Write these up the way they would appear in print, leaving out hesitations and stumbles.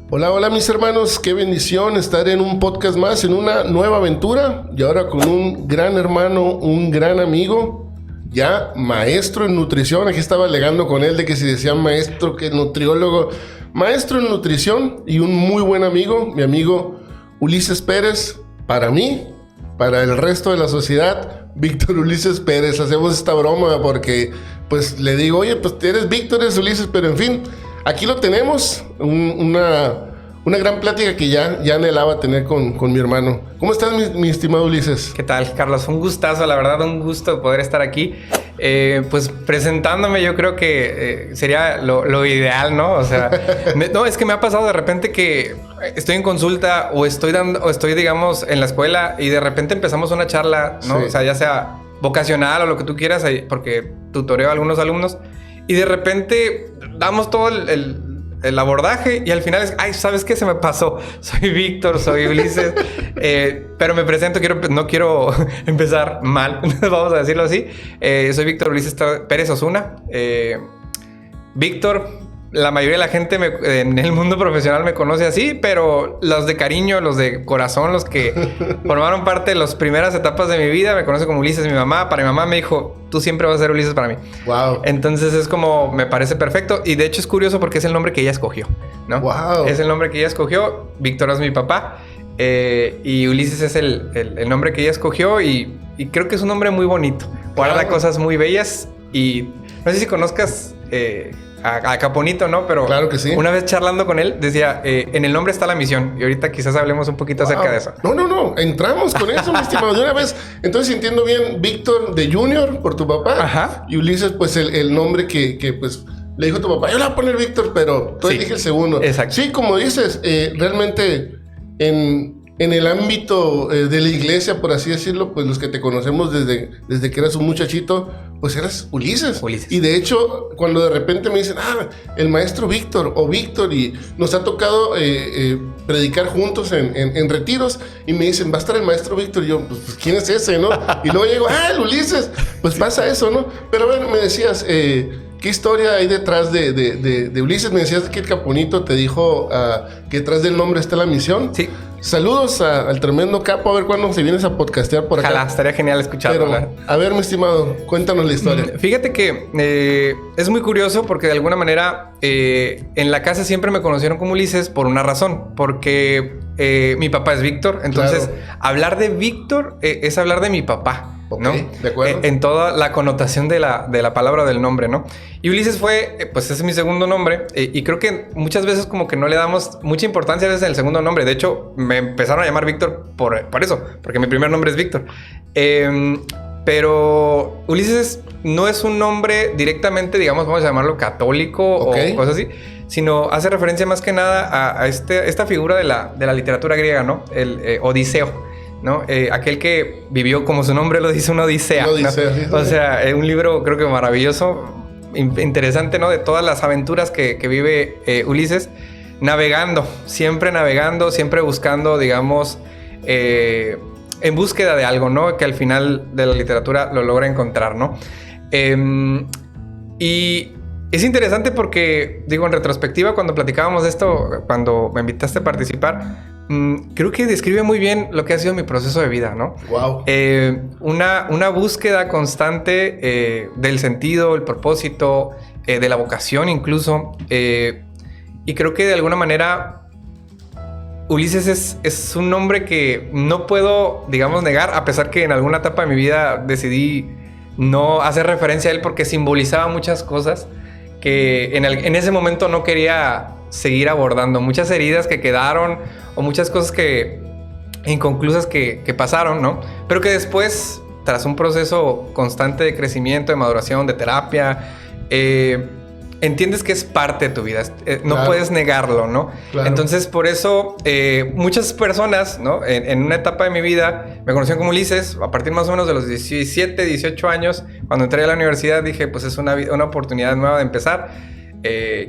Hola, hola mis hermanos, qué bendición estar en un podcast más, en una nueva aventura y ahora con un gran hermano, un gran amigo, ya maestro en nutrición. Aquí estaba alegando con él de que si decía maestro, que nutriólogo, maestro en nutrición y un muy buen amigo, mi amigo Ulises Pérez, para mí, para el resto de la sociedad, Víctor Ulises Pérez. Hacemos esta broma porque pues le digo, oye, pues eres Víctor, eres Ulises, pero en fin, aquí lo tenemos, una gran plática que ya anhelaba tener con mi hermano. ¿Cómo estás, mi estimado Ulises? ¿Qué tal, Carlos? Un gustazo, la verdad, un gusto poder estar aquí. Pues presentándome, yo creo que sería lo ideal, ¿no? O sea, no, es que me ha pasado de repente que estoy en consulta o estoy, digamos, en la escuela y de repente empezamos una charla, ¿no? Sí. O sea, ya sea vocacional o lo que tú quieras, porque tutoreo a algunos alumnos y de repente damos todo el abordaje y al final es, ay, ¿sabes qué? Se me pasó. Soy Víctor, soy Ulises, pero me presento, no quiero empezar mal, vamos a decirlo así. Soy Víctor Ulises Pérez Osuna. Víctor, la mayoría de la gente en el mundo profesional me conoce así, pero los de cariño, los de corazón, los que formaron parte de las primeras etapas de mi vida, me conocen como Ulises. Mi mamá, para mi mamá me dijo, tú siempre vas a ser Ulises para mí. Wow. Entonces es como, me parece perfecto. Y de hecho es curioso porque es el nombre que ella escogió, ¿no? Wow. Es el nombre que ella escogió. Víctor es mi papá. Y Ulises es el nombre que ella escogió. Y creo que es un nombre muy bonito. Guarda cosas muy bellas. Y no sé si conozcas a Caponito, ¿no? Pero claro que sí. Una vez charlando con él, decía, en el nombre está la misión. Y ahorita quizás hablemos un poquito acerca de eso. No. Entramos con eso, mi estimado. De una vez. Entonces, entiendo bien, Víctor de Junior por tu papá. Ajá. Y Ulises, pues, el nombre que pues, le dijo tu papá. Yo le voy a poner Víctor, pero tú elige el segundo. Exacto. Sí, como dices, realmente en el ámbito de la iglesia, por así decirlo, pues los que te conocemos desde que eras un muchachito, pues eras Ulises. Y de hecho, cuando de repente me dicen, el maestro Víctor o Víctor, y nos ha tocado predicar juntos en retiros, y me dicen, va a estar el maestro Víctor, y yo, pues ¿quién es ese, no? Y luego llego, el Ulises, pues pasa eso, ¿no? Pero a ver, me decías, ¿qué historia hay detrás de Ulises? Me decías que el Caponito te dijo que detrás del nombre está la misión. Sí. Saludos al tremendo Capo, a ver cuándo se vienes a podcastear por acá. Ojalá, estaría genial escucharlo. Pero, a ver, mi estimado, cuéntanos la historia. Fíjate que es muy curioso porque de alguna manera en la casa siempre me conocieron como Ulises por una razón. Porque mi papá es Víctor, entonces hablar de Víctor es hablar de mi papá. ¿No? De acuerdo. En toda la connotación de la palabra del nombre, ¿no? Y Ulises fue, pues es mi segundo nombre, y creo que muchas veces como que no le damos mucha importancia a veces en el segundo nombre. De hecho, me empezaron a llamar Víctor por eso, porque mi primer nombre es Víctor. Pero Ulises no es un nombre directamente, digamos, vamos a llamarlo católico o cosas así, sino hace referencia más que nada a esta figura de la literatura griega, ¿no? El Odiseo, ¿no? Aquel que vivió, como su nombre lo dice, una odisea, ¿no? Sí. O sea, un libro creo que maravilloso, interesante, ¿no? De todas las aventuras que vive Ulises, navegando, siempre buscando, digamos, en búsqueda de algo, ¿no? Que al final de la literatura lo logra encontrar, ¿no? Y es interesante porque, digo, en retrospectiva, cuando platicábamos de esto, cuando me invitaste a participar, creo que describe muy bien lo que ha sido mi proceso de vida, ¿no? Wow. Una búsqueda constante del sentido, el propósito, de la vocación incluso. Y creo que de alguna manera Ulises es un nombre que no puedo, digamos, negar, a pesar que en alguna etapa de mi vida decidí no hacer referencia a él porque simbolizaba muchas cosas que en ese momento no quería seguir abordando, muchas heridas que quedaron o muchas cosas inconclusas que pasaron, ¿no? Pero que después, tras un proceso constante de crecimiento, de maduración, de terapia, entiendes que es parte de tu vida, no claro. Puedes negarlo, ¿no? Claro. Entonces, por eso, muchas personas, ¿no? En una etapa de mi vida me conocían como Ulises. A partir más o menos de los 17, 18 años, cuando entré a la universidad, dije, pues es una oportunidad nueva de empezar.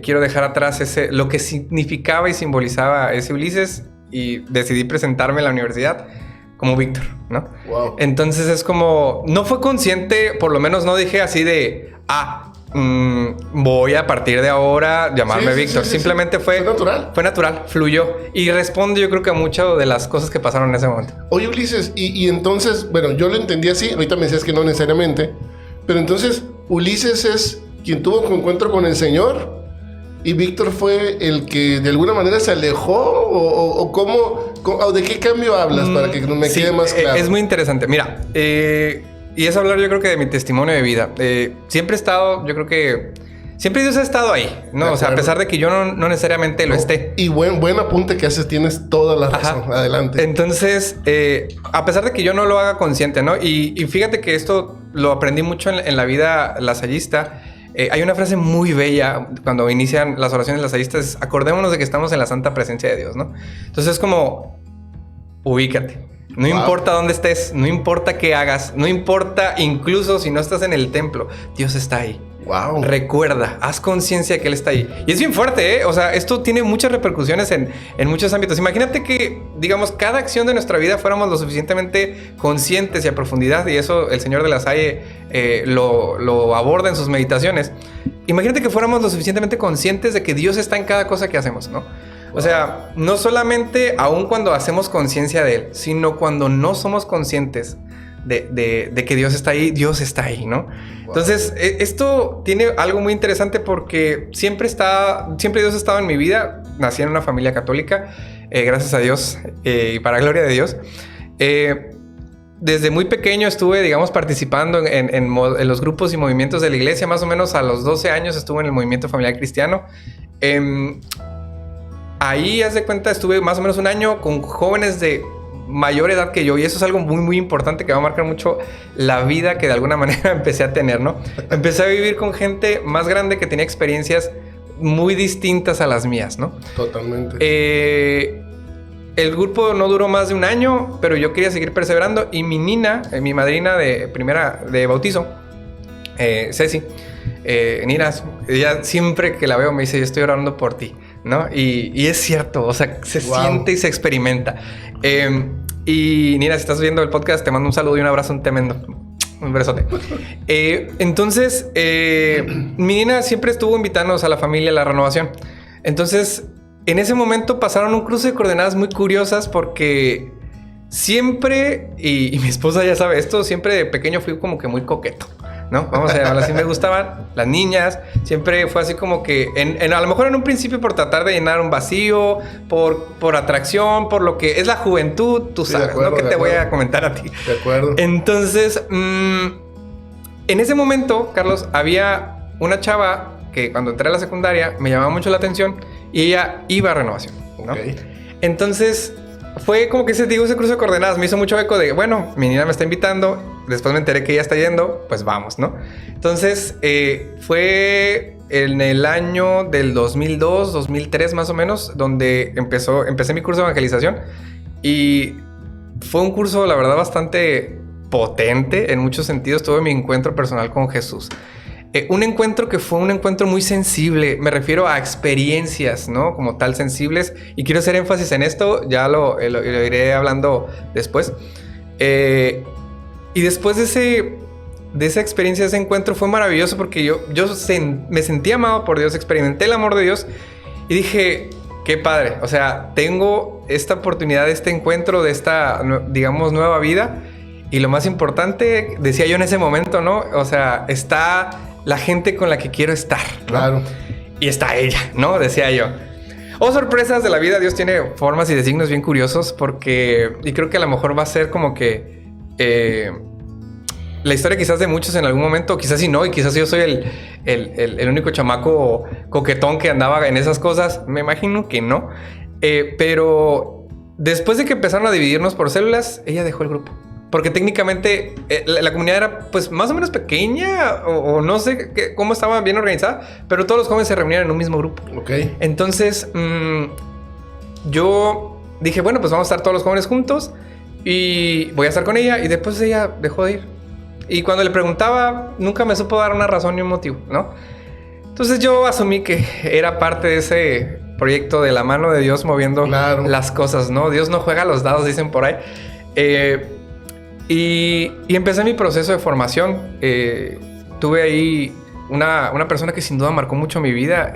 Quiero dejar atrás lo que significaba y simbolizaba ese Ulises, y decidí presentarme en la universidad como Víctor, ¿no? Wow. Entonces es como, no fue consciente, por lo menos no dije así de, voy a partir de ahora llamarme Víctor. Simplemente fue natural. Fue natural, fluyó. Y responde yo creo que a muchas de las cosas que pasaron en ese momento. Oye, Ulises, y entonces, bueno, yo lo entendí así, ahorita me decías que no necesariamente, pero entonces Ulises es quien tuvo un encuentro con el Señor y Víctor fue el que de alguna manera se alejó o cómo, o de qué cambio hablas para que me quede más claro. Es muy interesante. Mira, y es hablar yo creo que de mi testimonio de vida. Siempre he estado, yo creo que siempre Dios ha estado ahí, ¿no? O sea, a pesar de que yo no necesariamente lo esté. Y buen apunte que haces, tienes toda la razón. Ajá. Adelante. Entonces, a pesar de que yo no lo haga consciente, ¿no? Y fíjate que esto lo aprendí mucho en la vida lasallista. Hay una frase muy bella cuando inician las oraciones lasallistas: acordémonos de que estamos en la santa presencia de Dios, ¿no? Entonces es como, ubícate. No importa dónde estés, no importa qué hagas, no importa incluso si no estás en el templo, Dios está ahí. Wow. Recuerda, haz conciencia de que Él está ahí. Y es bien fuerte, ¿eh? O sea, esto tiene muchas repercusiones en muchos ámbitos. Imagínate que, digamos, cada acción de nuestra vida fuéramos lo suficientemente conscientes y a profundidad, y eso el señor de la Salle lo aborda en sus meditaciones. Imagínate que fuéramos lo suficientemente conscientes de que Dios está en cada cosa que hacemos, ¿no? O sea, no solamente aún cuando hacemos conciencia de Él, sino cuando no somos conscientes de que Dios está ahí, ¿no? Wow. Entonces, esto tiene algo muy interesante porque siempre Dios ha estado en mi vida. Nací en una familia católica, gracias a Dios y para gloria de Dios. Desde muy pequeño estuve, digamos, participando en los grupos y movimientos de la iglesia. Más o menos a los 12 años estuve en el movimiento familiar cristiano. Ahí, haz de cuenta, estuve más o menos un año con jóvenes de mayor edad que yo, y eso es algo muy, muy importante que va a marcar mucho la vida que de alguna manera empecé a tener, ¿no? Empecé a vivir con gente más grande que tenía experiencias muy distintas a las mías, ¿no? Totalmente. El grupo no duró más de un año, pero yo quería seguir perseverando, y mi nina, mi madrina de bautizo, Ceci, Nina, ella siempre que la veo me dice: yo estoy orando por ti, ¿no? Y es cierto, o sea, se siente y se experimenta. Y Nina, si estás viendo el podcast, te mando un saludo y un abrazo tremendo. Un besote. Entonces, mi Nina siempre estuvo invitándonos a la familia a la renovación. Entonces, en ese momento pasaron un cruce de coordenadas muy curiosas porque siempre, y mi esposa ya sabe esto, siempre de pequeño fui como que muy coqueto, ¿no? Vamos a llamarlo así. Me gustaban las niñas. Siempre fue así como que a lo mejor en un principio por tratar de llenar un vacío, por atracción, por lo que es la juventud, tú sabes, ¿no? Que te voy a comentar a ti. De acuerdo. Entonces, en ese momento, Carlos, había una chava que cuando entré a la secundaria me llamaba mucho la atención y ella iba a renovación, ¿no? Okay. Entonces fue como que ese cruce de coordenadas me hizo mucho eco de, bueno, mi niña me está invitando, después me enteré que ella está yendo, pues vamos, ¿no? Entonces fue en el año del 2002, 2003 más o menos, donde empecé mi curso de evangelización, y fue un curso, la verdad, bastante potente en muchos sentidos. Tuve mi encuentro personal con Jesús. Un encuentro que fue un encuentro muy sensible. Me refiero a experiencias, ¿no? Como tal, sensibles. Y quiero hacer énfasis en esto. Ya lo iré hablando después. Y después de esa experiencia, de ese encuentro, fue maravilloso porque yo me sentí amado por Dios. Experimenté el amor de Dios. Y dije, qué padre. O sea, tengo esta oportunidad, este encuentro, de esta, digamos, nueva vida. Y lo más importante, decía yo en ese momento, ¿no? O sea, está la gente con la que quiero estar, ¿no? Claro. Y está ella, ¿no? Decía yo. Oh, sorpresas de la vida. Dios tiene formas y designios bien curiosos y creo que a lo mejor va a ser como que la historia quizás de muchos en algún momento, quizás sí no, y quizás yo soy el único chamaco coquetón que andaba en esas cosas. Me imagino que no. Pero después de que empezaron a dividirnos por células, ella dejó el grupo. Porque técnicamente la comunidad era pues más o menos pequeña o no sé cómo estaba bien organizada, pero todos los jóvenes se reunían en un mismo grupo. Okay. Entonces yo dije, bueno, pues vamos a estar todos los jóvenes juntos y voy a estar con ella, y después ella dejó de ir. Y cuando le preguntaba, nunca me supo dar una razón ni un motivo, ¿no? Entonces yo asumí que era parte de ese proyecto de la mano de Dios moviendo las cosas, ¿no? Dios no juega los dados, dicen por ahí. Y empecé mi proceso de formación. Tuve ahí una persona que sin duda marcó mucho mi vida,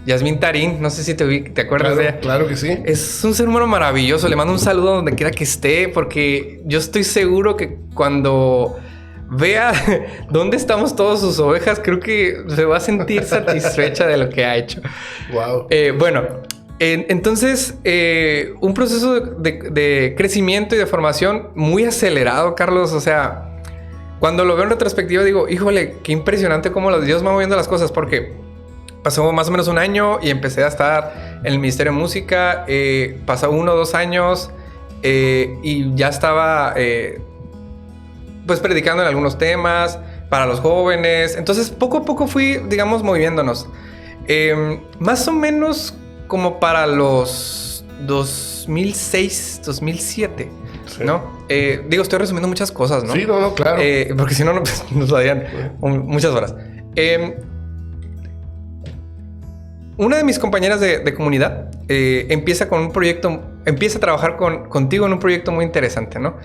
Yasmín Tarín, no sé si te acuerdas de ella. Claro que sí. Es un ser humano maravilloso, le mando un saludo donde quiera que esté, porque yo estoy seguro que cuando vea dónde estamos todas sus ovejas, creo que se va a sentir satisfecha de lo que ha hecho. Wow. Bueno, entonces, un proceso de crecimiento y de formación muy acelerado, Carlos. O sea, cuando lo veo en retrospectiva digo, híjole, qué impresionante cómo Dios va moviendo las cosas, porque pasó más o menos un año y empecé a estar en el Ministerio de Música. Pasó 1 o 2 años y ya estaba pues predicando en algunos temas para los jóvenes. Entonces poco a poco fui, digamos, moviéndonos. Más o menos como para los 2006, 2007, sí. ¿No? Digo, estoy resumiendo muchas cosas, ¿no? Sí, no, claro. Porque si no, pues, nos darían muchas horas. Una de mis compañeras de comunidad empieza con un proyecto, empieza a trabajar contigo en un proyecto muy interesante, ¿no?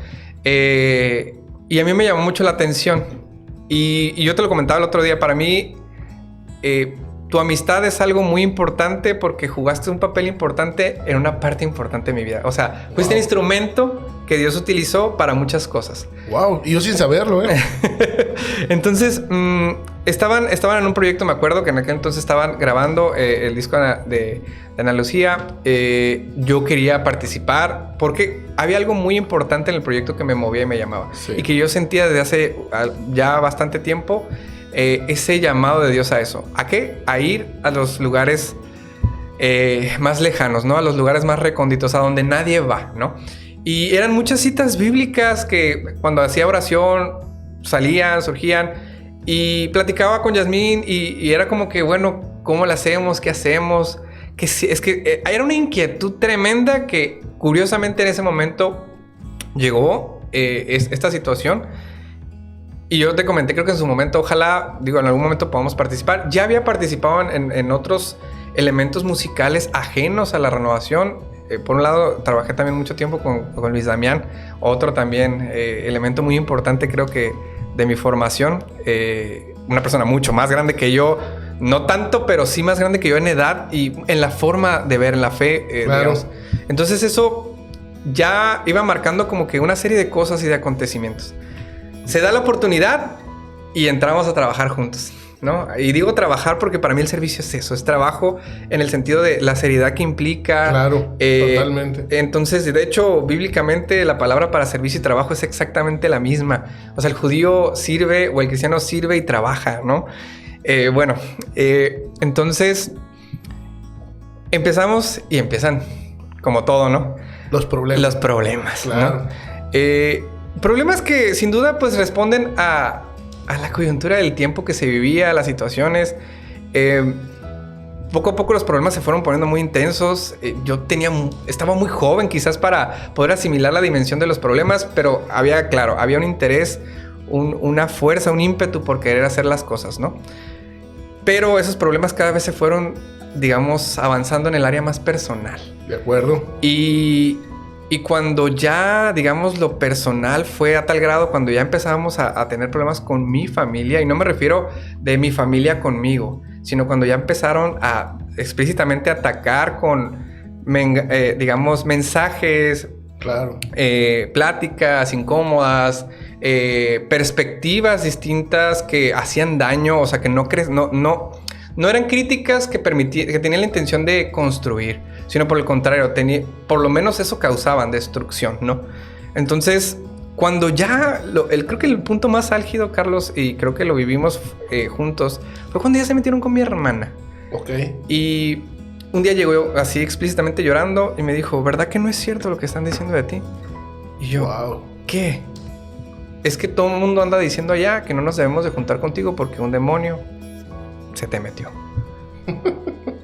Y a mí me llamó mucho la atención. Y yo te lo comentaba el otro día, para mí tu amistad es algo muy importante porque jugaste un papel importante en una parte importante de mi vida. O sea, fuiste un instrumento que Dios utilizó para muchas cosas. Wow, y yo sin saberlo, ¿eh? Entonces, estaban en un proyecto, me acuerdo que en aquel entonces estaban grabando el disco de Ana Lucía. Yo quería participar porque había algo muy importante en el proyecto que me movía y me llamaba. Sí. Y que yo sentía desde hace ya bastante tiempo ese llamado de Dios a eso. ¿A qué? A ir a los lugares más lejanos, ¿no? A los lugares más recónditos, a donde nadie va, ¿no? Y eran muchas citas bíblicas que cuando hacía oración salían, surgían, y platicaba con Yasmín y era como que, bueno, ¿cómo la hacemos? ¿Qué hacemos? Es que era una inquietud tremenda que curiosamente en ese momento llegó esta situación. Y yo te comenté, creo que en su momento, ojalá, digo, en algún momento podamos participar. Ya había participado en otros elementos musicales ajenos a la renovación. Por un lado, trabajé también mucho tiempo con Luis Damián, otro también elemento muy importante, creo que de mi formación. Una persona mucho más grande que yo, no tanto, pero sí más grande que yo en edad y en la forma de ver, en la fe, claro. Digamos. Entonces eso ya iba marcando como que una serie de cosas y de acontecimientos. Se da la oportunidad y entramos a trabajar juntos, ¿no? Y digo trabajar porque para mí el servicio es eso, es trabajo en el sentido de la seriedad que implica. Claro, totalmente. Entonces, de hecho, bíblicamente la palabra para servicio y trabajo es exactamente la misma. O sea, el judío sirve o el cristiano sirve y trabaja, ¿no? Entonces empezamos y empiezan como todo, ¿no? Los problemas. Los problemas, claro. ¿No? Problemas que sin duda pues responden a la coyuntura del tiempo que se vivía, a las situaciones. Poco a poco los problemas se fueron poniendo muy intensos. Yo estaba muy joven quizás para poder asimilar la dimensión de los problemas, pero había un interés, una fuerza, un ímpetu por querer hacer las cosas, ¿no? Pero esos problemas cada vez se fueron, digamos, avanzando en el área más personal. De acuerdo. Y cuando ya, digamos, lo personal fue a tal grado, cuando ya empezábamos a tener problemas con mi familia, y no me refiero de mi familia conmigo, sino cuando ya empezaron a explícitamente atacar con, digamos, mensajes, claro. Pláticas incómodas, perspectivas distintas que hacían daño, o sea, que no eran críticas que tenían la intención de construir, sino por el contrario, por lo menos eso causaban destrucción, ¿no? Entonces, cuando ya, creo que el punto más álgido, Carlos, y creo que lo vivimos juntos, fue cuando ya se metieron con mi hermana. Ok. Y un día llegó así explícitamente llorando y me dijo, ¿verdad que no es cierto lo que están diciendo de ti? Y yo, wow. ¿Qué? Es que todo el mundo anda diciendo allá que no nos debemos de juntar contigo porque un demonio se te metió.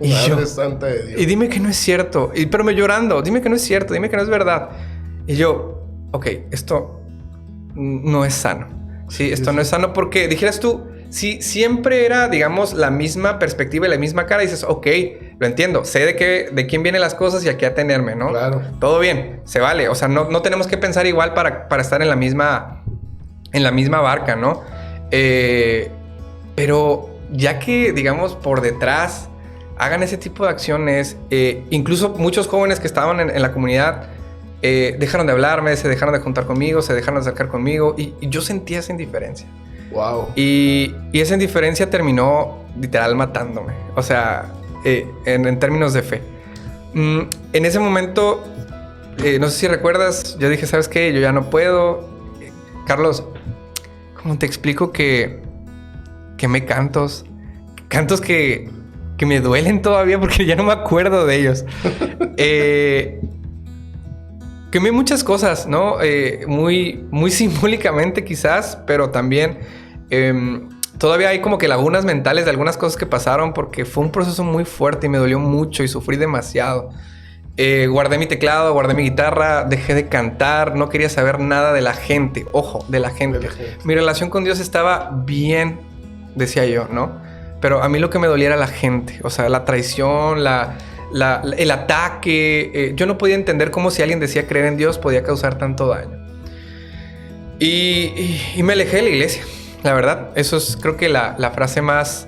Y Madre santa de Dios. Y dime que no es cierto. Pero me llorando, dime que no es cierto, dime que no es verdad. Y yo, ok, esto no es sano. Sí, esto no es sano porque, dijeras tú, si siempre era, digamos, la misma perspectiva y la misma cara, dices, ok, lo entiendo, sé de quién vienen las cosas y a qué atenerme, ¿no? Claro. Todo bien, se vale. O sea, no tenemos que pensar igual para estar en la misma barca, ¿no? Pero ya que, digamos, por detrás hagan ese tipo de acciones, incluso muchos jóvenes que estaban en la comunidad dejaron de hablarme, se dejaron de juntar conmigo, se dejaron de acercar conmigo y yo sentía esa indiferencia. Wow. Y esa indiferencia terminó literal matándome, o sea, en términos de fe. En ese momento, no sé si recuerdas, yo dije, ¿sabes qué? Yo ya no puedo. Carlos, ¿cómo te explico que me cantos que me duelen todavía porque ya no me acuerdo de ellos? Quemé muchas cosas, ¿no? Muy, muy simbólicamente quizás, pero también todavía hay como que lagunas mentales de algunas cosas que pasaron porque fue un proceso muy fuerte y me dolió mucho y sufrí demasiado. Guardé mi teclado, guardé mi guitarra, dejé de cantar, no quería saber nada de la gente. Ojo, de la gente. Mi relación con Dios estaba bien, decía yo, ¿no? Pero a mí lo que me dolía era la gente, o sea, la traición, el ataque. Yo no podía entender cómo si alguien decía creer en Dios podía causar tanto daño. Y me alejé de la iglesia, la verdad. Eso es creo que la frase más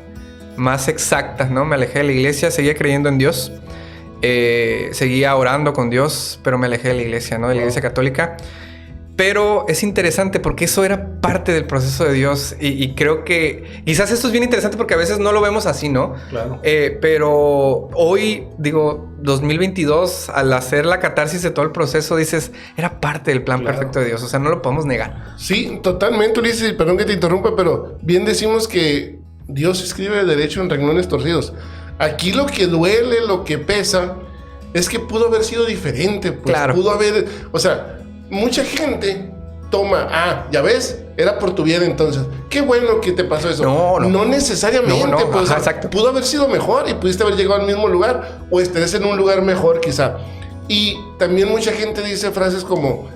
exacta, ¿no? Me alejé de la iglesia, seguía creyendo en Dios. Seguía orando con Dios, pero me alejé de la iglesia, ¿no? De la iglesia católica. Pero es interesante porque eso era parte del proceso de Dios y creo que quizás esto es bien interesante porque a veces no lo vemos así, ¿no? Claro. Pero hoy, digo, 2022, al hacer la catarsis de todo el proceso, dices, era parte del plan perfecto de Dios. O sea, no lo podemos negar. Sí, totalmente, Ulises. Perdón que te interrumpa, pero bien decimos que Dios escribe derecho en renglones torcidos. Aquí lo que duele, lo que pesa, es que pudo haber sido diferente. Pues claro. Pudo haber... O sea... Mucha gente toma, ya ves, era por tu bien entonces. Qué bueno que te pasó eso. No necesariamente, pues, exacto. Pudo haber sido mejor y pudiste haber llegado al mismo lugar o estés en un lugar mejor quizá. Y también mucha gente dice frases como,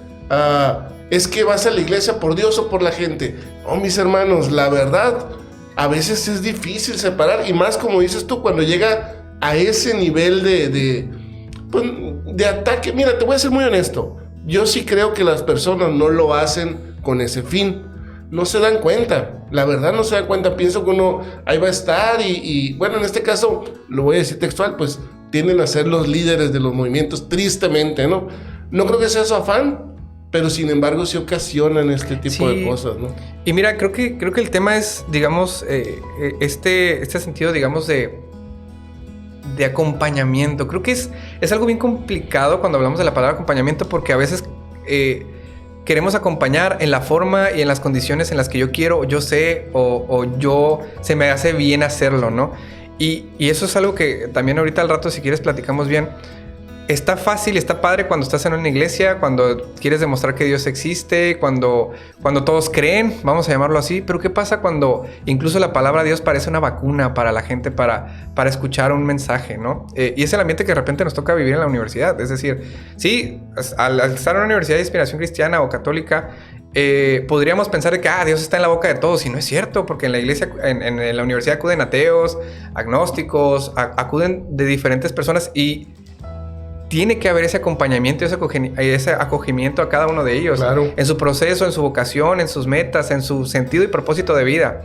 es que vas a la iglesia por Dios o por la gente. No, mis hermanos, la verdad, a veces es difícil separar y más como dices tú, cuando llega a ese nivel de ataque. Mira, te voy a ser muy honesto. Yo sí creo que las personas no lo hacen con ese fin. No se dan cuenta. La verdad no se dan cuenta. Pienso que uno ahí va a estar y bueno, en este caso, lo voy a decir textual, pues tienden a ser los líderes de los movimientos, tristemente, ¿no? No creo que sea su afán, pero sin embargo sí ocasionan este tipo de cosas, ¿no? Y mira, creo que el tema es, digamos, este sentido, digamos, de acompañamiento. Creo que es algo bien complicado cuando hablamos de la palabra acompañamiento porque a veces queremos acompañar en la forma y en las condiciones en las que yo quiero, yo sé o yo se me hace bien hacerlo, ¿no? Y eso es algo que también ahorita al rato, si quieres, platicamos bien. Está fácil, está padre cuando estás en una iglesia, cuando quieres demostrar que Dios existe, cuando todos creen, vamos a llamarlo así. Pero ¿qué pasa cuando incluso la palabra Dios parece una vacuna para la gente, para escuchar un mensaje, ¿no? Y es el ambiente que de repente nos toca vivir en la universidad. Es decir, sí, al estar en una universidad de inspiración cristiana o católica, podríamos pensar de que Dios está en la boca de todos, y no es cierto, porque en la iglesia, en la universidad acuden ateos, agnósticos, acuden de diferentes personas y tiene que haber ese acompañamiento, ese acogimiento a cada uno de ellos. Claro. En su proceso, en su vocación, en sus metas, en su sentido y propósito de vida.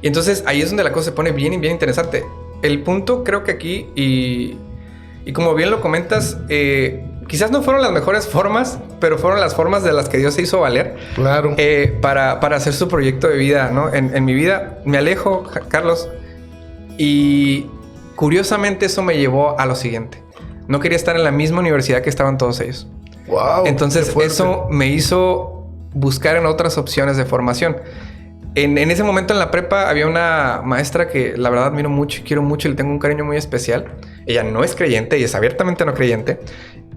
Y entonces ahí es donde la cosa se pone bien interesante. El punto creo que aquí, y como bien lo comentas, quizás no fueron las mejores formas, pero fueron las formas de las que Dios se hizo valer. Claro. Para hacer su proyecto de vida, ¿no? En mi vida me alejo, Carlos, y curiosamente eso me llevó a lo siguiente. No quería estar en la misma universidad que estaban todos ellos. Wow. Entonces eso me hizo buscar en otras opciones de formación. En ese momento en la prepa había una maestra que la verdad admiro mucho y quiero mucho y le tengo un cariño muy especial. Ella no es creyente, ella es abiertamente no creyente.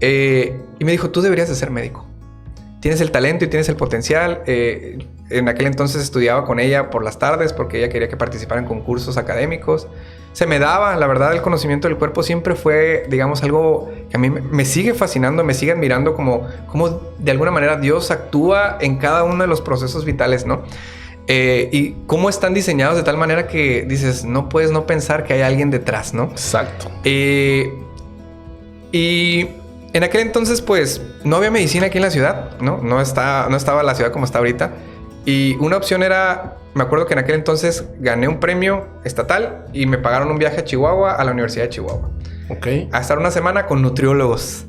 Y me dijo, tú deberías de ser médico. Tienes el talento y tienes el potencial. En aquel entonces estudiaba con ella por las tardes porque ella quería que participara en concursos académicos. Se me daba, la verdad, el conocimiento del cuerpo siempre fue, digamos, algo que a mí me sigue fascinando, me sigue admirando como de alguna manera Dios actúa en cada uno de los procesos vitales, ¿no? Y cómo están diseñados de tal manera que dices, no puedes no pensar que hay alguien detrás, ¿no? Exacto. Y en aquel entonces, pues, no había medicina aquí en la ciudad, ¿no? No estaba la ciudad como está ahorita. Y una opción era me acuerdo que en aquel entonces gané un premio estatal y me pagaron un viaje a Chihuahua, a la Universidad de Chihuahua. Ok. A estar una semana con nutriólogos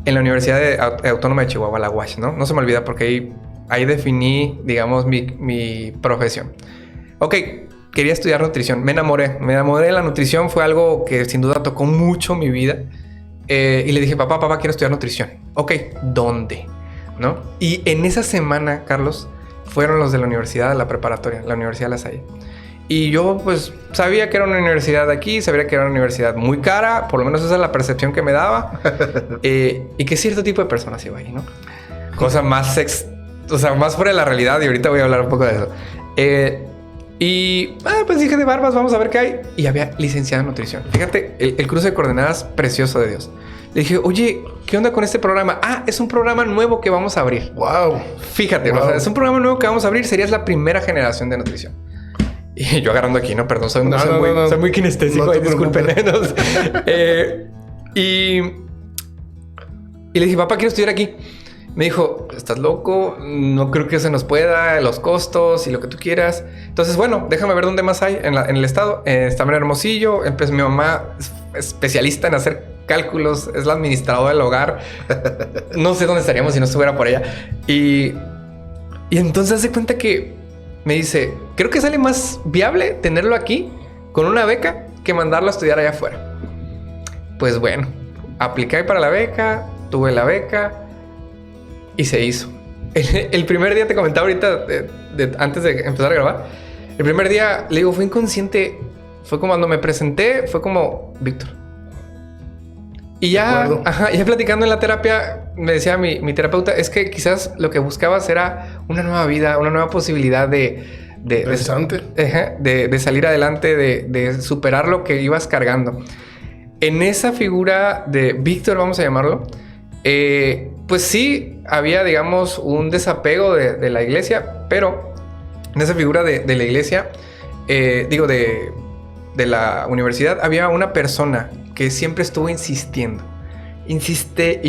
en la Universidad Autónoma de Chihuahua, la UACH, ¿no? No se me olvida porque ahí definí, digamos, mi profesión. Ok, quería estudiar nutrición. Me enamoré de la nutrición. Fue algo que sin duda tocó mucho mi vida. Y le dije, papá, quiero estudiar nutrición. Ok, ¿dónde? ¿No? Y en esa semana, Carlos, fueron los de la universidad, de la preparatoria, la Universidad de La Salle. Y yo, pues, sabía que era una universidad de aquí, sabía que era una universidad muy cara, por lo menos esa es la percepción que me daba, y que cierto tipo de personas iba ahí, ¿no? Cosa más más fuera de la realidad, y ahorita voy a hablar un poco de eso. Pues dije, de barbas, vamos a ver qué hay. Y había licenciada en nutrición. Fíjate, el cruce de coordenadas precioso de Dios. Le dije, oye, ¿qué onda con este programa? Es un programa nuevo que vamos a abrir. Wow. Fíjate, wow. O sea, es un programa nuevo que vamos a abrir. Serías la primera generación de nutrición. Y yo agarrando aquí, no, perdón, soy muy kinestésico. No, disculpen. Y le dije, papá, quiero estudiar aquí. Me dijo, ¿estás loco? No creo que se nos pueda, los costos y lo que tú quieras. Entonces, bueno, déjame ver dónde más hay en el estado. Estaba en Hermosillo. Pues mi mamá es especialista en hacer cálculos, es la administradora del hogar. No sé dónde estaríamos si no estuviera por ella. Y entonces se cuenta que me dice, creo que sale más viable tenerlo aquí con una beca que mandarlo a estudiar allá afuera. Pues bueno, apliqué para la beca, tuve la beca y se hizo. El primer día, te comentaba ahorita, antes de empezar a grabar, el primer día, le digo, fue inconsciente. Fue como cuando me presenté, fue como, Víctor. Y ya platicando en la terapia, me decía mi terapeuta, es que quizás lo que buscabas era una nueva vida, una nueva posibilidad de salir adelante, de superar lo que ibas cargando. En esa figura de Víctor, vamos a llamarlo, pues sí, había, digamos, un desapego de la iglesia, pero en esa figura de la iglesia, de la universidad, había una persona que siempre estuvo insistiendo. Insiste.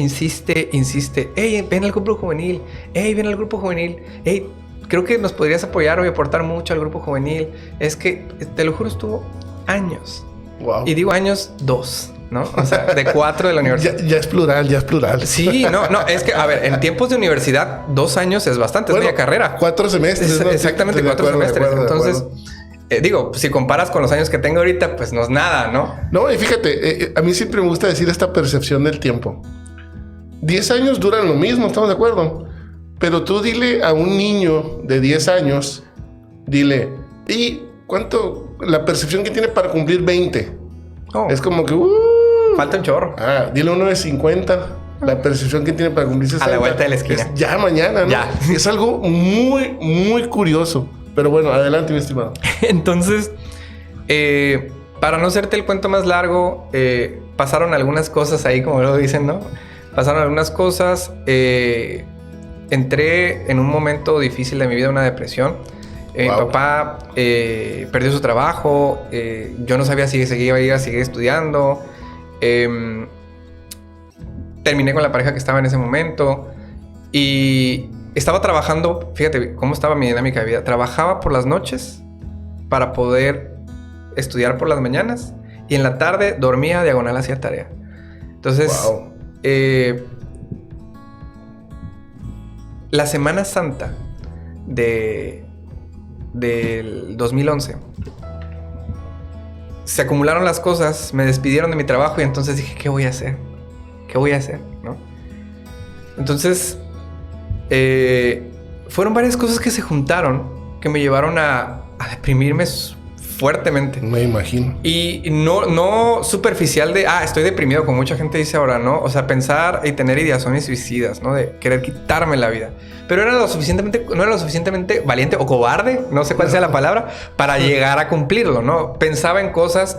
Hey, ven al grupo juvenil. Hey, creo que nos podrías apoyar o aportar mucho al grupo juvenil. Es que, te lo juro, estuvo años. Wow. Y digo años, 2. ¿No? O sea, de 4 de la universidad. ya es plural. Sí, no, es que, a ver, en tiempos de universidad, 2 años es bastante, es media carrera. 4 semestres. ¿No? Exactamente, 4 semestres. Entonces, si comparas con los años que tengo ahorita, pues no es nada, ¿no? No, y fíjate, a mí siempre me gusta decir esta percepción del tiempo. 10 años duran lo mismo, ¿estamos de acuerdo? Pero tú dile a un niño de 10 años, dile, ¿y cuánto la percepción que tiene para cumplir 20? Oh. Es como que... falta un chorro. Dile a uno de 50, la percepción que tiene para cumplir 60. A la vuelta de la esquina. Ya mañana, ¿no? Ya. Es algo muy, muy curioso. Pero bueno, adelante, mi estimado. Entonces, para no hacerte el cuento más largo, pasaron algunas cosas ahí, como lo dicen, ¿no? Pasaron algunas cosas. Entré en un momento difícil de mi vida, una depresión. Mi papá perdió su trabajo. Yo no sabía si iba a seguir estudiando. Terminé con la pareja que estaba en ese momento. Y estaba trabajando, fíjate cómo estaba mi dinámica de vida. Trabajaba por las noches para poder estudiar por las mañanas. Y en la tarde dormía diagonal hacia tarea. Entonces, la Semana Santa del 2011, se acumularon las cosas, me despidieron de mi trabajo y entonces dije, ¿qué voy a hacer? ¿No? Entonces, fueron varias cosas que se juntaron que me llevaron a deprimirme fuertemente. Me imagino. Y no superficial de, estoy deprimido, como mucha gente dice ahora, ¿no? O sea, pensar y tener ideaciones suicidas, ¿no? De querer quitarme la vida. Pero no era lo suficientemente valiente o cobarde, no sé cuál sea la palabra, para llegar a cumplirlo, ¿no? Pensaba en cosas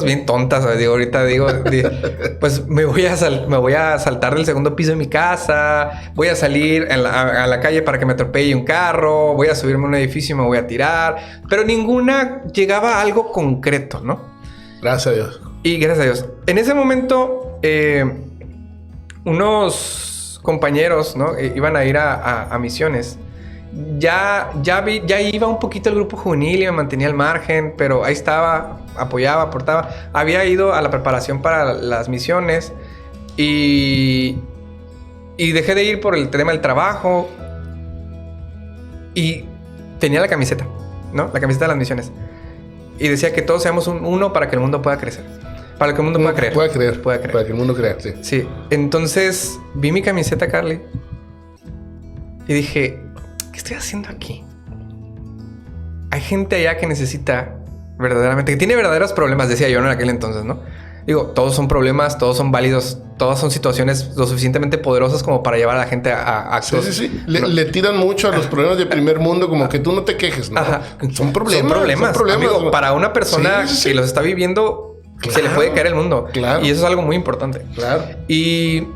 bien tontas. Ahorita digo, pues me voy a saltar del segundo piso de mi casa, voy a salir a la calle para que me atropelle un carro, voy a subirme a un edificio y me voy a tirar. Pero ninguna llegaba a algo concreto, ¿no? Gracias a Dios. Y gracias a Dios. En ese momento, unos compañeros, ¿no? Iban a ir a misiones. ya iba un poquito al grupo juvenil y me mantenía al margen, pero ahí estaba, apoyaba, aportaba. Había ido a la preparación para las misiones y dejé de ir por el tema del trabajo y tenía la camiseta, ¿no? La camiseta de las misiones. Y decía que todos seamos uno para que el mundo pueda crecer. Para que el mundo pueda creer. Pueda creer. Pueda creer. Para que el mundo crea, sí. Sí. Entonces vi mi camiseta, Carly, y dije, ¿qué estoy haciendo aquí? Hay gente allá que necesita verdaderamente, que tiene verdaderos problemas, decía yo en aquel entonces, ¿no? Digo, todos son problemas, todos son válidos, todas son situaciones lo suficientemente poderosas como para llevar a la gente a actos. Sí. Le tiran mucho a los problemas de primer mundo, como que tú no te quejes, ¿no? Ajá. Son problemas. Amigo, para una persona que los está viviendo, claro, se le puede caer el mundo. Claro. Y eso es algo muy importante. Claro. Y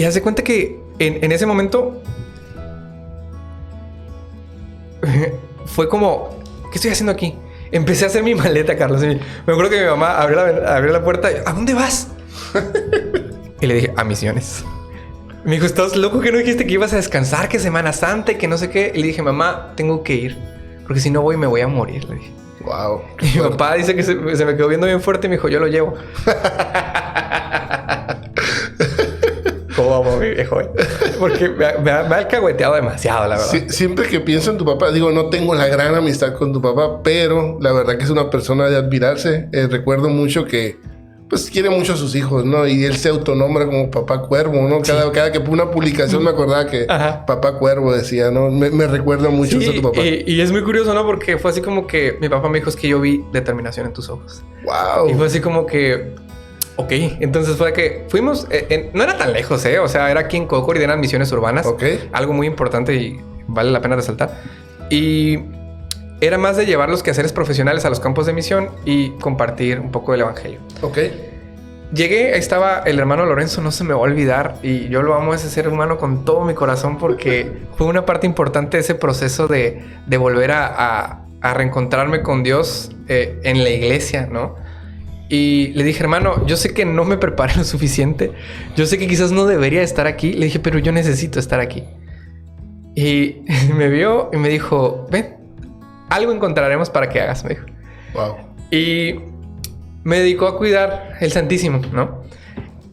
haz de cuenta que en ese momento fue como, ¿qué estoy haciendo aquí? Empecé a hacer mi maleta, Carlos. Me acuerdo que mi mamá abrió la puerta. ¿A dónde vas? Y le dije, a misiones. Me dijo, ¿estás loco que no dijiste que ibas a descansar? Que Semana Santa y que no sé qué. Y le dije, mamá, tengo que ir. Porque si no voy, me voy a morir. Le dije. Wow. Y mi papá dice que se me quedó viendo bien fuerte y me dijo, yo lo llevo. ¿Cómo vamos, mi viejo? Porque me ha alcahueteado demasiado, la verdad. Sí, siempre que pienso en tu papá, digo, no tengo la gran amistad con tu papá, pero la verdad que es una persona de admirarse. Recuerdo mucho que, pues, quiere mucho a sus hijos, ¿no? Y él se autonombra como Papá Cuervo, ¿no? Cada que una publicación me acordaba que Papá Cuervo decía, ¿no? Me recuerda mucho eso a tu papá. Y es muy curioso, ¿no? Porque fue así como que mi papá me dijo, es que yo vi determinación en tus ojos. Wow. Y fue así como que... Ok, entonces fue que fuimos, no era tan lejos, o sea, era aquí en Cocor y eran misiones urbanas. Ok. Algo muy importante y vale la pena resaltar. Y era más de llevar los quehaceres profesionales a los campos de misión y compartir un poco del evangelio. Ok. Llegué, ahí estaba el hermano Lorenzo, no se me va a olvidar, y yo lo amo a ese ser humano con todo mi corazón porque fue una parte importante de ese proceso de volver a reencontrarme con Dios en la iglesia, ¿no? Y le dije, hermano, yo sé que no me preparé lo suficiente. Yo sé que quizás no debería estar aquí. Le dije, pero yo necesito estar aquí. Y me vio y me dijo, ven, algo encontraremos para que hagas, me dijo. Wow. Y me dedicó a cuidar el Santísimo, ¿no?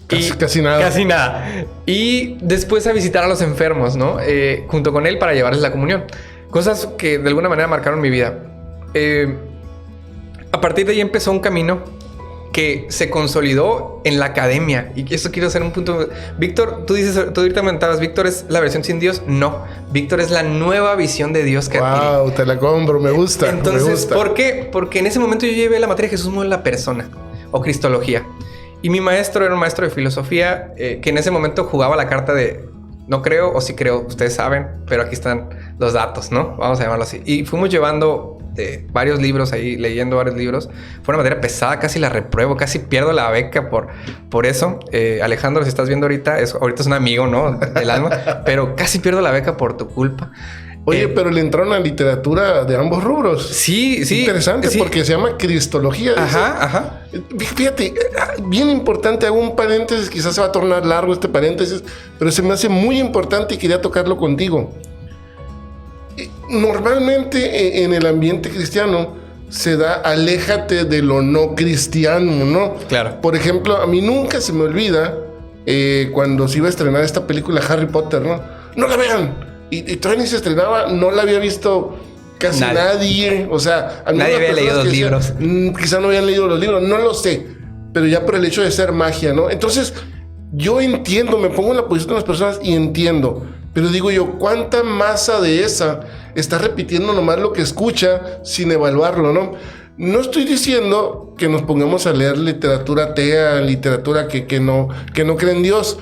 Casi nada. Casi nada. Y después a visitar a los enfermos, ¿no? Junto con él para llevarles la comunión. Cosas que de alguna manera marcaron mi vida. A partir de ahí empezó un camino que se consolidó en la academia. Y eso quiero hacer un punto. Víctor, tú ahorita comentabas, Víctor es la versión sin Dios. No, Víctor es la nueva visión de Dios que adquirí. Wow, te la compro, me gusta. Entonces, me gusta. ¿por qué? Porque en ese momento yo llevé la materia de Jesús no es la persona o cristología. Y mi maestro era un maestro de filosofía que en ese momento jugaba la carta de no creo o sí creo, ustedes saben, pero aquí están los datos, ¿no? Vamos a llamarlo así. Y fuimos llevando varios libros ahí, leyendo varios libros. Fue una materia pesada, casi la repruebo, casi pierdo la beca por eso. Alejandro, si estás viendo ahorita es un amigo, ¿no? Del alma, pero casi pierdo la beca por tu culpa. Oye, pero le entraron a literatura de ambos rubros. Sí. Interesante, sí. Porque se llama cristología. Ajá. Fíjate, bien importante, hago un paréntesis, quizás se va a tornar largo este paréntesis, pero se me hace muy importante y quería tocarlo contigo. Normalmente en el ambiente cristiano se da aléjate de lo no cristiano, ¿no? Claro. Por ejemplo, a mí nunca se me olvida cuando se iba a estrenar esta película Harry Potter, ¿no? ¡No la vean! Y todavía ni se estrenaba, no la había visto casi nadie. O sea, nadie había leído los libros. Quizá no habían leído los libros, no lo sé. Pero ya por el hecho de ser magia, ¿no? Entonces, yo entiendo, me pongo en la posición de las personas y entiendo. Pero digo yo, ¿cuánta masa de esa está repitiendo nomás lo que escucha sin evaluarlo, no? No estoy diciendo que nos pongamos a leer literatura atea, literatura que no cree en Dios.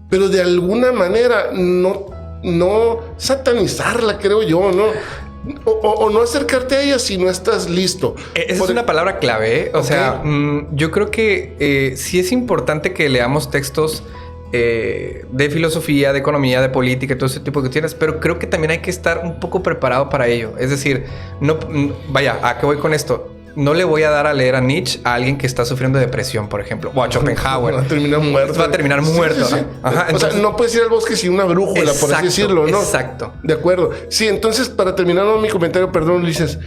Pero de alguna manera no satanizarla, creo yo, ¿no? O no acercarte a ella si no estás listo. Esa es una palabra clave, ¿eh? O sea, yo creo que sí es importante que leamos textos de filosofía, de economía, de política, todo ese tipo de cuestiones, pero creo que también hay que estar un poco preparado para ello. Es decir, vaya, ¿a qué voy con esto? no le voy a dar a leer a Nietzsche a alguien que está sufriendo de depresión, por ejemplo, o a Schopenhauer. Va a terminar muerto. Va a terminar muerto. Sí. Ajá, entonces, o sea, no puedes ir al bosque sin una brújula, por así decirlo, ¿no? Exacto. De acuerdo. Sí, entonces, para terminar mi comentario, perdón, Ulises,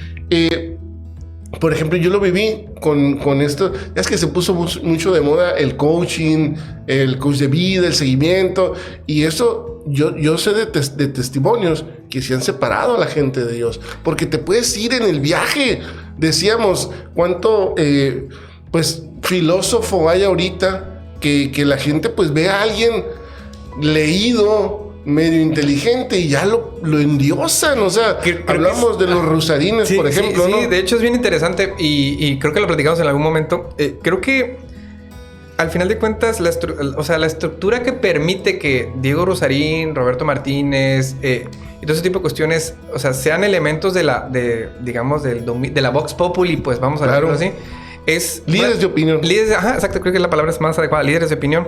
por ejemplo, yo lo viví con esto. Es que se puso mucho de moda el coaching, el coach de vida, el seguimiento. Y eso, yo sé de testimonios que se han separado a la gente de Dios. Porque te puedes ir en el viaje. Decíamos, cuánto, pues, filósofo hay ahorita que la gente, pues, ve a alguien leído, medio inteligente y ya lo endiosan. O sea, hablamos de los rusarines, por ejemplo, ¿no? Sí, de hecho es bien interesante y creo que lo platicamos en algún momento. Creo que al final de cuentas, la estructura que permite que Diego Rusarín, Roberto Martínez y todo ese tipo de cuestiones, o sea, sean elementos de la Vox Populi, pues vamos a decirlo así, es... Líderes de opinión. Ajá, exacto, creo que la palabra es más adecuada, líderes de opinión.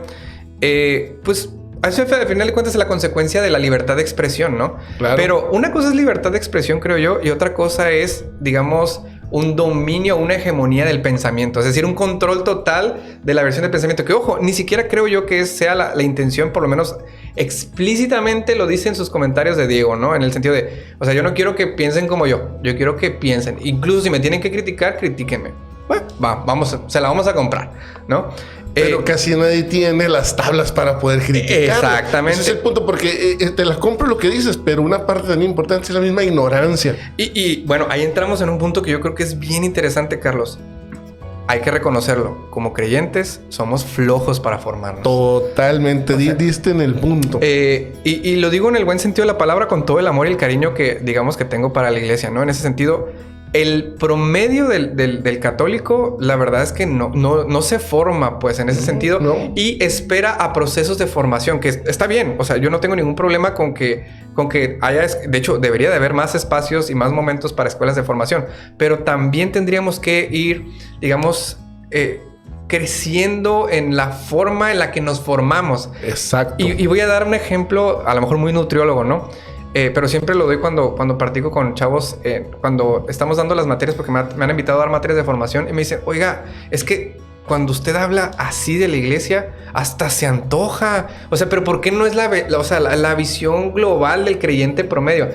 Pues... Eso al final de cuentas es la consecuencia de la libertad de expresión, ¿no? Claro. Pero una cosa es libertad de expresión, creo yo, y otra cosa es, digamos, un dominio, una hegemonía del pensamiento. Es decir, un control total de la versión del pensamiento. Que, ojo, ni siquiera creo yo que sea la intención, por lo menos explícitamente lo dice en sus comentarios de Diego, ¿no? En el sentido de, o sea, yo no quiero que piensen como yo quiero que piensen. Incluso si me tienen que criticar, critíquenme. Bueno, se la vamos a comprar, ¿no? Pero casi nadie tiene las tablas para poder criticar. Exactamente. Ese es el punto, porque te las compro lo que dices, pero una parte también importante es la misma ignorancia. Y bueno, ahí entramos en un punto que yo creo que es bien interesante, Carlos. Hay que reconocerlo. Como creyentes, somos flojos para formarnos. Totalmente. Diste en el punto. Y lo digo en el buen sentido de la palabra, con todo el amor y el cariño que, digamos, que tengo para la iglesia, ¿no? En ese sentido... El promedio del católico, la verdad es que no se forma, pues, en ese sentido. No. Y espera a procesos de formación, que está bien. O sea, yo no tengo ningún problema con que haya... De hecho, debería de haber más espacios y más momentos para escuelas de formación. Pero también tendríamos que ir, digamos... creciendo en la forma en la que nos formamos. Exacto. Y voy a dar un ejemplo, a lo mejor muy nutriólogo, ¿no? Pero siempre lo doy cuando practico con chavos, cuando estamos dando las materias, porque me han invitado a dar materias de formación y me dicen, oiga, es que cuando usted habla así de la iglesia, hasta se antoja. O sea, pero ¿por qué no es la visión global del creyente promedio?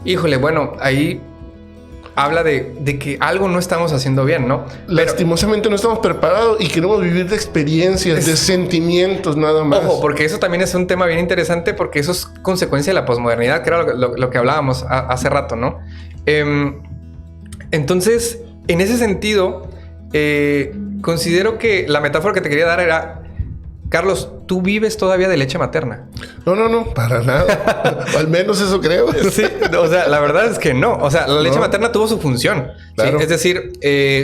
Híjole, bueno, ahí habla de que algo no estamos haciendo bien, ¿no? Lastimosamente no estamos preparados y queremos vivir de experiencias, de sentimientos nada más. Ojo, porque eso también es un tema bien interesante, porque eso es consecuencia de la posmodernidad, que era lo que hablábamos hace rato, ¿no? Entonces, en ese sentido, considero que la metáfora que te quería dar era... Carlos, ¿tú vives todavía de leche materna? No, para nada. O al menos eso creo. Sí, o sea, la verdad es que no. O sea, la leche materna tuvo su función. Claro. ¿Sí? Es decir,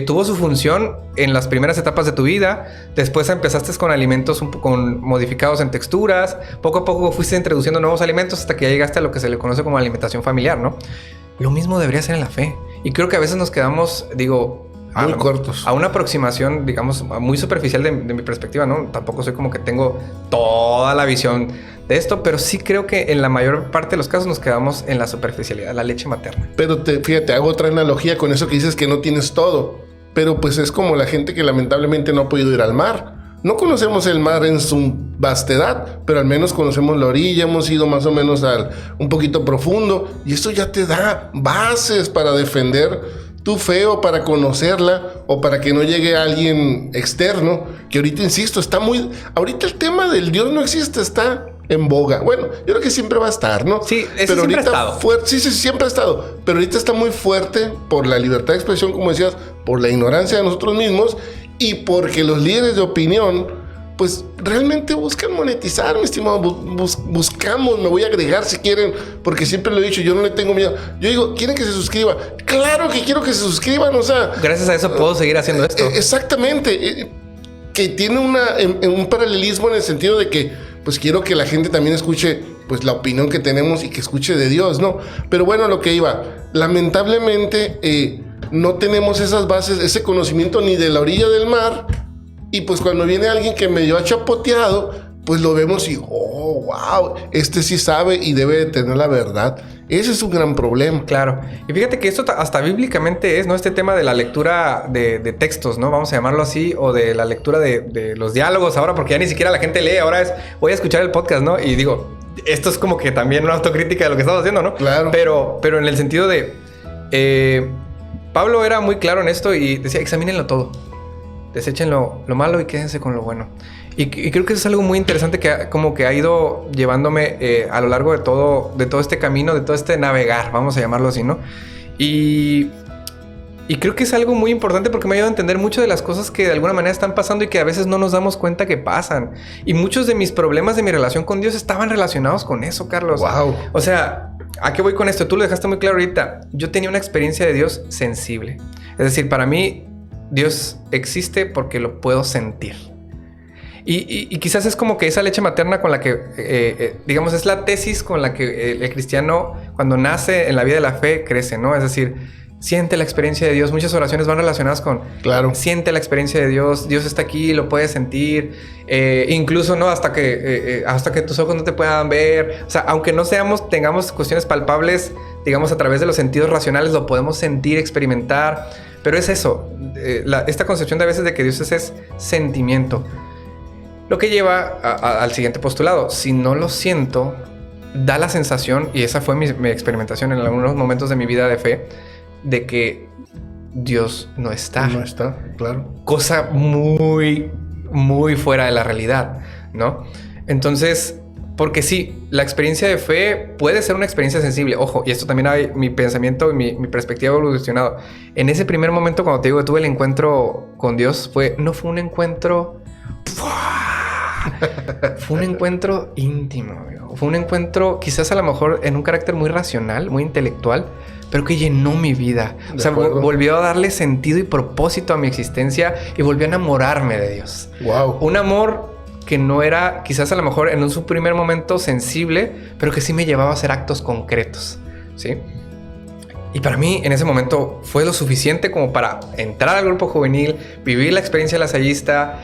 tuvo su función en las primeras etapas de tu vida. Después empezaste con alimentos modificados en texturas. Poco a poco fuiste introduciendo nuevos alimentos hasta que ya llegaste a lo que se le conoce como alimentación familiar, ¿no? Lo mismo debería ser en la fe. Y creo que a veces nos quedamos, muy cortos. A una aproximación, digamos, muy superficial de mi perspectiva, ¿no? Tampoco soy como que tengo toda la visión de esto, pero sí creo que en la mayor parte de los casos nos quedamos en la superficialidad, la leche materna. Pero fíjate, hago otra analogía con eso que dices que no tienes todo. Pero pues es como la gente que lamentablemente no ha podido ir al mar. No conocemos el mar en su vastedad, pero al menos conocemos la orilla, hemos ido más o menos un poquito profundo y eso ya te da bases para defender tu fe o para conocerla o para que no llegue alguien externo, que ahorita, insisto, ahorita el tema del Dios no existe, está en boga. Bueno, yo creo que siempre va a estar, ¿no? Sí, eso pero siempre ahorita ha estado. Sí, siempre ha estado, pero ahorita está muy fuerte por la libertad de expresión, como decías, por la ignorancia de nosotros mismos y porque los líderes de opinión pues realmente buscan monetizar, mi estimado. Buscamos, me voy a agregar si quieren, porque siempre lo he dicho, yo no le tengo miedo. Yo digo, ¿quieren que se suscriba? Claro que quiero que se suscriban, o sea... Gracias a eso puedo seguir haciendo esto. Exactamente. Que tiene un paralelismo en el sentido de que, pues quiero que la gente también escuche, pues la opinión que tenemos y que escuche de Dios, ¿no? Pero bueno, lo que iba, lamentablemente no tenemos esas bases, ese conocimiento ni de la orilla del mar. Y pues cuando viene alguien que medio ha chapoteado, pues lo vemos y, oh, wow, este sí sabe y debe de tener la verdad. Ese es un gran problema. Claro. Y fíjate que esto hasta bíblicamente es, ¿no? Este tema de la lectura de textos, ¿no? Vamos a llamarlo así, o de la lectura de los diálogos ahora, porque ya ni siquiera la gente lee, ahora es, voy a escuchar el podcast, ¿no? Y digo, esto es como que también una autocrítica de lo que estamos haciendo, ¿no? Claro. Pero en el sentido de, Pablo era muy claro en esto y decía, examínenlo todo. Desechen lo malo y quédense con lo bueno. Y creo que eso es algo muy interesante que como que ha ido llevándome a lo largo de todo este camino, de todo este navegar, vamos a llamarlo así, ¿no? Y creo que es algo muy importante porque me ha ayudado a entender mucho de las cosas que de alguna manera están pasando y que a veces no nos damos cuenta que pasan. Y muchos de mis problemas de mi relación con Dios estaban relacionados con eso, Carlos. Wow. O sea, ¿a qué voy con esto? Tú lo dejaste muy claro ahorita. Yo tenía una experiencia de Dios sensible. Es decir, para mí, Dios existe porque lo puedo sentir. Y quizás es como que esa leche materna con la que, digamos, es la tesis con la que el cristiano, cuando nace en la vida de la fe, crece, ¿no? Es decir, siente la experiencia de Dios. Muchas oraciones van relacionadas con... Claro. Siente la experiencia de Dios. Dios está aquí, lo puedes sentir. Incluso, ¿no? Hasta que tus ojos no te puedan ver. O sea, aunque no tengamos cuestiones palpables, digamos, a través de los sentidos racionales, lo podemos sentir, experimentar. Pero es eso. Esta concepción de a veces de que Dios es sentimiento. Lo que lleva al siguiente postulado. Si no lo siento, da la sensación, y esa fue mi experimentación en algunos momentos de mi vida de fe, de que Dios no está. No está, claro. Cosa muy, muy fuera de la realidad, ¿no? Entonces, porque sí, la experiencia de fe puede ser una experiencia sensible. Ojo, y esto también hay mi pensamiento y mi perspectiva ha evolucionado. En ese primer momento, cuando te digo que tuve el encuentro con Dios, no fue un encuentro... Fue un encuentro íntimo, amigo. Fue un encuentro quizás a lo mejor en un carácter muy racional, muy intelectual, pero que llenó mi vida. O sea, volvió a darle sentido y propósito a mi existencia y volvió a enamorarme de Dios. Wow. Un amor que no era quizás a lo mejor en su primer momento sensible, pero que sí me llevaba a hacer actos concretos, ¿sí? Y para mí en ese momento fue lo suficiente como para entrar al grupo juvenil, vivir la experiencia lasallista,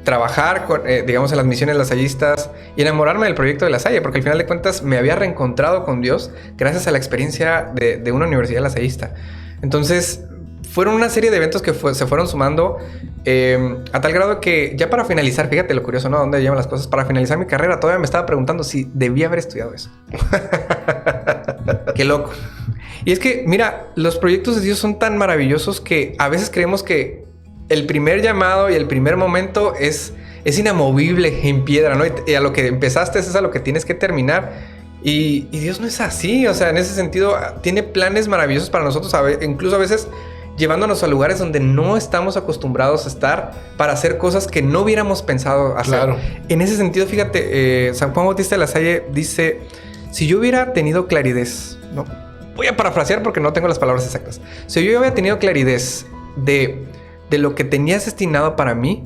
trabajar con, digamos, en las misiones lasallistas y enamorarme del proyecto de La Salle, porque al final de cuentas me había reencontrado con Dios gracias a la experiencia de una universidad lasallista. Entonces fueron una serie de eventos que se fueron sumando a tal grado que ya para finalizar, fíjate lo curioso, ¿no? ¿Dónde llevan las cosas? Para finalizar mi carrera todavía me estaba preguntando si debía haber estudiado eso. Qué loco. Y es que, mira, los proyectos de Dios son tan maravillosos que a veces creemos que el primer llamado y el primer momento es inamovible en piedra, ¿no? Y a lo que empezaste es a lo que tienes que terminar. Y Dios no es así. O sea, en ese sentido, tiene planes maravillosos para nosotros, incluso a veces llevándonos a lugares donde no estamos acostumbrados a estar para hacer cosas que no hubiéramos pensado hacer. Claro. En ese sentido, fíjate, San Juan Bautista de La Salle dice, si yo hubiera tenido claridad, ¿no? Voy a parafrasear porque no tengo las palabras exactas. Si yo hubiera tenido claridad de lo que tenías destinado para mí,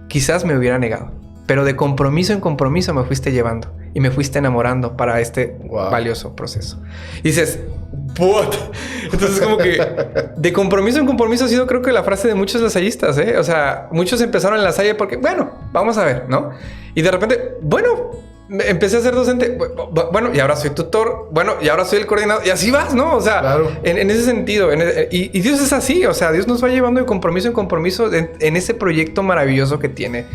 quizás me hubiera negado. Pero de compromiso en compromiso me fuiste llevando y me fuiste enamorando para este valioso proceso. Y dices, ¿what? Entonces como que de compromiso en compromiso ha sido, creo que la frase de muchos lasallistas, ¿eh? O sea, muchos empezaron en La Salle porque, bueno, vamos a ver, ¿no? Y de repente, bueno, empecé a ser docente, bueno, y ahora soy tutor, bueno, y ahora soy el coordinador, y así vas, ¿no? O sea, claro. en ese sentido, y Dios es así, o sea, Dios nos va llevando de compromiso en compromiso en ese proyecto maravilloso que tiene,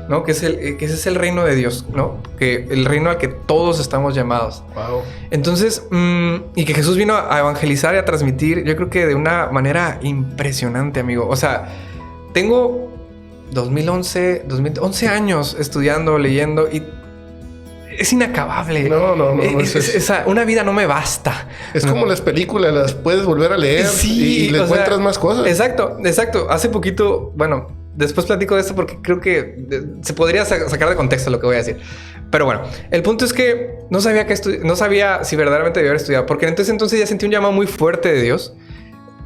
¿no? Que ese es el reino de Dios, ¿no? Que el reino al que todos estamos llamados. Wow. Entonces, y que Jesús vino a evangelizar y a transmitir, yo creo que de una manera impresionante, amigo. O sea, tengo 11 años estudiando, leyendo y es inacabable. No. Una vida no me basta. Es como las películas, las puedes volver a leer y le encuentras más cosas. Exacto. Hace poquito, bueno, después platico de esto porque creo que se podría sacar de contexto lo que voy a decir. Pero bueno, el punto es que no sabía si verdaderamente debía haber estudiado, porque entonces ya sentí un llamado muy fuerte de Dios.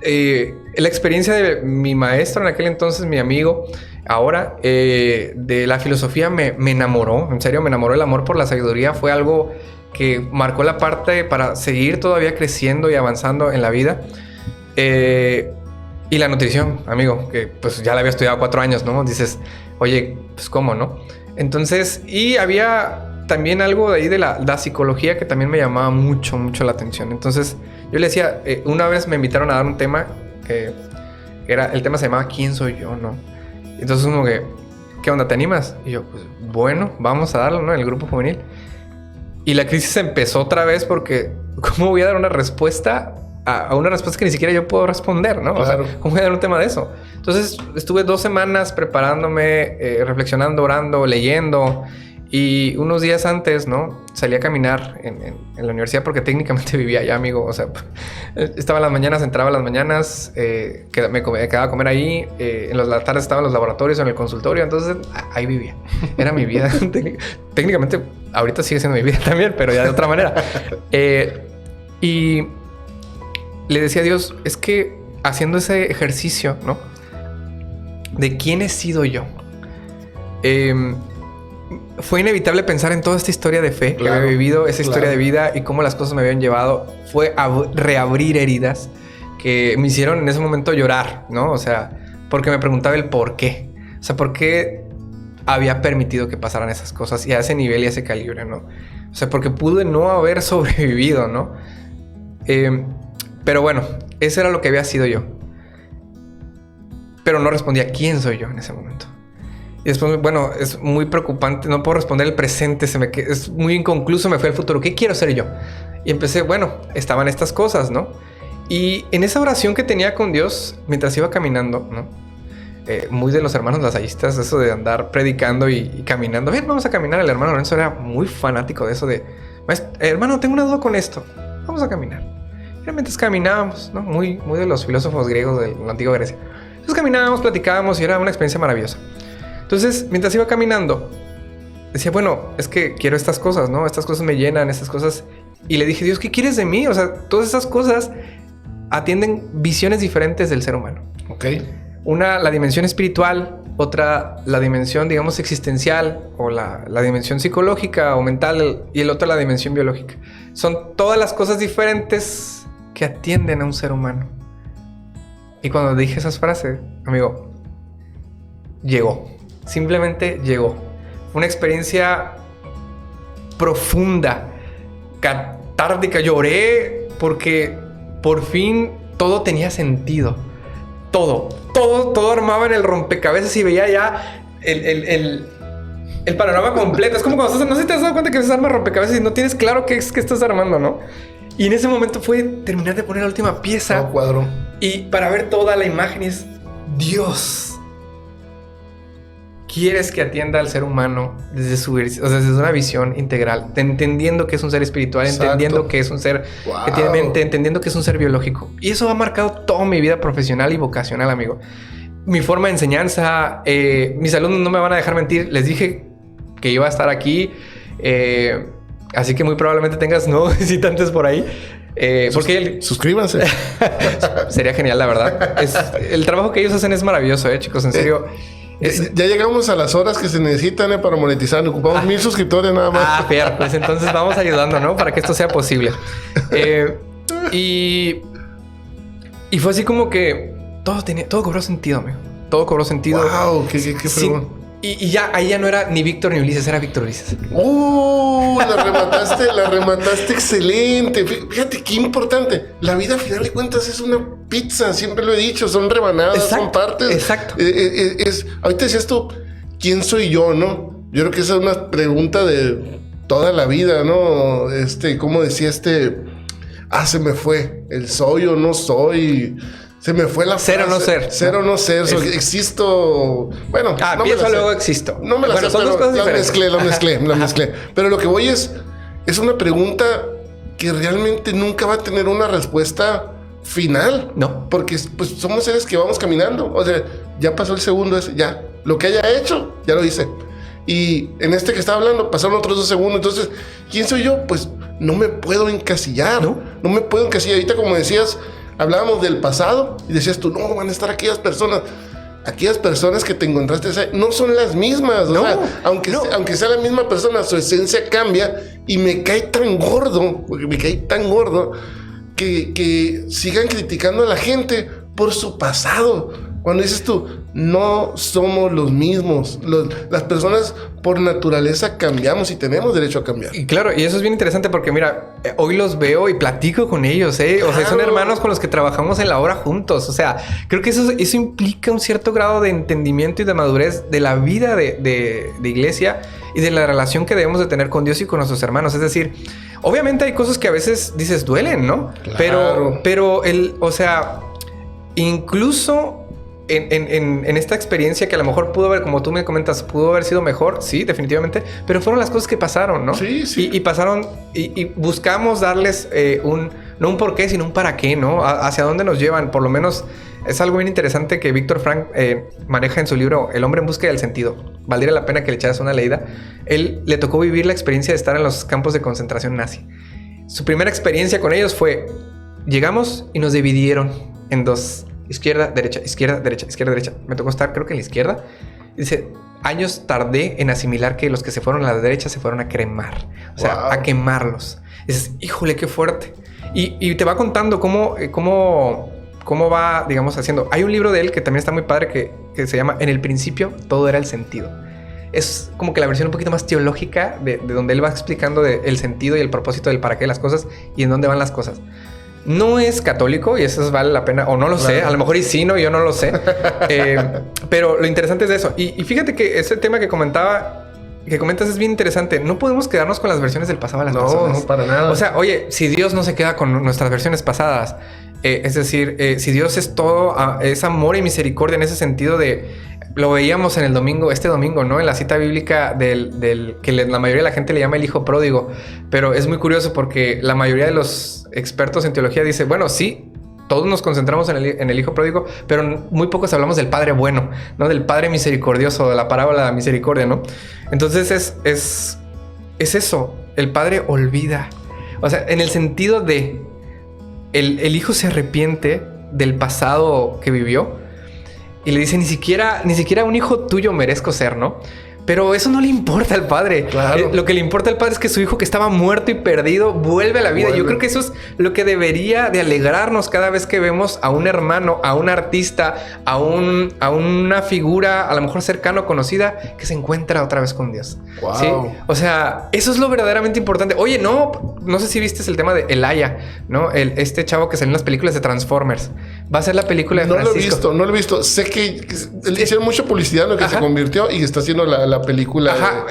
La experiencia de mi maestro en aquel entonces, mi amigo, ahora, de la filosofía me enamoró. En serio, me enamoró. El amor por la sabiduría fue algo que marcó la parte para seguir todavía creciendo y avanzando en la vida. Y la nutrición, amigo, que pues ya la había estudiado 4 años, ¿no? Dices, oye, pues cómo, ¿no? Entonces, y había también algo de ahí de la psicología que también me llamaba mucho la atención. Entonces, yo le decía, una vez me invitaron a dar un tema que el tema se llamaba ¿Quién soy yo? ¿No? Entonces uno que, ¿qué onda? ¿Te animas? Y yo, pues bueno, vamos a darlo, ¿no? En el grupo juvenil. Y la crisis empezó otra vez porque ¿cómo voy a dar una respuesta a una respuesta que ni siquiera yo puedo responder, ¿no? Claro. O sea, ¿cómo voy a dar un tema de eso? Entonces estuve 2 semanas preparándome, reflexionando, orando, leyendo. Y unos días antes, ¿no? Salí a caminar en la universidad porque técnicamente vivía allá, amigo. O sea, estaba en las mañanas, entraba a las mañanas, me quedaba a comer ahí. En las tardes estaba en los laboratorios, en el consultorio. Entonces, ahí vivía. Era mi vida. Técnicamente, ahorita sigue siendo mi vida también, pero ya de otra manera. Y le decía a Dios, es que haciendo ese ejercicio, ¿no? De quién he sido yo. Fue inevitable pensar en toda esta historia de fe que había vivido, esa historia de vida y cómo las cosas me habían llevado. Fue a reabrir heridas que me hicieron en ese momento llorar, ¿no? O sea, porque me preguntaba el por qué. O sea, por qué había permitido que pasaran esas cosas y a ese nivel y a ese calibre, ¿no? O sea, porque pude no haber sobrevivido, ¿no? Pero bueno, eso era lo que había sido yo. Pero no respondía quién soy yo en ese momento. Y después, bueno, es muy preocupante. No puedo responder el presente. Es muy inconcluso. Me fue al futuro. ¿Qué quiero ser yo? Y empecé, bueno, estaban estas cosas, ¿no? Y en esa oración que tenía con Dios, mientras iba caminando, ¿no? Muy de los hermanos lasallistas, eso de andar predicando y caminando. Bien, vamos a caminar. El hermano Lorenzo era muy fanático de eso de, hermano, tengo una duda con esto. Vamos a caminar. Y mientras caminábamos, ¿no? Muy de los filósofos griegos de la antigua Grecia. Entonces caminábamos, platicábamos y era una experiencia maravillosa. Entonces, mientras iba caminando, decía, bueno, es que quiero estas cosas, ¿no? Estas cosas me llenan, estas cosas. Y le dije, Dios, ¿qué quieres de mí? O sea, todas esas cosas atienden visiones diferentes del ser humano. Ok. Una, la dimensión espiritual. Otra, la dimensión, digamos, existencial. O la dimensión psicológica o mental. Y el otro, la dimensión biológica. Son todas las cosas diferentes que atienden a un ser humano. Y cuando dije esas frases, amigo, llegó. Simplemente llegó. Una experiencia profunda, catártica. Lloré porque por fin todo tenía sentido. Todo armaba en el rompecabezas y veía ya el panorama completo. Es como cuando estás, no sé si te has dado cuenta que se arma rompecabezas y no tienes claro qué es que estás armando, ¿no? Y en ese momento fue terminar de poner la última pieza. No, cuadro. Y para ver toda la imagen es Dios. Quieres que atienda al ser humano desde una visión integral, entendiendo que es un ser espiritual, Exacto. Entendiendo que es un ser que tiene mente, entendiendo que es un ser biológico. Y eso ha marcado toda mi vida profesional y vocacional, amigo. Mi forma de enseñanza, mis alumnos no me van a dejar mentir. Les dije que iba a estar aquí, así que muy probablemente tengas nuevos visitantes por ahí. Porque suscríbanse. Sería genial, la verdad. El trabajo que ellos hacen es maravilloso, chicos, en serio. Ya llegamos a las horas que se necesitan para monetizar. Ocupamos 1000 suscriptores nada más. Pero pues entonces vamos ayudando, ¿no? Para que esto sea posible. Y fue así como que todo cobró sentido, amigo. Todo cobró sentido. Wow, qué fregón. Y ya ahí ya no era ni Víctor ni Ulises, era Víctor Ulises. La remataste excelente. Fíjate qué importante. La vida, a final de cuentas, es una pizza. Siempre lo he dicho, son rebanadas, exacto, son partes. Exacto. Ahorita decías tú, ¿quién soy yo, no? Yo creo que esa es una pregunta de toda la vida, ¿no? ¿Cómo decía se me fue. El soy o no soy. Se me fue la frase. Ser o no ser. Ser o no ser. Existo. Bueno. No pienso, luego existo. No me la sé, son dos cosas diferentes. La mezclé. Pero lo que voy es una pregunta que realmente nunca va a tener una respuesta final. No. Porque pues somos seres que vamos caminando. O sea, ya pasó el segundo ese. Ya. Lo que haya hecho, ya lo hice. Y en que estaba hablando, pasaron otros 2 segundos. Entonces, ¿quién soy yo? Pues no me puedo encasillar. No me puedo encasillar. Ahorita, como decías, hablábamos del pasado y decías tú, no, van a estar aquellas personas que te encontraste, no son las mismas. O sea, aunque sea la misma persona, su esencia cambia y me cae tan gordo, que sigan criticando a la gente por su pasado. Cuando dices tú, no somos los mismos. Las personas por naturaleza cambiamos y tenemos derecho a cambiar. Y claro, y eso es bien interesante porque mira, hoy los veo y platico con ellos, ¿eh? O sea, son hermanos con los que trabajamos en la obra juntos. O sea, creo que eso implica un cierto grado de entendimiento y de madurez de la vida de iglesia y de la relación que debemos de tener con Dios y con nuestros hermanos. Es decir, obviamente hay cosas que a veces dices duelen, ¿no? Claro. Pero o sea, incluso en esta experiencia que a lo mejor pudo haber, como tú me comentas, pudo haber sido mejor, sí, definitivamente, pero fueron las cosas que pasaron, ¿no? Sí, sí. Y pasaron y buscamos darles no un por qué, sino un para qué, ¿no? Hacia dónde nos llevan. Por lo menos es algo bien interesante que Víctor Frank maneja en su libro El hombre en busca del sentido. Valdría la pena que le echaras una leída. Él le tocó vivir la experiencia de estar en los campos de concentración nazi. Su primera experiencia con ellos fue, llegamos y nos dividieron en dos. Izquierda, derecha, izquierda, derecha, izquierda, derecha. Me tocó estar, creo que en la izquierda. Dice, años tardé en asimilar que los que se fueron a la derecha se fueron a cremar. O sea, wow, a quemarlos. Dices, híjole, qué fuerte. Y te va contando cómo va, digamos, haciendo. Hay un libro de él que también está muy padre que se llama En el principio todo era el sentido. Es como que la versión un poquito más teológica de donde él va explicando el sentido y el propósito del para qué las cosas y en dónde van las cosas. No es católico y eso vale la pena, o no lo sé, a lo mejor y sí, no, yo no lo sé. Pero lo interesante es de eso. Y fíjate que ese tema que comentas es bien interesante. No podemos quedarnos con las versiones del pasado de las personas. No, para nada. O sea, oye, si Dios no se queda con nuestras versiones pasadas, es decir, si Dios es todo, es amor y misericordia en ese sentido de... Lo veíamos en este domingo, ¿no? En la cita bíblica del que la mayoría de la gente le llama el hijo pródigo. Pero es muy curioso porque la mayoría de los expertos en teología dice, bueno, sí, todos nos concentramos en el hijo pródigo, pero muy pocos hablamos del padre bueno, ¿no? Del padre misericordioso, de la parábola de la misericordia, ¿no? Entonces es eso, el padre olvida. O sea, en el sentido de el hijo se arrepiente del pasado que vivió. Y le dice, ni siquiera un hijo tuyo merezco ser, ¿no? Pero eso no le importa al padre. Claro. Lo que le importa al padre es que su hijo que estaba muerto y perdido vuelve a la vida. Yo creo que eso es lo que debería de alegrarnos cada vez que vemos a un hermano, a un artista, a una figura a lo mejor cercano, conocida, que se encuentra otra vez con Dios. Wow. ¿Sí? O sea, eso es lo verdaderamente importante. Oye, no sé si viste el tema de Elijah, ¿no? Este chavo que salió en las películas de Transformers. Va a ser la película de Francisco. No lo he visto. Sé que le hicieron mucha publicidad en lo que se convirtió y está haciendo la película. Ajá.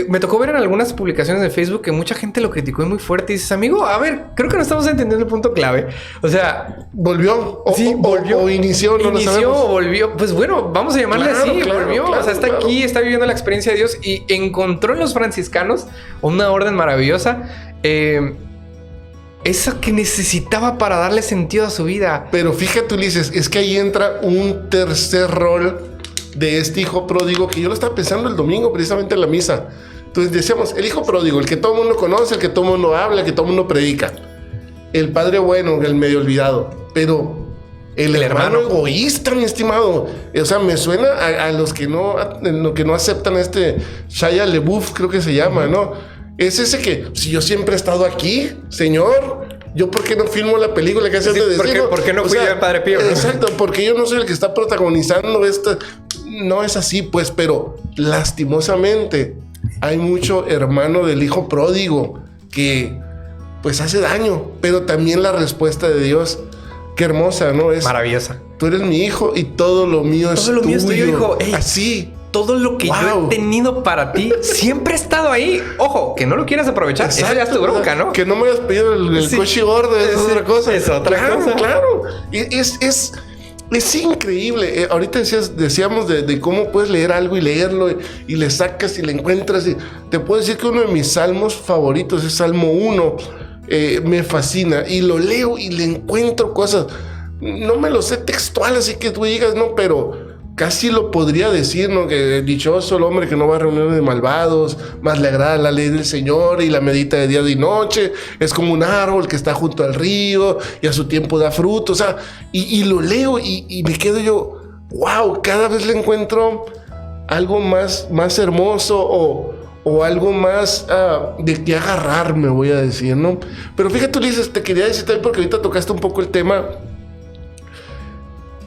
Me tocó ver en algunas publicaciones de Facebook que mucha gente lo criticó muy fuerte y dices, amigo, a ver, creo que no estamos entendiendo el punto clave. O sea, volvió. Volvió. O inició, no lo sabemos. Inició o volvió. Pues bueno, vamos a llamarle así. Claro, volvió. Claro, o sea, está aquí, está viviendo la experiencia de Dios y encontró en los franciscanos una orden maravillosa. Esa que necesitaba para darle sentido a su vida. Pero fíjate, Ulises, es que ahí entra un tercer rol de este hijo pródigo que yo lo estaba pensando el domingo precisamente en la misa. Entonces decíamos, el hijo pródigo, el que todo el mundo conoce, el que todo el mundo habla, el que todo el mundo predica. El padre bueno, el medio olvidado. Pero el hermano egoísta, mi estimado. O sea, me suena a los que no aceptan Shia LaBeouf, creo que se llama, ¿no? Es ese que, si yo siempre he estado aquí, señor, ¿yo por qué no filmo la película que haces de destino? ¿Por qué no fui yo el Padre Pío? Exacto, porque yo no soy el que está protagonizando esta. No es así, pues, pero lastimosamente hay mucho hermano del hijo pródigo que, pues, hace daño, pero también la respuesta de Dios, qué hermosa, ¿no? Es maravillosa. Tú eres mi hijo y todo lo mío es tuyo. Todo lo mío es tuyo, hijo. Ey, así. Todo lo que yo he tenido para ti siempre ha estado ahí. Ojo, que no lo quieras aprovechar. Exacto, esa ya es tu bronca, ¿no? Que no me hayas pedido el coche gordo, es otra cosa. Es otra cosa. Claro. Es increíble. Ahorita decíamos de cómo puedes leer algo y leerlo y le sacas y le encuentras. Y te puedo decir que uno de mis salmos favoritos es Salmo 1. Me fascina. Y lo leo y le encuentro cosas. No me lo sé textual, así que tú digas, no, pero casi lo podría decir, ¿no? Que dichoso el hombre que no va a reuniones de malvados, más le agrada la ley del Señor y la medita de día y noche. Es como un árbol que está junto al río y a su tiempo da fruto. O sea, y lo leo y me quedo yo, wow, cada vez le encuentro algo más hermoso o algo más de que agarrarme, voy a decir, ¿no? Pero fíjate, Ulises, te quería decir también porque ahorita tocaste un poco el tema.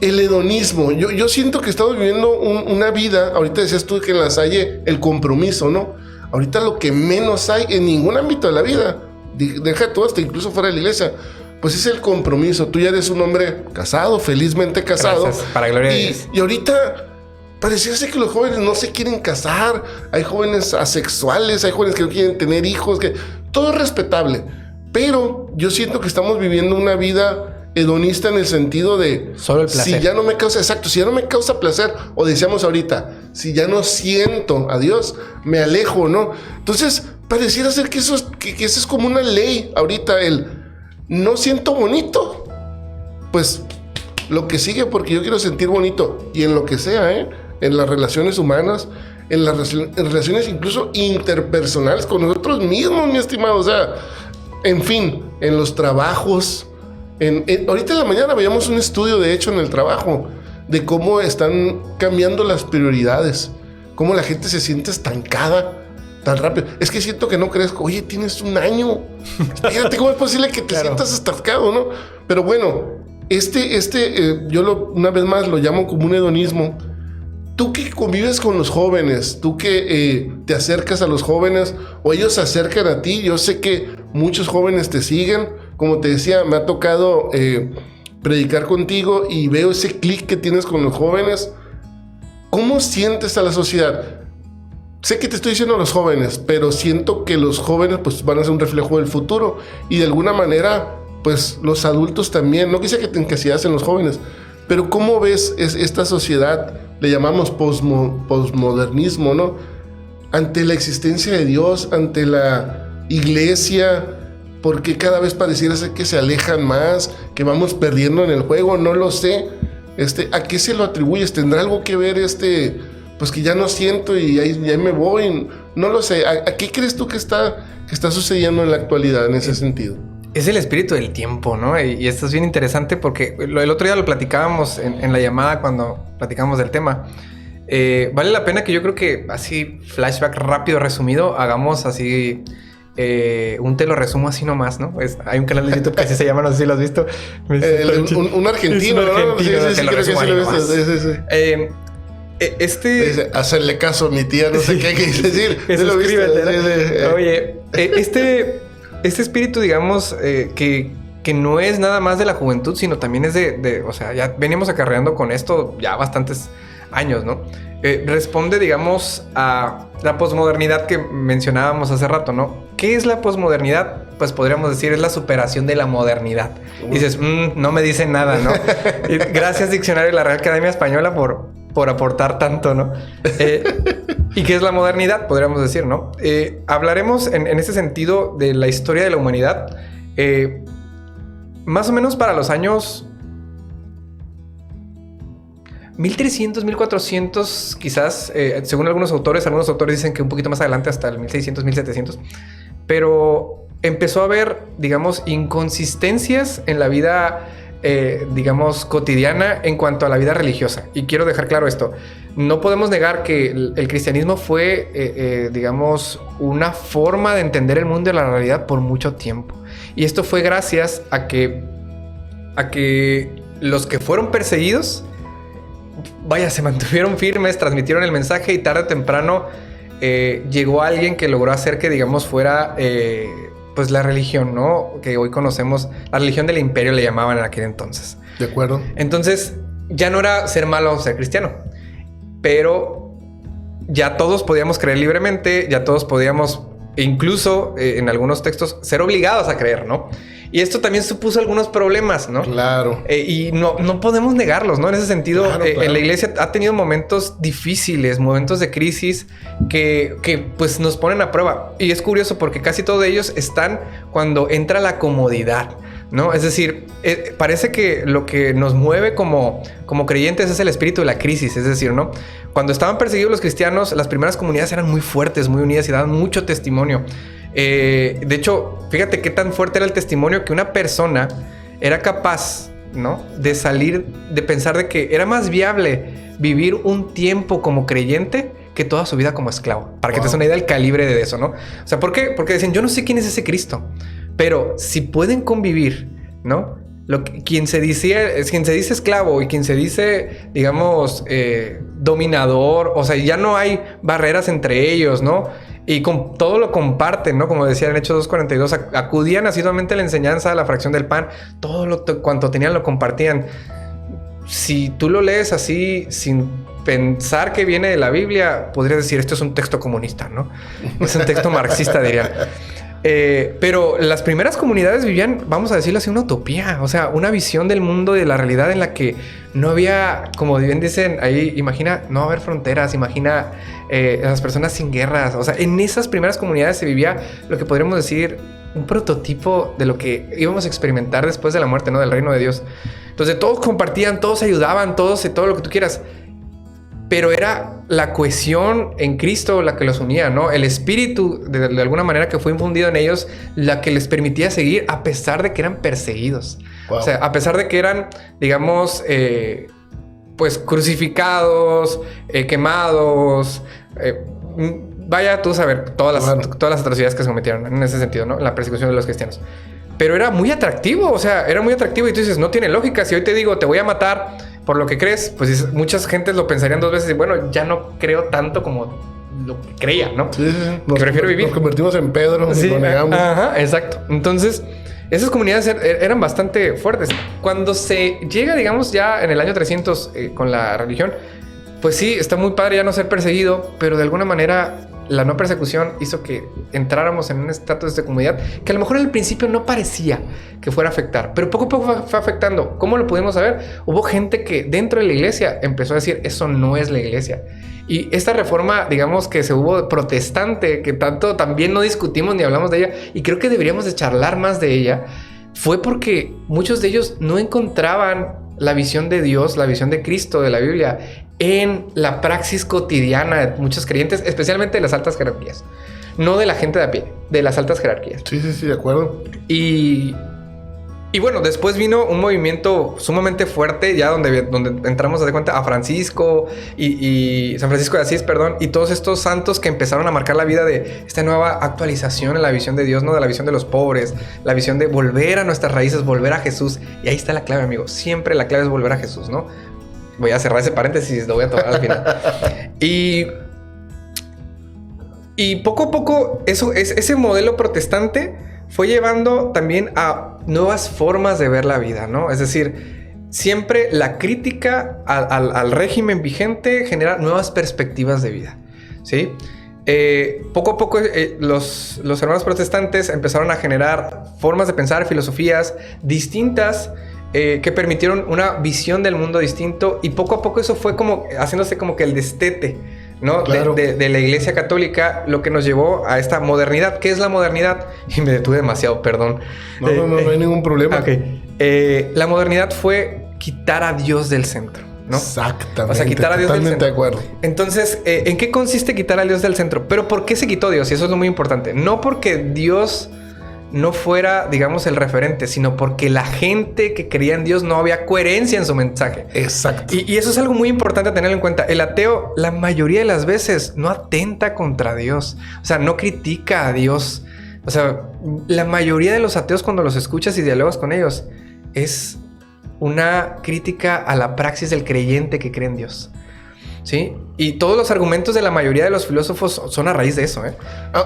el hedonismo. Yo siento que estamos viviendo una vida, ahorita decías tú que en La Salle el compromiso, ¿no? Ahorita lo que menos hay en ningún ámbito de la vida, deja tú hasta incluso fuera de la iglesia, pues es el compromiso. Tú ya eres un hombre casado, felizmente casado. Gracias, para gloria de Dios. Y ahorita pareciera ser que los jóvenes no se quieren casar, hay jóvenes asexuales, hay jóvenes que no quieren tener hijos, que todo es respetable, pero yo siento que estamos viviendo una vida hedonista en el sentido de solo el placer. Si ya no me causa, exacto, si ya no me causa placer, o decíamos ahorita, si ya no siento a Dios, me alejo, ¿no? Entonces, pareciera ser que eso es como una ley ahorita, el no siento bonito, pues lo que sigue, porque yo quiero sentir bonito, y en lo que sea, en las relaciones humanas, en las relaciones incluso interpersonales con nosotros mismos, mi estimado, o sea, en fin, en los trabajos. Ahorita en la mañana veíamos un estudio, de hecho, en el trabajo, de cómo están cambiando las prioridades, cómo la gente se siente estancada tan rápido. Es que siento que no crezco. Oye, tienes un año. Fíjate, ¿cómo es posible que te sientas estancado, no? Pero bueno, yo una vez más lo llamo como un hedonismo. Tú que convives con los jóvenes, tú que te acercas a los jóvenes o ellos se acercan a ti, yo sé que muchos jóvenes te siguen. Como te decía, me ha tocado predicar contigo y veo ese clic que tienes con los jóvenes. ¿Cómo sientes a la sociedad? Sé que te estoy diciendo a los jóvenes, pero siento que los jóvenes pues, van a ser un reflejo del futuro y de alguna manera pues los adultos también. No quise que te encasillas en los jóvenes, pero ¿cómo ves esta sociedad? Le llamamos posmodernismo, ¿no? Ante la existencia de Dios, ante la iglesia, porque cada vez pareciera ser que se alejan más, que vamos perdiendo en el juego, no lo sé. ¿A qué se lo atribuyes? ¿Tendrá algo que ver pues que ya no siento y ahí me voy? No lo sé. ¿A qué crees tú que está sucediendo en la actualidad en ese sentido? Es el espíritu del tiempo, ¿no? Y esto es bien interesante porque el otro día lo platicábamos en la llamada cuando platicábamos del tema. Vale la pena que yo creo que así, flashback rápido, resumido, hagamos así un te lo resumo así nomás, ¿no? Hay un canal de YouTube que así se llama, no sé si lo has visto. Un argentino, ¿no? Sí, creo que sí lo he visto. Dice, hacerle caso a mi tía, no sé qué hay que decir. Suscríbete. Oye, este espíritu, digamos, que no es nada más de la juventud, sino también es o sea, ya venimos acarreando con esto ya bastantes años, ¿no? Responde, digamos, a la posmodernidad que mencionábamos hace rato, ¿no? ¿Qué es la posmodernidad? Pues podríamos decir, es la superación de la modernidad. Dices, no me dicen nada, ¿no? Gracias, Diccionario de la Real Academia Española, por aportar tanto, ¿no? ¿Y qué es la modernidad? Podríamos decir, ¿no? Hablaremos en ese sentido de la historia de la humanidad, más o menos para los años 1300, 1400, quizás, según algunos autores dicen que un poquito más adelante, hasta el 1600, 1700, pero empezó a haber, digamos, inconsistencias en la vida digamos, cotidiana en cuanto a la vida religiosa. Y quiero dejar claro esto. No podemos negar que el cristianismo fue, digamos, una forma de entender el mundo y la realidad por mucho tiempo. Y esto fue gracias a que los que fueron perseguidos, se mantuvieron firmes, transmitieron el mensaje y tarde o temprano llegó alguien que logró hacer que, digamos, fuera... pues la religión, ¿no? Que hoy conocemos, la religión del imperio le llamaban en aquel entonces. De acuerdo. Entonces, ya no era ser malo o ser cristiano, pero ya todos podíamos creer libremente, ya todos podíamos, incluso en algunos textos, ser obligados a creer, ¿no? Y esto también supuso algunos problemas, ¿no? Claro. Y no podemos negarlos, ¿no? En ese sentido, claro. En la iglesia ha tenido momentos difíciles, momentos de crisis que pues nos ponen a prueba. Y es curioso porque casi todos ellos están cuando entra la comodidad, ¿no? Es decir, parece que lo que nos mueve como creyentes es el espíritu de la crisis. Es decir, ¿no? Cuando estaban perseguidos los cristianos, las primeras comunidades eran muy fuertes, muy unidas y daban mucho testimonio. De hecho, fíjate qué tan fuerte era el testimonio que una persona era capaz, ¿no? De salir, de pensar de que era más viable vivir un tiempo como creyente que toda su vida como esclavo. Para que te des una idea del calibre de eso, ¿no? O sea, ¿por qué? Porque decían, yo no sé quién es ese Cristo, pero si pueden convivir, ¿no? quien se dice esclavo y quien se dice, digamos, dominador, o sea, ya no hay barreras entre ellos, ¿no? Y todo lo comparten, ¿no? Como decía en Hechos 2:42, acudían asiduamente a la enseñanza, a la fracción del pan, cuanto tenían lo compartían. Si tú lo lees así, sin pensar que viene de la Biblia, podrías decir, esto es un texto comunista, ¿no? Es un texto marxista, dirían. Pero las primeras comunidades vivían, vamos a decirlo así, una utopía, o sea, una visión del mundo y de la realidad en la que no había, como bien dicen ahí, imagina no haber fronteras, imagina las personas sin guerras, o sea, en esas primeras comunidades se vivía lo que podríamos decir un prototipo de lo que íbamos a experimentar después de la muerte, ¿no? Del reino de Dios. Entonces todos compartían, todos ayudaban, todo lo que tú quieras. Pero era la cohesión en Cristo la que los unía, ¿no? El espíritu, de alguna manera, que fue infundido en ellos, la que les permitía seguir a pesar de que eran perseguidos. Wow. O sea, a pesar de que eran, digamos, pues crucificados, quemados, vaya tú a saber todas las atrocidades que se cometieron en ese sentido, ¿no? La persecución de los cristianos. Pero era muy atractivo, o sea, era muy atractivo y tú dices, no tiene lógica. Si hoy te digo, te voy a matar por lo que crees, pues muchas gentes lo pensarían dos veces y bueno, ya no creo tanto como lo que creía, ¿no? Sí. Prefiero vivir. Nos convertimos en Pedro, sí, lo negamos. Ajá, exacto. Entonces, esas comunidades eran bastante fuertes. Cuando se llega, digamos, ya en el año 300 con la religión, pues sí, está muy padre ya no ser perseguido, pero de alguna manera la no persecución hizo que entráramos en un estatus de comunidad que a lo mejor al principio no parecía que fuera a afectar, pero poco a poco fue afectando. ¿Cómo lo pudimos saber? Hubo gente que dentro de la iglesia empezó a decir, eso no es la iglesia. Y esta reforma, digamos, que se hubo protestante, que tanto también no discutimos ni hablamos de ella, y creo que deberíamos de charlar más de ella, fue porque muchos de ellos no encontraban la visión de Dios, la visión de Cristo, de la Biblia, en la praxis cotidiana de muchos creyentes, especialmente de las altas jerarquías. No de la gente de a pie, de las altas jerarquías. Sí, de acuerdo. Y bueno, después vino un movimiento sumamente fuerte, ya donde entramos a dar cuenta a Francisco y San Francisco de Asís, perdón, y todos estos santos que empezaron a marcar la vida de esta nueva actualización en la visión de Dios, ¿no? De la visión de los pobres, la visión de volver a nuestras raíces, volver a Jesús. Y ahí está la clave, amigo. Siempre la clave es volver a Jesús, ¿no? Voy a cerrar ese paréntesis, lo voy a tomar al final. Y poco a poco ese modelo protestante fue llevando también a nuevas formas de ver la vida, ¿no? Es decir, siempre la crítica al régimen vigente genera nuevas perspectivas de vida, ¿sí? Poco a poco los hermanos protestantes empezaron a generar formas de pensar, filosofías distintas que permitieron una visión del mundo distinto, y poco a poco eso fue como haciéndose como que el destete, ¿no? Claro. de la Iglesia Católica, lo que nos llevó a esta modernidad. ¿Qué es la modernidad? Y me detuve demasiado, perdón. No hay ningún problema. Okay. La modernidad fue quitar a Dios del centro, ¿no? Exactamente. O sea, quitar a Dios del centro. Totalmente de acuerdo. Entonces, ¿en qué consiste quitar a Dios del centro? Pero ¿por qué se quitó Dios? Y eso es lo muy importante. No porque Dios no fuera, digamos, el referente, sino porque la gente que creía en Dios no había coherencia en su mensaje. Exacto. Y eso es algo muy importante a tenerlo en cuenta. El ateo, la mayoría de las veces, no atenta contra Dios. O sea, no critica a Dios. O sea, la mayoría de los ateos, cuando los escuchas y dialogas con ellos, es una crítica a la praxis del creyente que cree en Dios, ¿sí? Y todos los argumentos de la mayoría de los filósofos son a raíz de eso, ¿eh?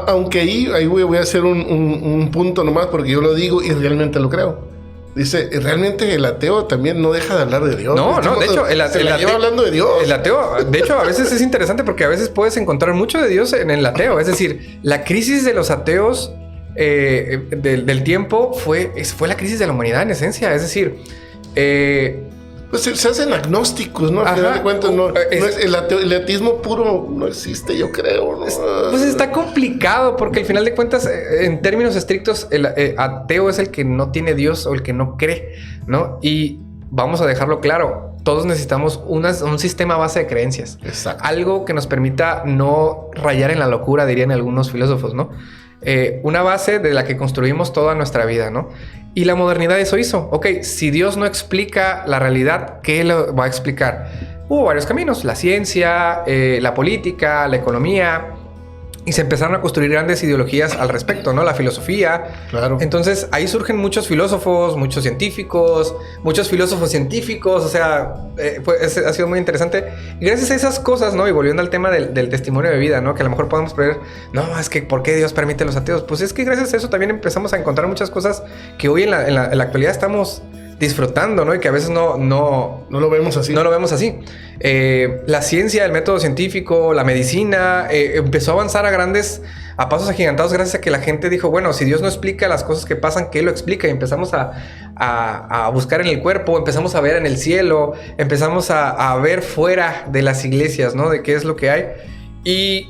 Aunque ahí voy a hacer un punto nomás, porque yo lo digo y realmente lo creo. Dice, realmente el ateo también no deja de hablar de Dios. No, de hecho, el ateo lleva hablando de Dios. El ateo, de hecho, a veces es interesante porque a veces puedes encontrar mucho de Dios en el ateo. Es decir, la crisis de los ateos del tiempo fue la crisis de la humanidad en esencia. Es decir, pues se hacen agnósticos, ¿no? Al final de cuentas, el ateísmo puro no existe, yo creo, ¿no? Pues está complicado porque al final de cuentas, en términos estrictos, el ateo es el que no tiene Dios o el que no cree, ¿no? Y vamos a dejarlo claro, todos necesitamos un sistema base de creencias. Exacto. Algo que nos permita no rayar en la locura, dirían algunos filósofos, ¿no? Una base de la que construimos toda nuestra vida, ¿no? Y la modernidad eso hizo. Ok, si Dios no explica la realidad, ¿qué lo va a explicar? Hubo varios caminos. La ciencia, la política, la economía. Y se empezaron a construir grandes ideologías al respecto, ¿no? La filosofía. Claro. Entonces, ahí surgen muchos filósofos, muchos científicos, o sea, ha sido muy interesante. Y gracias a esas cosas, ¿no? Y volviendo al tema del testimonio de vida, ¿no? Que a lo mejor podemos creer, no, es que ¿por qué Dios permite los ateos? Pues es que gracias a eso también empezamos a encontrar muchas cosas que hoy en la actualidad estamos disfrutando, ¿no? Y que a veces no lo vemos así. No lo vemos así. La ciencia, el método científico, la medicina, empezó a avanzar a pasos agigantados gracias a que la gente dijo, bueno, si Dios no explica las cosas que pasan, ¿qué lo explica? Y empezamos a buscar en el cuerpo, empezamos a ver en el cielo, empezamos a ver fuera de las iglesias, ¿no? De qué es lo que hay. Y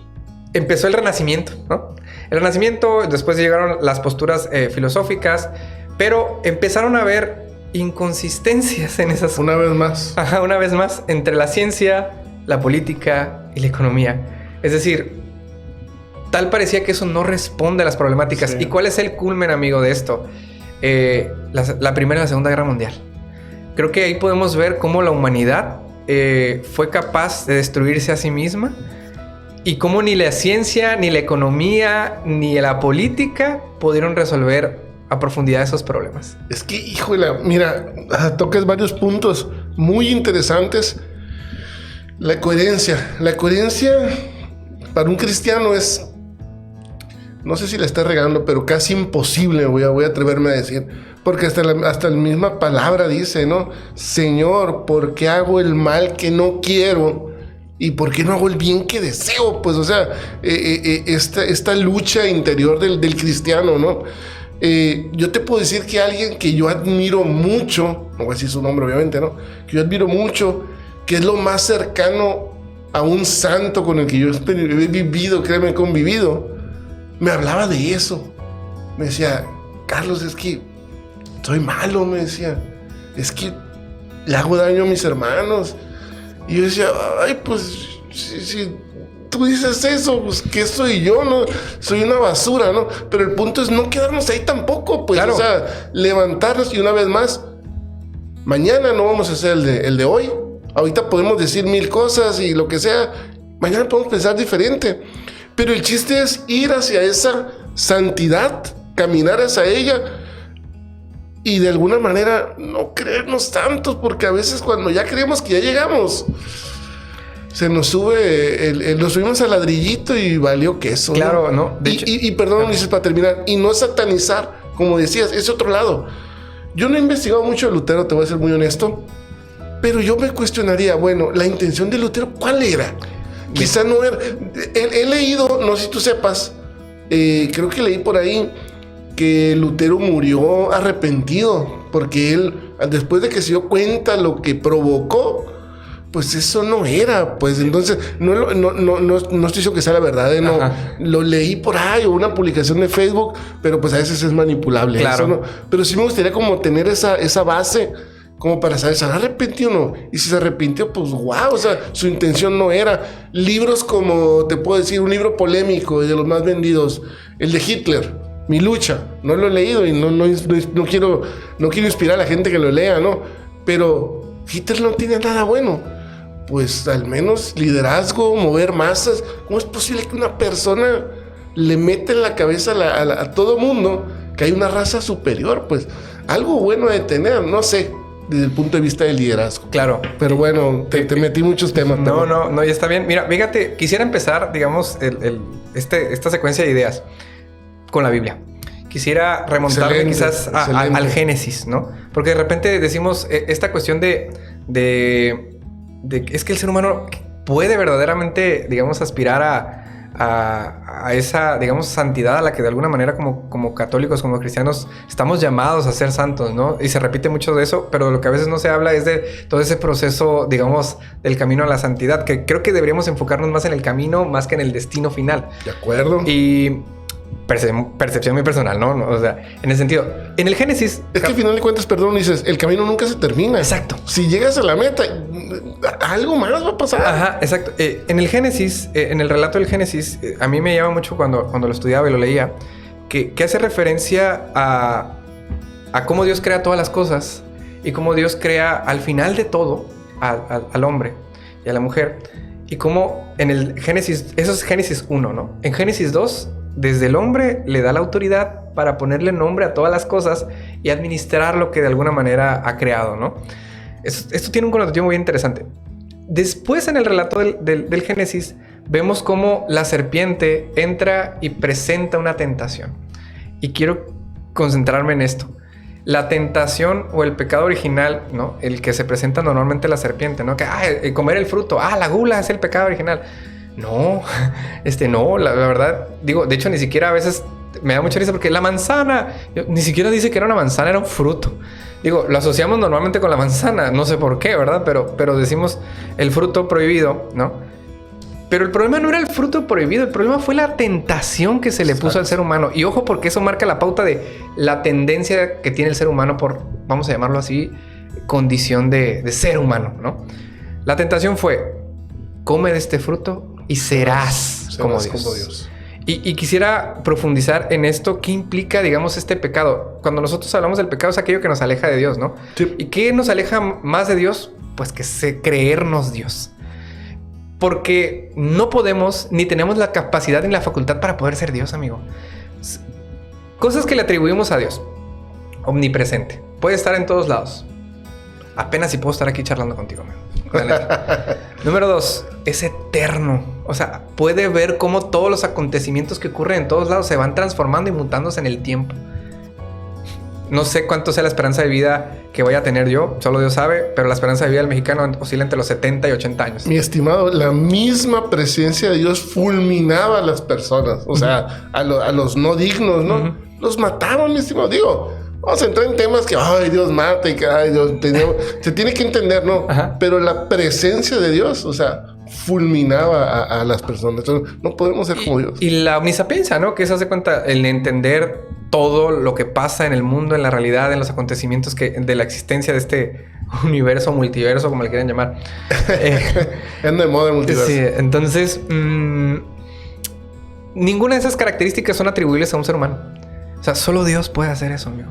empezó el Renacimiento, ¿no? El Renacimiento, después llegaron las posturas filosóficas, pero empezaron a haber inconsistencias en esas... Una vez más. Ajá, una vez más, entre la ciencia, la política y la economía. Es decir, tal parecía que eso no responde a las problemáticas. Sí. ¿Y cuál es el culmen, amigo, de esto? La Primera y la Segunda Guerra Mundial. Creo que ahí podemos ver cómo la humanidad fue capaz de destruirse a sí misma y cómo ni la ciencia, ni la economía, ni la política pudieron resolver a profundidad esos problemas. Es que, híjole, mira, tocas varios puntos muy interesantes. La coherencia para un cristiano es, no sé si la está regando, pero casi imposible, voy a atreverme a decir, porque hasta la misma palabra dice, ¿no? Señor, ¿por qué hago el mal que no quiero? ¿Y por qué no hago el bien que deseo? Pues, o sea, esta lucha interior del cristiano, ¿no? Yo te puedo decir que alguien que yo admiro mucho, no voy a decir su nombre obviamente, ¿no? Que yo admiro mucho, que es lo más cercano a un santo con el que yo he vivido, créeme, he convivido, me hablaba de eso. Me decía, Carlos, es que soy malo, me decía. Es que le hago daño a mis hermanos. Y yo decía, ay, pues, si tú dices eso, pues, ¿qué soy yo? No, soy una basura, ¿no? Pero el punto es no quedarnos ahí tampoco, pues, claro. O sea, levantarnos y una vez más, mañana no vamos a hacer el de hoy. Ahorita podemos decir 1000 cosas y lo que sea. Mañana podemos pensar diferente. Pero el chiste es ir hacia esa santidad, caminar hacia ella y de alguna manera no creernos tantos, porque a veces cuando ya creemos que ya llegamos, se nos sube, nos subimos al ladrillito y valió queso. Claro, ¿no? De hecho, perdón, dices para terminar, y no satanizar, como decías, ese otro lado. Yo no he investigado mucho de Lutero, te voy a ser muy honesto, pero yo me cuestionaría, bueno, la intención de Lutero, ¿cuál era? Quizá no era. He leído, no sé si tú sepas, creo que leí por ahí que Lutero murió arrepentido, porque él, después de que se dio cuenta lo que provocó, pues eso no era, pues entonces no estoy diciendo que sea la verdad, no lo leí por ahí o una publicación de Facebook, pero pues a veces es manipulable, claro. Eso, ¿no? Pero sí me gustaría como tener esa base como para saber, ¿se arrepintió o no? Y si se arrepintió, pues wow, o sea, su intención no era. Libros como, te puedo decir, un libro polémico y de los más vendidos, el de Hitler, Mi lucha, no lo he leído y no quiero inspirar a la gente que lo lea, ¿no? Pero Hitler no tiene nada bueno. Pues al menos liderazgo, mover masas. ¿Cómo es posible que una persona le mete en la cabeza a todo mundo que hay una raza superior? Pues algo bueno de tener, no sé, desde el punto de vista del liderazgo. Claro. Pero bueno, te metí muchos temas. No, ya está bien. Mira, fíjate, quisiera empezar, digamos, esta secuencia de ideas con la Biblia. Quisiera remontarme quizás al Génesis, ¿no? Porque de repente decimos esta cuestión de es que el ser humano puede verdaderamente, digamos, aspirar a esa, digamos, santidad a la que de alguna manera como católicos, como cristianos, estamos llamados a ser santos, ¿no? Y se repite mucho de eso, pero lo que a veces no se habla es de todo ese proceso, digamos, del camino a la santidad, que creo que deberíamos enfocarnos más en el camino, más que en el destino final. De acuerdo. Y percepción muy personal, ¿no? O sea, en ese sentido, en el Génesis... Es que al final de cuentas, perdón, dices, el camino nunca se termina. Exacto. Si llegas a la meta, algo más va a pasar. Ajá, exacto. En el Génesis, en el relato del Génesis, a mí me llama mucho cuando lo estudiaba y lo leía, que hace referencia a cómo Dios crea todas las cosas y cómo Dios crea al final de todo al hombre y a la mujer y cómo en el Génesis, eso es Génesis 1, ¿no? En Génesis 2, desde el hombre le da la autoridad para ponerle nombre a todas las cosas y administrar lo que de alguna manera ha creado, ¿no? Esto tiene un connotación muy interesante. Después, en el relato del Génesis, vemos cómo la serpiente entra y presenta una tentación. Y quiero concentrarme en esto. La tentación o el pecado original, ¿no? El que se presenta normalmente la serpiente, ¿no? Que comer el fruto, la gula es el pecado original. No, no, la verdad, digo, de hecho ni siquiera a veces me da mucha risa porque la manzana, ni siquiera dice que era una manzana, era un fruto. Digo, lo asociamos normalmente con la manzana, no sé por qué, ¿verdad? Pero decimos el fruto prohibido, ¿no? Pero el problema no era el fruto prohibido, el problema fue la tentación que se le puso al ser humano. Y ojo, porque eso marca la pauta de la tendencia que tiene el ser humano por, vamos a llamarlo así, condición de ser humano, ¿no? La tentación fue, come de este fruto y serás como Dios. Y quisiera profundizar en esto. ¿Qué implica, digamos, este pecado? Cuando nosotros hablamos del pecado es aquello que nos aleja de Dios, ¿no? Sí. ¿Y qué nos aleja más de Dios? Pues que creernos Dios. Porque no podemos, ni tenemos la capacidad ni la facultad para poder ser Dios, amigo. Cosas que le atribuimos a Dios. Omnipresente. Puede estar en todos lados. Apenas si puedo estar aquí charlando contigo, amigo. Número 2, es eterno. O sea, puede ver cómo todos los acontecimientos que ocurren en todos lados se van transformando y mutándose en el tiempo. No sé cuánto sea la esperanza de vida que voy a tener yo, solo Dios sabe, pero la esperanza de vida del mexicano oscila entre los 70 y 80 años. Mi estimado, la misma presencia de Dios fulminaba a las personas, o sea, a los no dignos, ¿no? Los mataban, mi estimado. Digo, vamos a entrar en temas que, Dios mata y que, Dios, se tiene que entender, ¿no? Pero la presencia de Dios, o sea, fulminaba a las personas. Entonces, no podemos ser como Dios. Y la omnisapiencia, ¿no? Que se hace cuenta, el entender todo lo que pasa en el mundo, en la realidad, en los acontecimientos de la existencia de este universo, multiverso, como le quieran llamar. Es de moda el multiverso. Sí, entonces, ninguna de esas características son atribuibles a un ser humano. O sea, solo Dios puede hacer eso, amigo.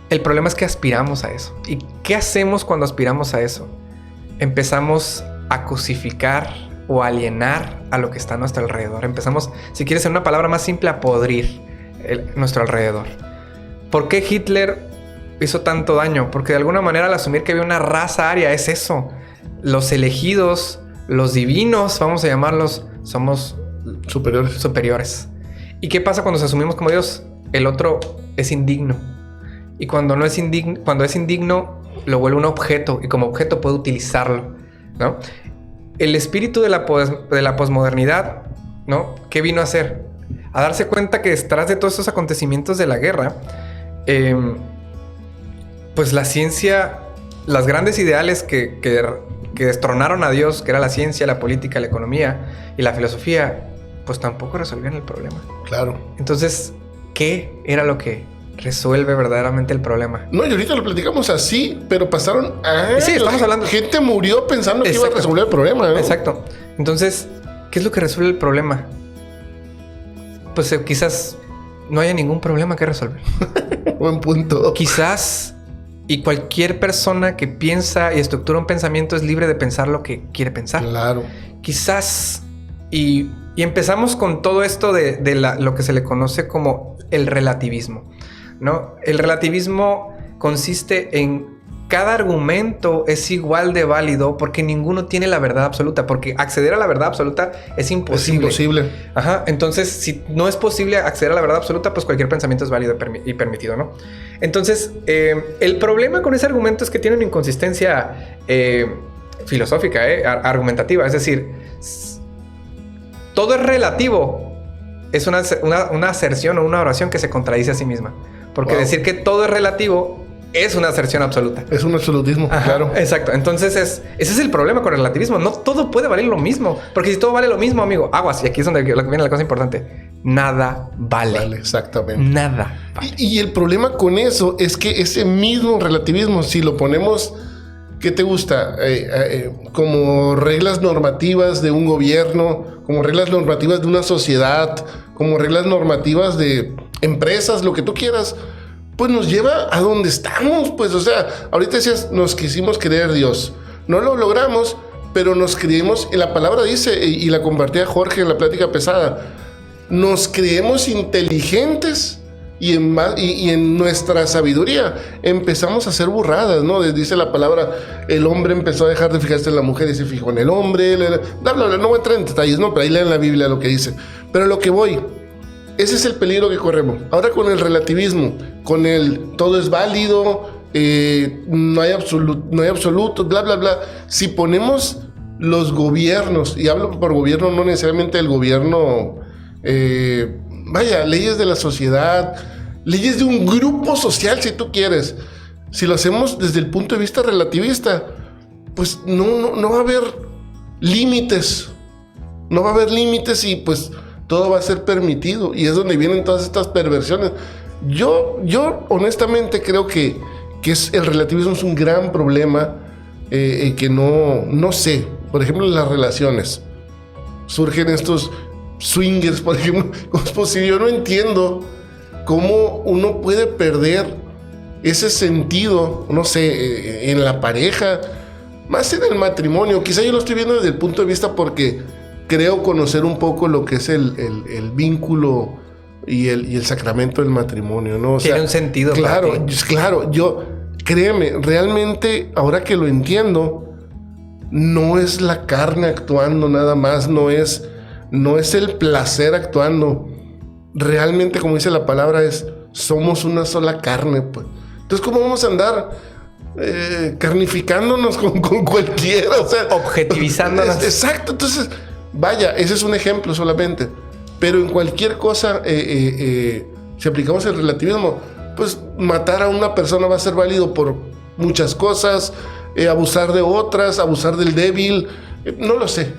El problema es que aspiramos a eso. ¿Y qué hacemos cuando aspiramos a eso? Empezamos a cosificar o alienar a lo que está a nuestro alrededor. Empezamos, si quieres en una palabra más simple, a podrir nuestro alrededor. ¿Por qué Hitler hizo tanto daño? Porque de alguna manera al asumir que había una raza aria, es eso. Los elegidos, los divinos, vamos a llamarlos, somos superiores. ¿Y qué pasa cuando nos asumimos como Dios? El otro es indigno. Y cuando es indigno, lo vuelve un objeto. Y como objeto puede utilizarlo, ¿no? El espíritu de la posmodernidad, ¿no? ¿Qué vino a hacer? A darse cuenta que detrás de todos estos acontecimientos de la guerra, pues la ciencia, las grandes ideales que destronaron a Dios, que era la ciencia, la política, la economía y la filosofía, pues tampoco resolvían el problema. Claro. Entonces, ¿qué era lo que resuelve verdaderamente el problema? No, y ahorita lo platicamos así, pero pasaron años. Sí, estamos hablando. Gente murió pensando que iba a resolver el problema, ¿no? Exacto. Entonces, ¿qué es lo que resuelve el problema? Pues quizás no haya ningún problema que resolver. Buen punto. Quizás, y cualquier persona que piensa y estructura un pensamiento es libre de pensar lo que quiere pensar. Claro. Quizás, y empezamos con todo esto de lo que se le conoce como el relativismo, ¿no? El relativismo consiste en cada argumento es igual de válido porque ninguno tiene la verdad absoluta, porque acceder a la verdad absoluta es imposible. Es imposible. Ajá. Entonces, si no es posible acceder a la verdad absoluta, pues cualquier pensamiento es válido y permitido, ¿no? Entonces, el problema con ese argumento es que tiene una inconsistencia filosófica, argumentativa. Es decir, todo es relativo. Es una aserción o una oración que se contradice a sí misma. Porque decir que todo es relativo es una aserción absoluta. Es un absolutismo. Ajá, claro. Exacto. Entonces, ese es el problema con el relativismo. No todo puede valer lo mismo. Porque si todo vale lo mismo, amigo, aguas. Y aquí es donde viene la cosa importante. Nada vale. Exactamente. Nada vale. Y el problema con eso es que ese mismo relativismo, si lo ponemos, ¿qué te gusta? Como reglas normativas de un gobierno, como reglas normativas de una sociedad, como reglas normativas de empresas, lo que tú quieras, pues nos lleva a donde estamos. Pues, o sea, ahorita decías, nos quisimos creer Dios. No lo logramos, pero nos creemos, la palabra dice, y la compartía Jorge en la plática pesada, nos creemos inteligentes y en nuestra sabiduría empezamos a hacer burradas, ¿no? Dice la palabra, el hombre empezó a dejar de fijarse en la mujer y se fijó en el hombre, bla, bla, bla. No voy a entrar en detalles, no, pero ahí leen la Biblia lo que dice. Pero a lo que voy, ese es el peligro que corremos. Ahora con el relativismo, con el todo es válido, no hay absolutos, bla, bla, bla. Si ponemos los gobiernos, y hablo por gobierno, no necesariamente el gobierno, leyes de la sociedad, leyes de un grupo social, si tú quieres. Si lo hacemos desde el punto de vista relativista, pues no va a haber límites. No va a haber límites y pues todo va a ser permitido. Y es donde vienen todas estas perversiones. Yo honestamente creo que el relativismo es un gran problema que no sé. Por ejemplo, en las relaciones surgen estos swingers, por ejemplo. ¿Cómo es posible? Yo no entiendo cómo uno puede perder ese sentido, no sé, en la pareja, más en el matrimonio. Quizá yo lo estoy viendo desde el punto de vista porque creo conocer un poco lo que es el vínculo y el sacramento del matrimonio, ¿no? O sea, tiene un sentido. Claro, créeme, realmente, ahora que lo entiendo, no es la carne actuando nada más, no es el placer actuando. Realmente, como dice la palabra, somos una sola carne, pues. Entonces, ¿cómo vamos a andar carnificándonos con cualquiera? O sea, objetivizándonos. Exacto. Entonces, vaya, ese es un ejemplo solamente. Pero en cualquier cosa, si aplicamos el relativismo, pues matar a una persona va a ser válido por muchas cosas, abusar de otras, abusar del débil, no lo sé.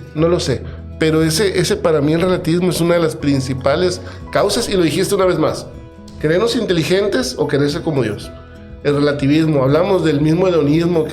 Pero ese para mí el relativismo es una de las principales causas, y lo dijiste una vez más, ¿creernos inteligentes o quererse como Dios? El relativismo, hablamos del mismo hedonismo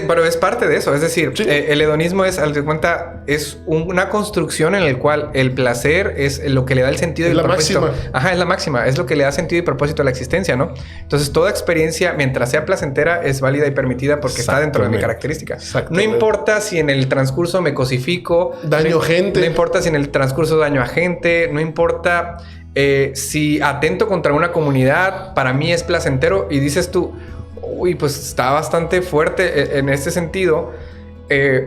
pero es parte de eso, es decir, sí. El hedonismo al de cuenta es una construcción en la cual el placer es lo que le da el sentido y el propósito. Máxima. Ajá, es la máxima, es lo que le da sentido y propósito a la existencia, ¿no? Entonces toda experiencia, mientras sea placentera, es válida y permitida porque está dentro de mi característica. No importa si en el transcurso me cosifico, daño gente. No importa si en el transcurso daño a gente, no importa si atento contra una comunidad, para mí es placentero. Y dices tú, uy, pues está bastante fuerte en este sentido,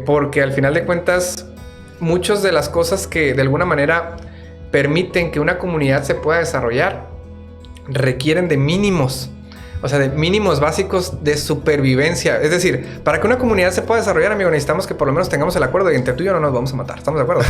porque al final de cuentas, muchas de las cosas que de alguna manera permiten que una comunidad se pueda desarrollar requieren de mínimos, o sea, de mínimos básicos de supervivencia. Es decir, para que una comunidad se pueda desarrollar, amigo, necesitamos que por lo menos tengamos el acuerdo y entre tú y yo no nos vamos a matar. ¿Estamos de acuerdo?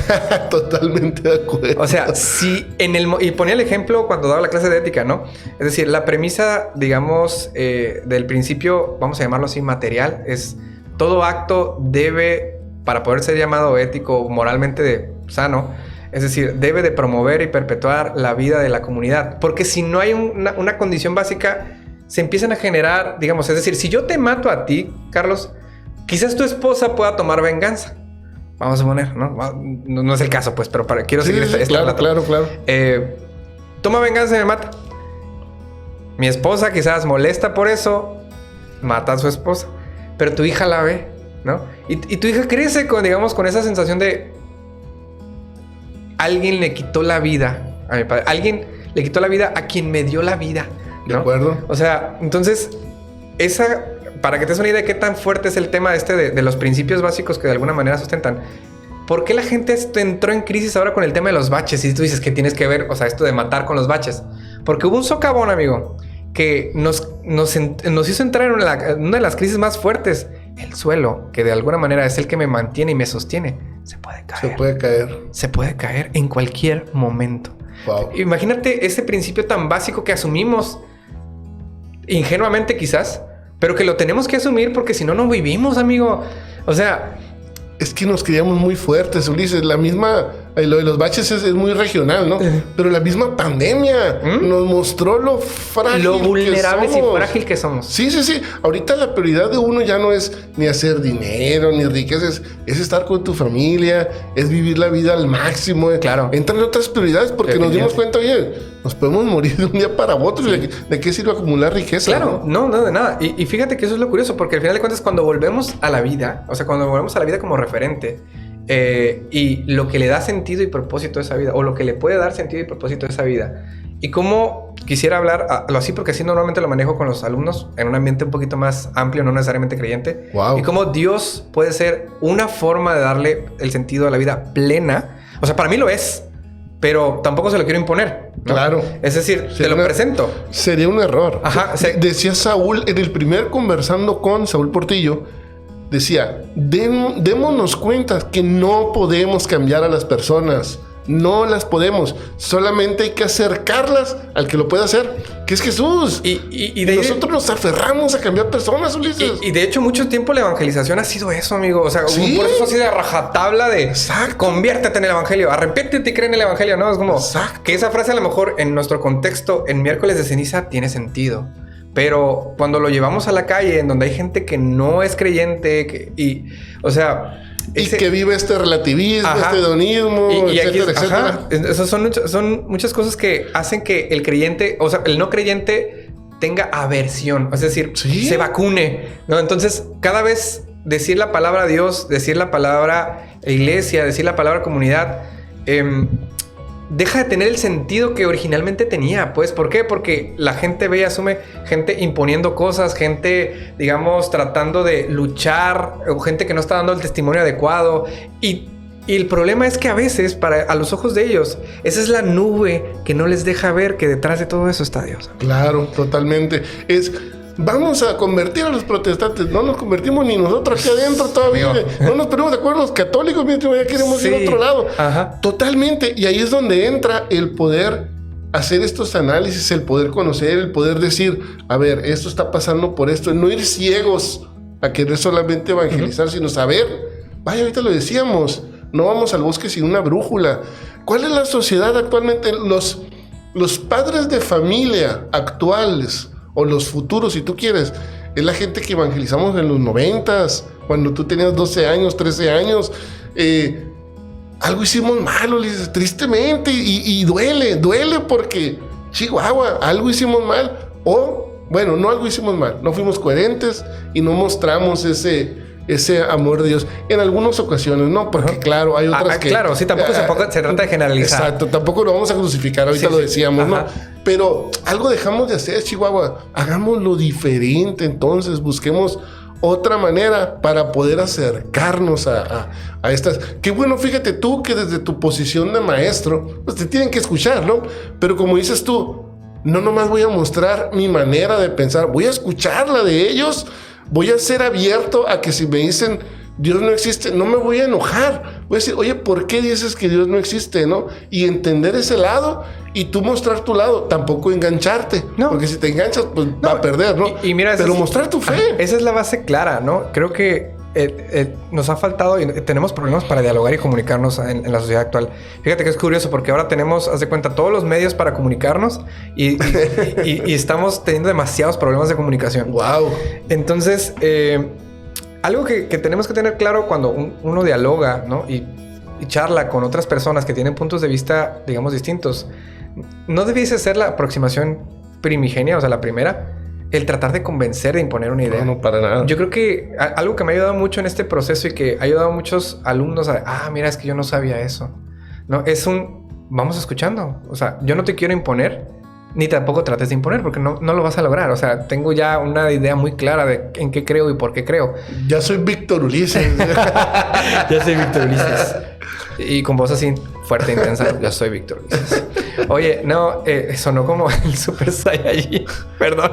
Totalmente de acuerdo. O sea, si y ponía el ejemplo cuando daba la clase de ética, ¿no? Es decir, la premisa, digamos, del principio, vamos a llamarlo así, material, es todo acto debe, para poder ser llamado ético o moralmente sano, es decir, debe de promover y perpetuar la vida de la comunidad. Porque si no hay una condición básica, se empiezan a generar, digamos, es decir, si yo te mato a ti, Carlos, quizás tu esposa pueda tomar venganza. Vamos a poner, ¿no? No es el caso, pues, pero quiero seguir esta claro. Toma venganza y me mata. Mi esposa quizás molesta por eso, mata a su esposa, pero tu hija la ve, ¿no? Y tu hija crece con esa sensación de alguien le quitó la vida a mi padre, alguien le quitó la vida a quien me dio la vida, ¿no? De acuerdo. O sea, entonces, para que te des una idea de qué tan fuerte es el tema de los principios básicos que de alguna manera sustentan. ¿Por qué la gente entró en crisis ahora con el tema de los baches? Y tú dices que tienes que ver, o sea, esto de matar con los baches. Porque hubo un socavón, amigo, que nos hizo entrar en una de las crisis más fuertes. El suelo, que de alguna manera es el que me mantiene y me sostiene, se puede caer. Se puede caer en cualquier momento. Wow. Imagínate ese principio tan básico que asumimos ingenuamente quizás, pero que lo tenemos que asumir porque si no, no vivimos, amigo. O sea, es que nos creíamos muy fuertes, Ulises. La misma Lo de los baches es muy regional, ¿no? Pero la misma pandemia nos mostró lo frágil, lo vulnerables que somos. y frágil que somos. Sí. Ahorita la prioridad de uno ya no es ni hacer dinero, ni riquezas. Es estar con tu familia, es vivir la vida al máximo. Claro. Entran otras prioridades porque nos dimos cuenta, oye, nos podemos morir de un día para otro. Sí. ¿De qué sirve acumular riqueza? Claro, no, de nada. Y fíjate que eso es lo curioso, porque al final de cuentas, cuando volvemos a la vida, o sea, cuando volvemos a la vida como referente, y lo que le da sentido y propósito a esa vida, o lo que le puede dar sentido y propósito a esa vida, y cómo quisiera hablar así, porque así normalmente lo manejo con los alumnos en un ambiente un poquito más amplio, no necesariamente creyente. Wow. Y cómo Dios puede ser una forma de darle el sentido a la vida plena. O sea, para mí lo es, pero tampoco se lo quiero imponer, ¿no? Claro. Es decir, te lo presento. Sería un error. Ajá. Decía Saúl en el primer conversando con Saúl Portillo, decía, démonos cuenta que no podemos cambiar a las personas. No las podemos. Solamente hay que acercarlas al que lo puede hacer, que es Jesús. Y nosotros nos aferramos a cambiar personas, Ulises. Y de hecho, mucho tiempo la evangelización ha sido eso, amigo. O sea, ¿sí? Por eso así de rajatabla de conviértete en el evangelio, arrepiéntete y cree en el evangelio, ¿no? Es como que esa frase a lo mejor en nuestro contexto, en miércoles de ceniza, tiene sentido. Pero cuando lo llevamos a la calle, en donde hay gente que no es creyente, y que vive este relativismo, este hedonismo, etcétera, etcétera. Esas son muchas cosas que hacen que el creyente, o sea, el no creyente tenga aversión, es decir, se vacune, ¿no? Entonces, cada vez decir la palabra Dios, decir la palabra iglesia, decir la palabra comunidad, deja de tener el sentido que originalmente tenía. Pues, ¿por qué? Porque la gente ve y asume gente imponiendo cosas, gente, digamos, tratando de luchar, o gente que no está dando el testimonio adecuado. Y el problema es que a veces, a los ojos de ellos, esa es la nube que no les deja ver que detrás de todo eso está Dios. Claro, totalmente. Vamos a convertir a los protestantes. No nos convertimos ni nosotros aquí adentro todavía. No nos ponemos de acuerdo los católicos, mientras ya queremos ir a otro lado. Ajá. Totalmente. Y ahí es donde entra el poder hacer estos análisis, el poder conocer, el poder decir, a ver, esto está pasando por esto. No ir ciegos a querer solamente evangelizar, sino saber. Vaya, ahorita lo decíamos. No vamos al bosque sin una brújula. ¿Cuál es la sociedad actualmente? Los padres de familia actuales, o los futuros, si tú quieres, es la gente que evangelizamos en los 90s, cuando tú tenías 12 años, 13 años. Algo hicimos malo, tristemente, y duele porque, Chihuahua, algo hicimos mal. O, bueno, no algo hicimos mal, no fuimos coherentes y no mostramos ese amor de Dios. En algunas ocasiones, ¿no? Porque claro, hay otras que... Claro, sí, tampoco se trata de generalizar. Exacto, tampoco lo vamos a crucificar, ahorita lo decíamos, ¿no? Pero algo dejamos de hacer, Chihuahua. Hagámoslo diferente, entonces busquemos otra manera para poder acercarnos a estas. Qué bueno, fíjate tú que desde tu posición de maestro, pues te tienen que escuchar, ¿no? Pero como dices tú, no nomás voy a mostrar mi manera de pensar, voy a escuchar la de ellos. Voy a ser abierto a que si me dicen Dios no existe, no me voy a enojar. Voy a decir, oye, ¿por qué dices que Dios no existe, no? Y entender ese lado y tú mostrar tu lado, tampoco engancharte. No. Porque si te enganchas, pues va a perder, ¿no? Y mira, pero mostrar tu fe. Esa es la base clara, ¿no? Creo que nos ha faltado y tenemos problemas para dialogar y comunicarnos en la sociedad actual. Fíjate que es curioso porque ahora tenemos, haz de cuenta, todos los medios para comunicarnos y estamos teniendo demasiados problemas de comunicación. Wow. Entonces, algo que tenemos que tener claro cuando uno dialoga, ¿no? y charla con otras personas que tienen puntos de vista, digamos, distintos, no debiese ser la aproximación primigenia, o sea, la primera, el tratar de convencer, de imponer una idea. No, para nada. Yo creo que algo que me ha ayudado mucho en este proceso y que ha ayudado a muchos alumnos a, mira, es que yo no sabía eso, ¿no? Vamos escuchando. O sea, yo no te quiero imponer, ni tampoco trates de imponer, porque no lo vas a lograr. O sea, tengo ya una idea muy clara de en qué creo y por qué creo. Ya soy Víctor Ulises. Ya soy Víctor Ulises. Y con voz así fuerte e intensa, yo soy Víctor Ulises. Oye, no, sonó como el Super Saiyajin. Perdón.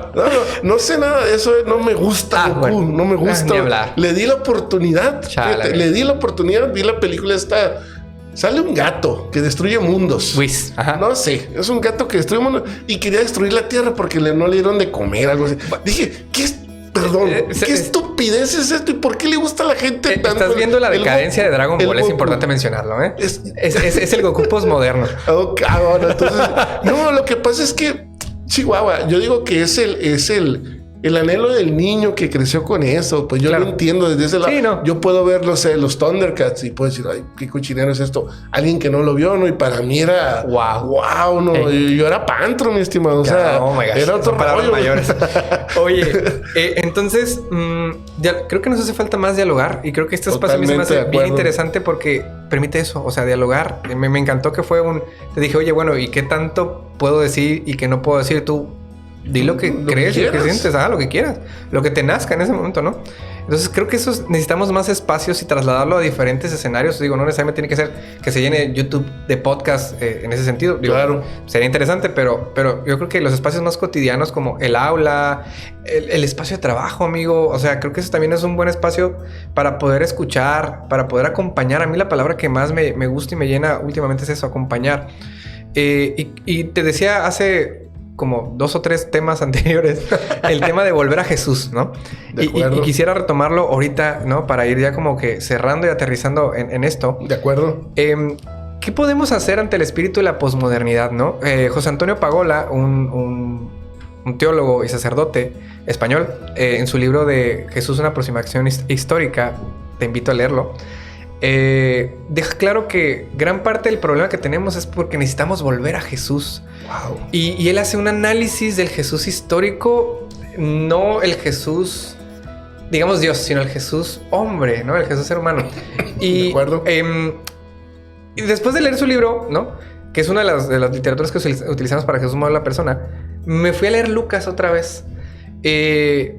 No sé nada de eso, no me gusta Goku, bueno, no me gusta. Ni hablar. Le di la oportunidad. Le di la oportunidad, vi la película esta. Sale un gato que destruye mundos. Whis. Ajá. No sé, es un gato que destruye mundos y quería destruir la tierra porque no le dieron de comer, algo así. Dije, ¿qué es? Perdón, ¿qué estupidez es esto? ¿Y por qué le gusta a la gente tanto? Estás viendo la decadencia de Dragon Ball, es importante mencionarlo, ¿eh? Es el Goku postmoderno. Oh, cabrón, entonces... No, lo que pasa es que Chihuahua, yo digo que es el anhelo del niño que creció con eso. Pues yo lo entiendo desde ese lado. Sí, no. Yo puedo ver, no sé, los Thundercats y puedo decir, ay, qué cochinero es esto. Alguien que no lo vio, ¿no? Y para mí era... Wow, ¿no? Yo era Pantro, mi estimado. O sea, era otro rollo. Mayores. Oye, entonces, creo que nos hace falta más dialogar. Y creo que este espacio a mí se me hace bien interesante porque permite eso. O sea, dialogar. Me encantó que fue te dije, oye, bueno, ¿y qué tanto puedo decir y qué no puedo decir tú? Di lo que crees y lo que sientes, lo que quieras, lo que te nazca en ese momento, ¿no? Entonces creo que necesitamos más espacios y trasladarlo a diferentes escenarios. Digo, no necesariamente tiene que ser que se llene YouTube de podcast en ese sentido. Digo, claro. Sería interesante, pero yo creo que los espacios más cotidianos como el aula, el espacio de trabajo, amigo. O sea, creo que eso también es un buen espacio para poder escuchar, para poder acompañar. A mí la palabra que más me gusta y me llena últimamente es eso, acompañar. Y te decía hace... como 2 o 3 temas anteriores, el tema de volver a Jesús, ¿no? Y quisiera retomarlo ahorita, ¿no? Para ir ya como que cerrando y aterrizando en esto. De acuerdo. ¿Qué podemos hacer ante el espíritu de la posmodernidad, no? José Antonio Pagola, un teólogo y sacerdote español, en su libro de Jesús, una aproximación histórica, te invito a leerlo, deja claro que gran parte del problema que tenemos es porque necesitamos volver a Jesús. Wow. Y él hace un análisis del Jesús histórico, no el Jesús, digamos Dios, sino el Jesús hombre, ¿no? El Jesús ser humano. De acuerdo. Y después de leer su libro, ¿no? Que es una de las literaturas que utilizamos para Jesús modelo la persona, me fui a leer Lucas otra vez.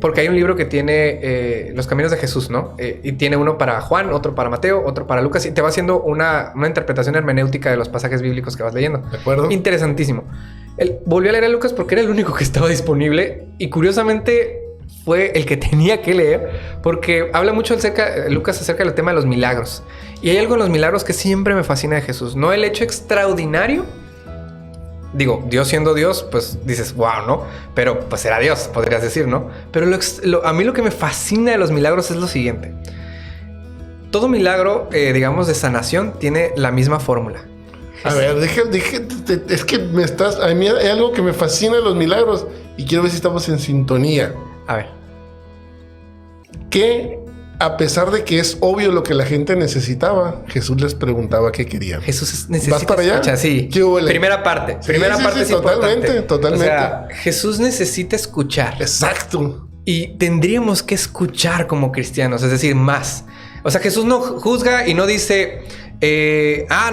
Porque hay un libro que tiene los caminos de Jesús, ¿no? Y tiene uno para Juan, otro para Mateo, otro para Lucas, y te va haciendo una interpretación hermenéutica de los pasajes bíblicos que vas leyendo. De acuerdo. Interesantísimo. Volví a leer a Lucas porque era el único que estaba disponible y curiosamente fue el que tenía que leer porque habla mucho Lucas acerca del tema de los milagros. Y hay algo en los milagros que siempre me fascina de Jesús. No el hecho extraordinario. Digo, Dios siendo Dios, pues dices, wow, ¿no? Pero pues era Dios, podrías decir, ¿no? Pero a mí lo que me fascina de los milagros es lo siguiente. Todo milagro, digamos, de sanación tiene la misma fórmula. A ver, es que a mí hay algo que me fascina de los milagros y quiero ver si estamos en sintonía. A ver. Que a pesar de que es obvio lo que la gente necesitaba, Jesús les preguntaba qué querían. Jesús necesita ¿Vas para allá? escuchar, sí. Primera parte. Sí, Primera parte es totalmente. O sea, Jesús necesita escuchar. Exacto. Y tendríamos que escuchar como cristianos, es decir, más. O sea, Jesús no juzga y no dice...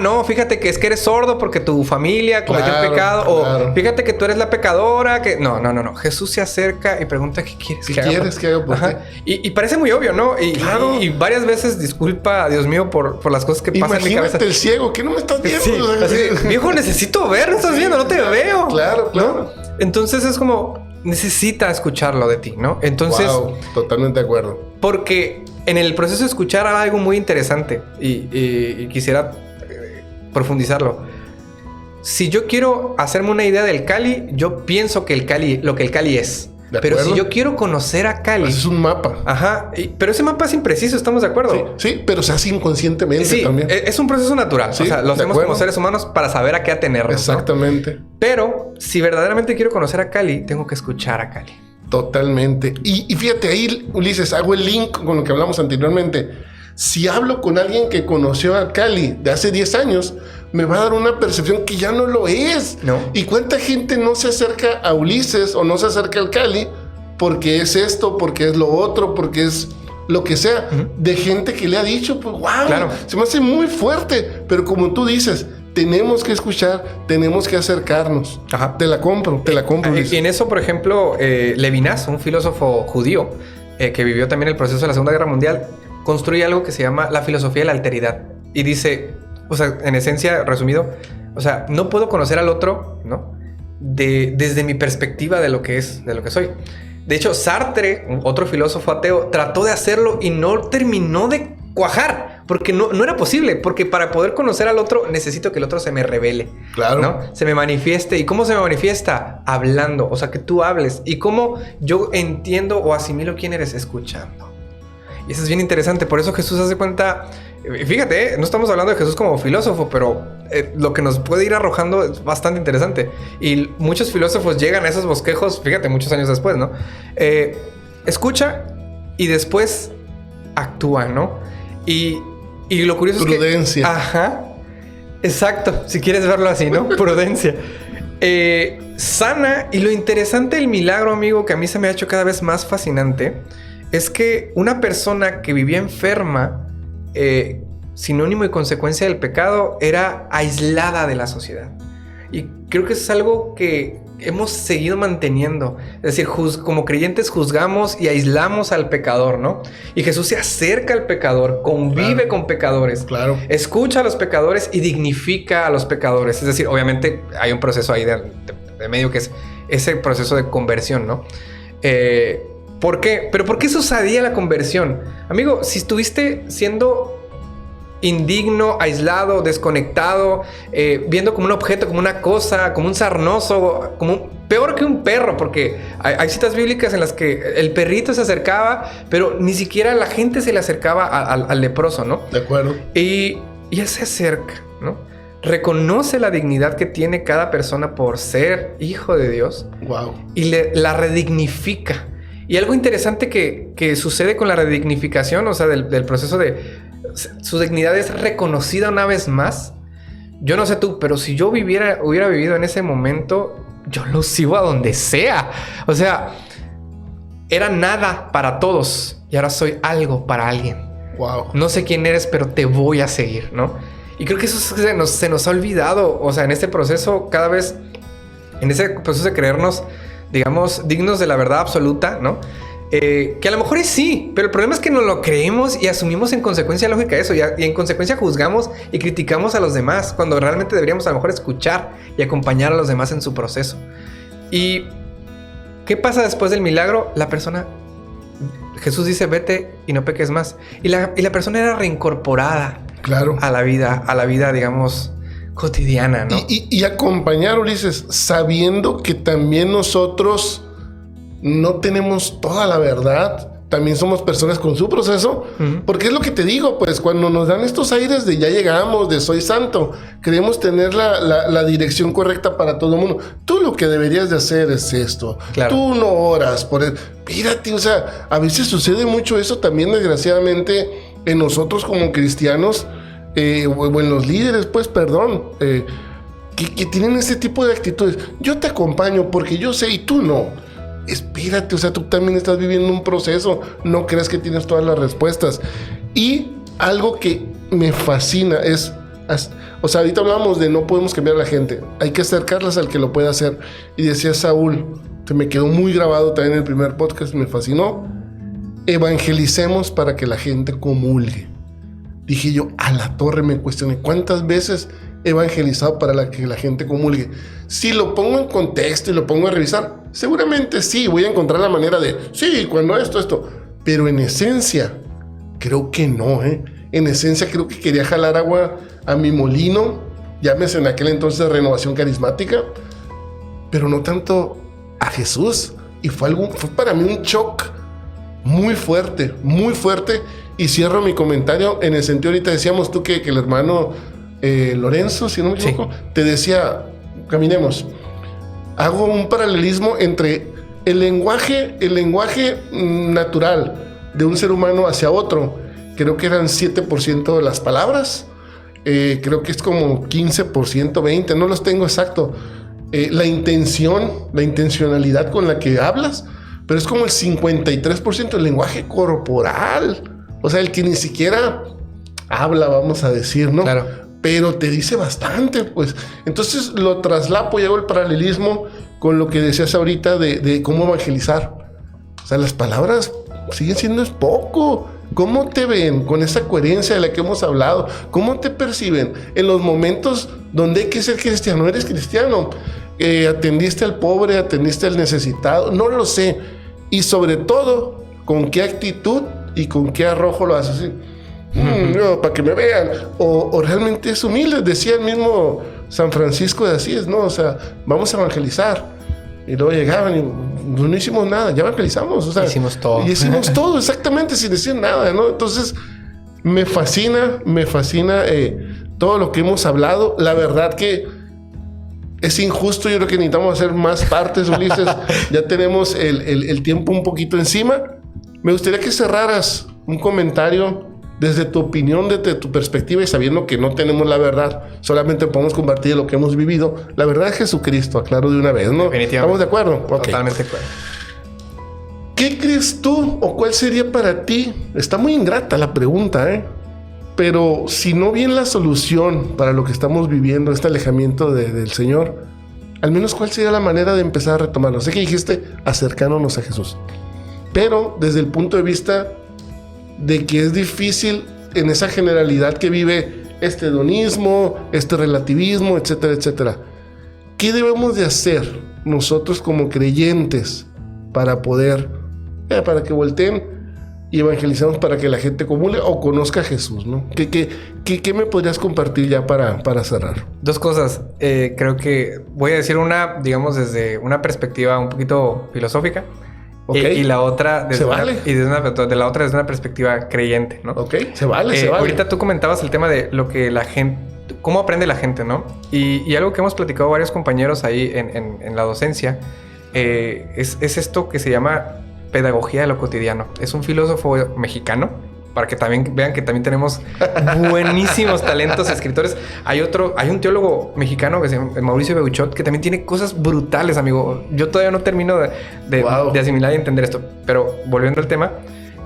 no, fíjate que es que eres sordo porque tu familia cometió un pecado. O fíjate que tú eres la pecadora. No. Jesús se acerca y pregunta ¿qué quieres que haga? ¿Quieres que haga por ti? Y parece muy obvio, ¿no? Y varias veces disculpa a Dios mío por las cosas que pasan en mi cabeza. Imagínate el ciego, ¿qué no me estás viendo? Sí, así, viejo, necesito ver, no estás viendo, no te veo. Claro. ¿No? Entonces es como necesita escucharlo de ti, ¿no? Entonces, totalmente de acuerdo. Porque en el proceso de escuchar hay algo muy interesante y quisiera profundizarlo. Si yo quiero hacerme una idea del Cali, yo pienso que lo que el Cali es. Pero si yo quiero conocer a Cali... Pues es un mapa. Ajá. Pero ese mapa es impreciso, ¿estamos de acuerdo? Sí, pero se hace inconscientemente también. Es un proceso natural. Sí, o sea, lo hacemos como seres humanos para saber a qué atenernos. Exactamente. ¿No? Pero si verdaderamente quiero conocer a Cali, tengo que escuchar a Cali. Totalmente. Y fíjate ahí, Ulises, hago el link con lo que hablamos anteriormente. Si hablo con alguien que conoció a Cali de hace 10 años, me va a dar una percepción que ya no lo es. No. ¿Y cuánta gente no se acerca a Ulises o no se acerca al Cali porque es esto, porque es lo otro, porque es lo que sea? De gente que le ha dicho, pues wow, se me hace muy fuerte. Pero como tú dices, tenemos que escuchar, tenemos que acercarnos. Ajá. Te la compro. Y en eso, por ejemplo, Levinas, un filósofo judío que vivió también el proceso de la Segunda Guerra Mundial, construye algo que se llama la filosofía de la alteridad. Y dice, o sea, en esencia, resumido, o sea, no puedo conocer al otro, ¿no? Desde mi perspectiva de lo que es, de lo que soy. De hecho, Sartre, otro filósofo ateo, trató de hacerlo y no terminó de cuajar. Porque no era posible. Porque para poder conocer al otro, necesito que el otro se me revele. Claro. ¿No? Se me manifieste. ¿Y cómo se me manifiesta? Hablando. O sea, que tú hables. ¿Y cómo yo entiendo o asimilo quién eres? Escuchando. Y eso es bien interesante. Por eso Jesús hace cuenta... Fíjate, no estamos hablando de Jesús como filósofo, pero lo que nos puede ir arrojando es bastante interesante. Y muchos filósofos llegan a esos bosquejos, fíjate, muchos años después, ¿no? Escucha y después actúa, ¿no? Y lo curioso Prudencia. es que... Ajá. Exacto, si quieres verlo así, ¿no? Prudencia. Sana. Y lo interesante del milagro, amigo, que a mí se me ha hecho cada vez más fascinante, es que una persona que vivía enferma, sinónimo y consecuencia del pecado, era aislada de la sociedad. Y creo que es algo que hemos seguido manteniendo. Es decir, como creyentes juzgamos y aislamos al pecador, ¿no? Y Jesús se acerca al pecador, convive con pecadores, escucha a los pecadores y dignifica a los pecadores. Es decir, obviamente hay un proceso ahí de medio que es ese proceso de conversión, ¿no? ¿Por qué? ¿Pero por qué es osadía la conversión? Amigo, si estuviste siendo indigno, aislado, desconectado, viendo como un objeto, como una cosa, como un sarnoso, peor que un perro, porque hay citas bíblicas en las que el perrito se acercaba, pero ni siquiera la gente se le acercaba al leproso, ¿no? De acuerdo. Y él se acerca, ¿no? Reconoce la dignidad que tiene cada persona por ser hijo de Dios. Wow. Y la redignifica. Y algo interesante que sucede con la redignificación, o sea, del proceso de... Su dignidad es reconocida una vez más. Yo no sé tú, pero si yo hubiera vivido en ese momento, yo lo sigo a donde sea. O sea, era nada para todos y ahora soy algo para alguien. Wow. No sé quién eres, pero te voy a seguir, ¿no? Y creo que eso se nos ha olvidado. O sea, en este proceso, cada vez, en ese proceso de creernos, digamos, dignos de la verdad absoluta, ¿no? Que a lo mejor es sí, pero el problema es que nos lo creemos y asumimos en consecuencia lógica eso, y en consecuencia juzgamos y criticamos a los demás, cuando realmente deberíamos a lo mejor escuchar y acompañar a los demás en su proceso. ¿Y qué pasa después del milagro? La persona, Jesús dice, vete y no peques más. Y la persona era reincorporada, claro, a la vida, digamos, cotidiana, ¿no? Y acompañar, Ulises, sabiendo que también nosotros no tenemos toda la verdad. También somos personas con su proceso. Porque es lo que te digo, pues cuando nos dan estos aires de ya llegamos, de soy santo, queremos tener la dirección correcta para todo el mundo. Tú lo que deberías de hacer es esto. Claro. Tú no oras por él. Mírate, o sea, a veces sucede mucho eso también, desgraciadamente, en nosotros como cristianos, o en los líderes, pues, perdón, que tienen ese tipo de actitudes. Yo te acompaño porque yo sé y tú no. Espérate, o sea, tú también estás viviendo un proceso. No creas que tienes todas las respuestas. Y algo que me fascina es... O sea, ahorita hablamos de no podemos cambiar a la gente. Hay que acercarlas al que lo pueda hacer. Y decía Saúl, se me quedó muy grabado también en el primer podcast, me fascinó. Evangelicemos para que la gente comulgue. Dije yo, a la torre, me cuestioné, ¿cuántas veces he evangelizado para que la gente comulgue? Si lo pongo en contexto y lo pongo a revisar, seguramente sí, voy a encontrar la manera de, sí, cuando esto. Pero en esencia, creo que no, En esencia, creo que quería jalar agua a mi molino, llámese en aquel entonces Renovación Carismática, pero no tanto a Jesús. Y fue para mí un shock muy fuerte, muy fuerte. Y cierro mi comentario en el sentido, ahorita decíamos tú que el hermano Lorenzo, si no me equivoco, te decía, caminemos. Hago un paralelismo entre el lenguaje natural de un ser humano hacia otro. Creo que eran 7% de las palabras. Creo que es como 15%, 20%, no los tengo exacto. La intencionalidad con la que hablas, pero es como el 53% del lenguaje corporal. O sea, el que ni siquiera habla, vamos a decir, ¿no? Claro. Pero te dice bastante, pues. Entonces lo traslapo y hago el paralelismo con lo que decías ahorita de cómo evangelizar. O sea, las palabras siguen siendo es poco. ¿Cómo te ven con esa coherencia de la que hemos hablado? ¿Cómo te perciben en los momentos donde hay que ser cristiano? ¿Eres cristiano? ¿Atendiste al pobre? ¿Atendiste al necesitado? No lo sé. Y sobre todo, ¿con qué actitud y con qué arrojo lo haces? No, para que me vean. O realmente es humilde. Decía el mismo San Francisco de Asís, ¿no? O sea, vamos a evangelizar. Y luego llegaban y no hicimos nada, ya evangelizamos. O sea, hicimos todo. Y hicimos todo, exactamente, sin decir nada, ¿no? Entonces, me fascina todo lo que hemos hablado. La verdad que es injusto. Yo creo que necesitamos hacer más partes, Ulises. Ya tenemos el tiempo un poquito encima. Me gustaría que cerraras un comentario desde tu opinión, desde tu perspectiva, y sabiendo que no tenemos la verdad, solamente podemos compartir lo que hemos vivido. La verdad es Jesucristo, aclaro de una vez, ¿no? Definitivamente. ¿Estamos de acuerdo? Okay. Totalmente de acuerdo. ¿Qué crees tú o cuál sería para ti? Está muy ingrata la pregunta, ¿eh? Pero si no bien la solución para lo que estamos viviendo, este alejamiento del Señor, al menos cuál sería la manera de empezar a retomarlo. Sé que dijiste acercándonos a Jesús, pero desde el punto de vista de que es difícil en esa generalidad que vive este hedonismo, este relativismo, etcétera, etcétera. ¿Qué debemos de hacer nosotros como creyentes para poder, para que volteen y evangelizamos, para que la gente comule o conozca a Jesús, ¿no? ¿Qué me podrías compartir ya para cerrar? Dos cosas. Creo que voy a decir una, digamos, desde una perspectiva un poquito filosófica. Okay. Y la otra desde la otra desde una perspectiva creyente, ¿no? Ok, se vale. Ahorita tú comentabas el tema de lo que la gente, cómo aprende la gente, ¿no? Y algo que hemos platicado varios compañeros ahí en la docencia es esto que se llama pedagogía de lo cotidiano. Es un filósofo mexicano, para que también vean que también tenemos buenísimos talentos escritores. Hay un teólogo mexicano que se llama Mauricio Beuchot, que también tiene cosas brutales, amigo. Yo todavía no termino de asimilar y entender esto, pero volviendo al tema,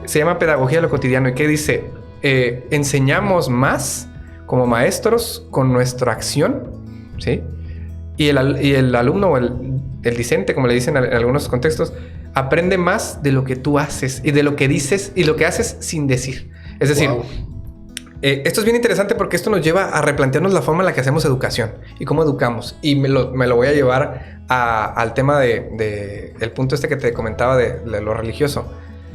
se llama pedagogía de lo cotidiano. ¿Y qué dice? Enseñamos más como maestros con nuestra acción, ¿sí? Y el alumno o el discente, como le dicen en algunos contextos, aprende más de lo que tú haces y de lo que dices y lo que haces sin decir. Es decir, esto es bien interesante porque esto nos lleva a replantearnos la forma en la que hacemos educación y cómo educamos. Y me lo voy a llevar al tema del punto este que te comentaba de lo religioso.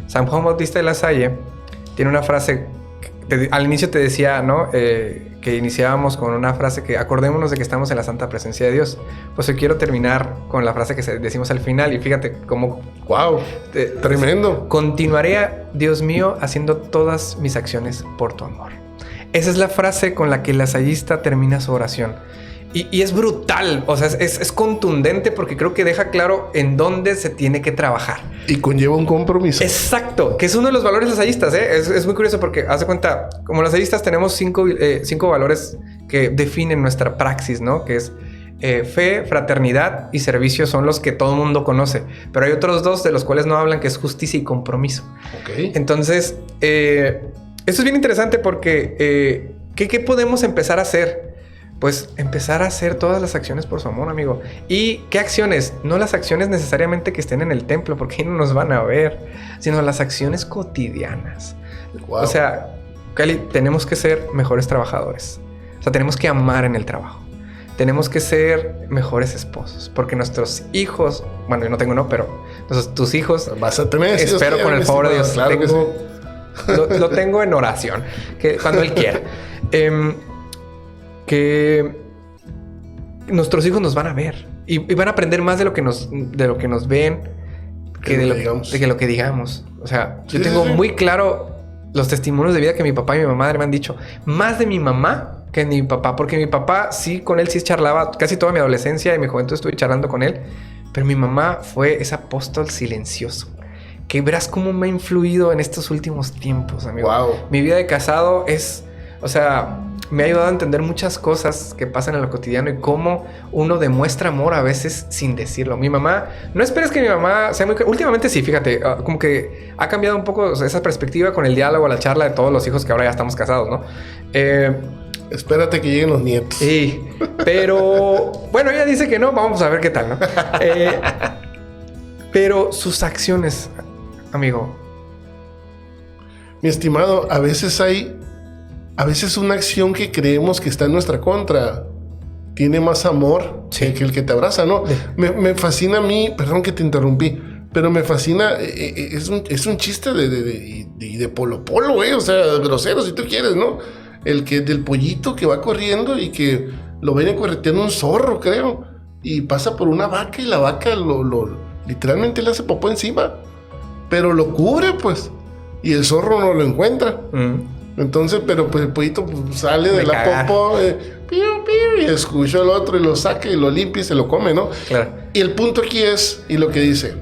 San Juan Bautista de la Salle tiene una frase, al inicio te decía, ¿no? Que iniciábamos con una frase que acordémonos de que estamos en la santa presencia de Dios. Pues hoy quiero terminar con la frase que decimos al final y fíjate cómo... ¡Wow! Tremendo. Continuaré, Dios mío, haciendo todas mis acciones por tu amor. Esa es la frase con la que el lasallista termina su oración. Y es brutal, o sea, es contundente porque creo que deja claro en dónde se tiene que trabajar. Y conlleva un compromiso. Exacto, que es uno de los valores lasallistas, ¿eh? Es muy curioso porque, haz de cuenta, como lasallistas tenemos cinco valores que definen nuestra praxis, ¿no? Que es fe, fraternidad y servicio, son los que todo el mundo conoce. Pero hay otros dos de los cuales no hablan, que es justicia y compromiso. Okay. Entonces, esto es bien interesante porque ¿qué podemos empezar a hacer? Pues empezar a hacer todas las acciones por su amor, amigo. ¿Y qué acciones? No las acciones necesariamente que estén en el templo, porque ahí no nos van a ver, sino las acciones cotidianas. Wow. O sea, Cali, tenemos que ser mejores trabajadores. O sea, tenemos que amar en el trabajo. Tenemos que ser mejores esposos, porque nuestros hijos, bueno, yo no tengo pero tus hijos, vas a tener, espero con el favor de Dios, claro que sí. lo tengo en oración, que cuando Él quiera. Que nuestros hijos nos van a ver y van a aprender más de lo que nos ven que de lo que digamos. O sea, yo tengo muy claro los testimonios de vida que mi papá y mi mamá me han dicho, más de mi mamá que de mi papá, porque mi papá sí, con él sí charlaba casi toda mi adolescencia y mi juventud estuve charlando con él, pero mi mamá fue ese apóstol silencioso. Que verás cómo me ha influido en estos últimos tiempos, amigo. Wow. Mi vida de casado me ha ayudado a entender muchas cosas que pasan en lo cotidiano y cómo uno demuestra amor a veces sin decirlo. Mi mamá, no esperes que mi mamá sea muy... Últimamente sí, fíjate, como que ha cambiado un poco esa perspectiva con el diálogo, la charla de todos los hijos que ahora ya estamos casados, ¿no? Espérate que lleguen los nietos. Sí, pero bueno, ella dice que no, vamos a ver qué tal, ¿no? Pero sus acciones, amigo. Mi estimado, a veces una acción que creemos que está en nuestra contra tiene más amor que el que te abraza, ¿no? Sí. Me fascina a mí, perdón que te interrumpí, Pero me fascina, es un chiste de Polo Polo, güey, o sea, grosero si tú quieres, ¿no? El que del pollito que va corriendo y que lo viene correteando un zorro, creo, y pasa por una vaca y la vaca literalmente le hace popó encima, pero lo cubre, pues, y el zorro no lo encuentra. Entonces, pero pues el pollito sale de la popó, piu, piu, y escucha al otro y lo saca y lo limpia y se lo come, ¿no? Claro. Y el punto aquí es, y lo que dice,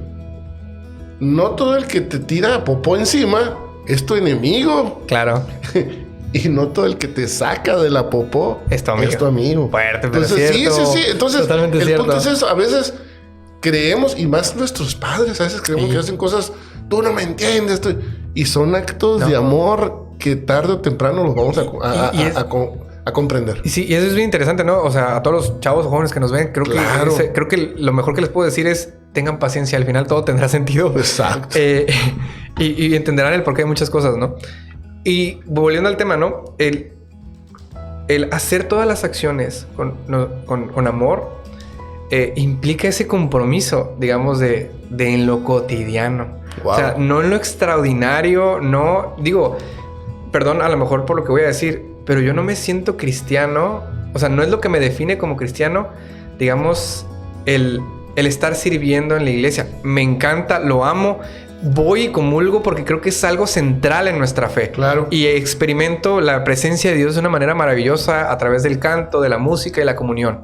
no todo el que te tira popó encima es tu enemigo. Claro. Y no todo el que te saca de la popó es tu amigo. Fuerte, pero entonces, cierto. sí. Entonces, totalmente el cierto. punto es eso. A veces creemos, y más nuestros padres, a veces creemos que hacen cosas, tú no me entiendes. Y son actos de amor que tarde o temprano los vamos a comprender. Y sí, y eso es bien interesante, ¿no? O sea, a todos los chavos o jóvenes que nos ven, creo que lo mejor que les puedo decir es tengan paciencia. Al final todo tendrá sentido. Exacto. Y entenderán el porqué de muchas cosas, ¿no? Y volviendo al tema, ¿no? El hacer todas las acciones con amor implica ese compromiso, digamos, de en lo cotidiano. Wow. O sea, no en lo extraordinario, no... Digo, perdón a lo mejor por lo que voy a decir, pero yo no me siento cristiano. O sea, no es lo que me define como cristiano, digamos, el estar sirviendo en la iglesia. Me encanta, lo amo. Voy y comulgo porque creo que es algo central en nuestra fe. Claro. Y experimento la presencia de Dios de una manera maravillosa a través del canto, de la música y la comunión.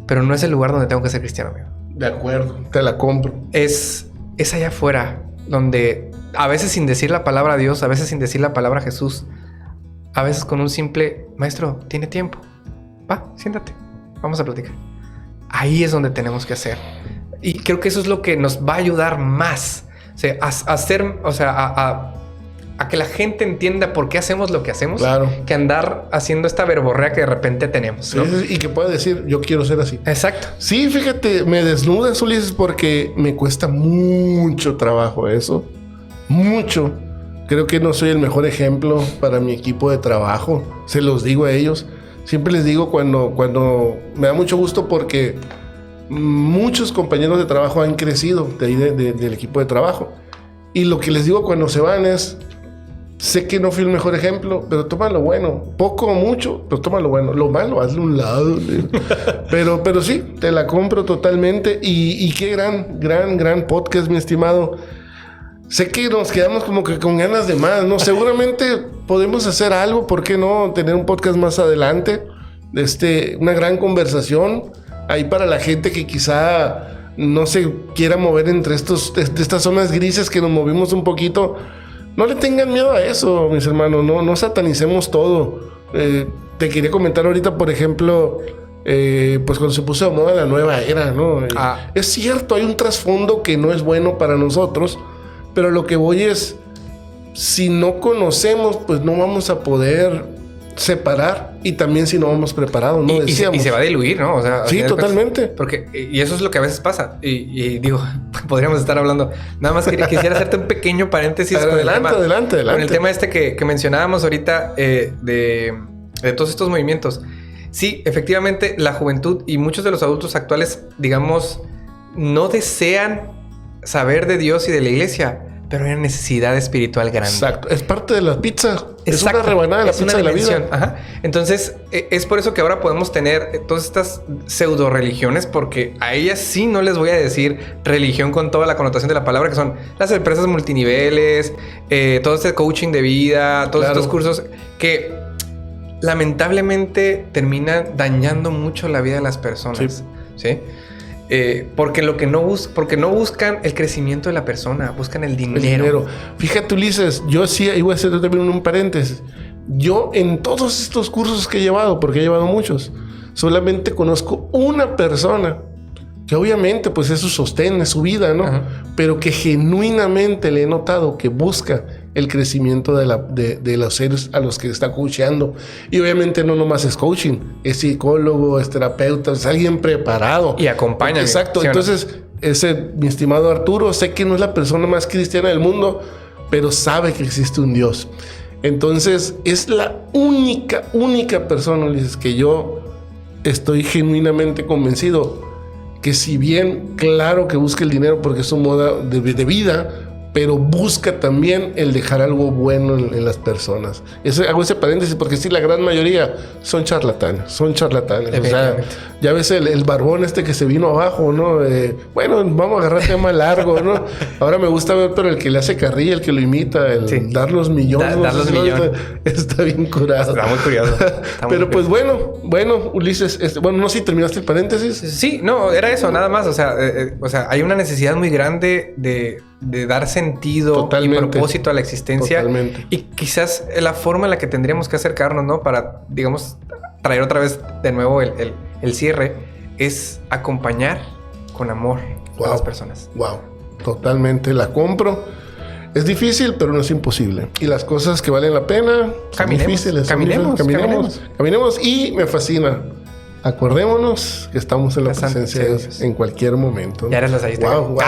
Pero no es el lugar donde tengo que ser cristiano, amigo. De acuerdo, te la compro. Es allá afuera, donde a veces sin decir la palabra Dios, a veces sin decir la palabra Jesús, a veces con un simple, maestro, ¿tiene tiempo? Va, siéntate, vamos a platicar. Ahí es donde tenemos que hacer. Y creo que eso es lo que nos va a ayudar más. O sea, a que la gente entienda por qué hacemos lo que hacemos, claro, que andar haciendo esta verborrea que de repente tenemos, ¿no? Sí, y que pueda decir, yo quiero ser así. Exacto. Sí, fíjate, me desnudas, Ulises, porque me cuesta mucho trabajo eso. Mucho. Creo que no soy el mejor ejemplo para mi equipo de trabajo. Se los digo a ellos. Siempre les digo cuando me da mucho gusto porque muchos compañeros de trabajo han crecido del equipo de trabajo. Y lo que les digo cuando se van es, sé que no fui el mejor ejemplo, pero toma lo bueno. Poco o mucho, pero toma lo bueno. Lo malo, hazle un lado. pero sí, te la compro totalmente. Y qué gran podcast, mi estimado. Sé que nos quedamos como que con ganas de más, ¿no? Seguramente podemos hacer algo, ¿por qué no? Tener un podcast más adelante. Una gran conversación ahí para la gente que quizá no se quiera mover entre estas zonas grises que nos movimos un poquito. No le tengan miedo a eso, mis hermanos. No satanicemos todo. Te quería comentar ahorita, por ejemplo, pues cuando se puso de moda la nueva era, ¿no? Es cierto, hay un trasfondo que no es bueno para nosotros, pero lo que voy es, si no conocemos, pues no vamos a poder separar, y también si no vamos preparados, ¿no? Y se va a diluir, ¿no? O sea, sí, totalmente. Y eso es lo que a veces pasa. Y digo, podríamos estar hablando. Nada más quisiera hacerte un pequeño paréntesis. Adelante. Con el tema que mencionábamos ahorita de todos estos movimientos. Sí, efectivamente, la juventud y muchos de los adultos actuales, digamos, no desean saber de Dios y de la iglesia, pero hay una necesidad espiritual grande. Exacto. Es parte de la pizza. Exacto. Es una rebanada de la pizza de la vida. Ajá. Entonces, es por eso que ahora podemos tener todas estas pseudo religiones, porque a ellas sí no les voy a decir religión con toda la connotación de la palabra, que son las empresas multiniveles, todo este coaching de vida, todos estos cursos que lamentablemente terminan dañando mucho la vida de las personas. ¿Sí? Porque no buscan el crecimiento de la persona, buscan el dinero. Fíjate, Ulises, yo sí, y voy a hacer también un paréntesis. Yo en todos estos cursos que he llevado, porque he llevado muchos, solamente conozco una persona que obviamente pues es su sostén, es su vida, ¿no? Ajá. Pero que genuinamente le he notado que busca el crecimiento de los seres a los que está coachando. Y obviamente no nomás es coaching, es psicólogo, es terapeuta, es alguien preparado. Y acompaña. Exacto. ¿Sí? Entonces, mi estimado Arturo, sé que no es la persona más cristiana del mundo, pero sabe que existe un Dios. Entonces, es la única persona, Ulises, que yo estoy genuinamente convencido que si bien, claro que busca el dinero porque es su moda de vida, pero busca también el dejar algo bueno en las personas. Hago ese paréntesis porque sí, la gran mayoría son charlatanes. O sea, ya ves el barbón que se vino abajo, ¿no? Bueno, vamos a agarrar tema largo, ¿no? Ahora me gusta ver, pero el que le hace carrilla, el que lo imita, dar los millones. Dar los millones. Está bien curado. Está muy curioso. Pero pues bueno, Ulises, no sé si terminaste el paréntesis. Sí, no, era eso, nada más. O sea, hay una necesidad muy grande de dar sentido y propósito a la existencia. Totalmente. Y quizás la forma en la que tendríamos que acercarnos, ¿no? Para, digamos, traer otra vez de nuevo el cierre, es acompañar con amor a las personas. Wow, totalmente la compro. Es difícil, pero no es imposible. Y las cosas que valen la pena son difíciles. Caminemos y me fascina. Acordémonos que estamos en la presencia de Dios en cualquier momento. Ya eres la saliste. Wow.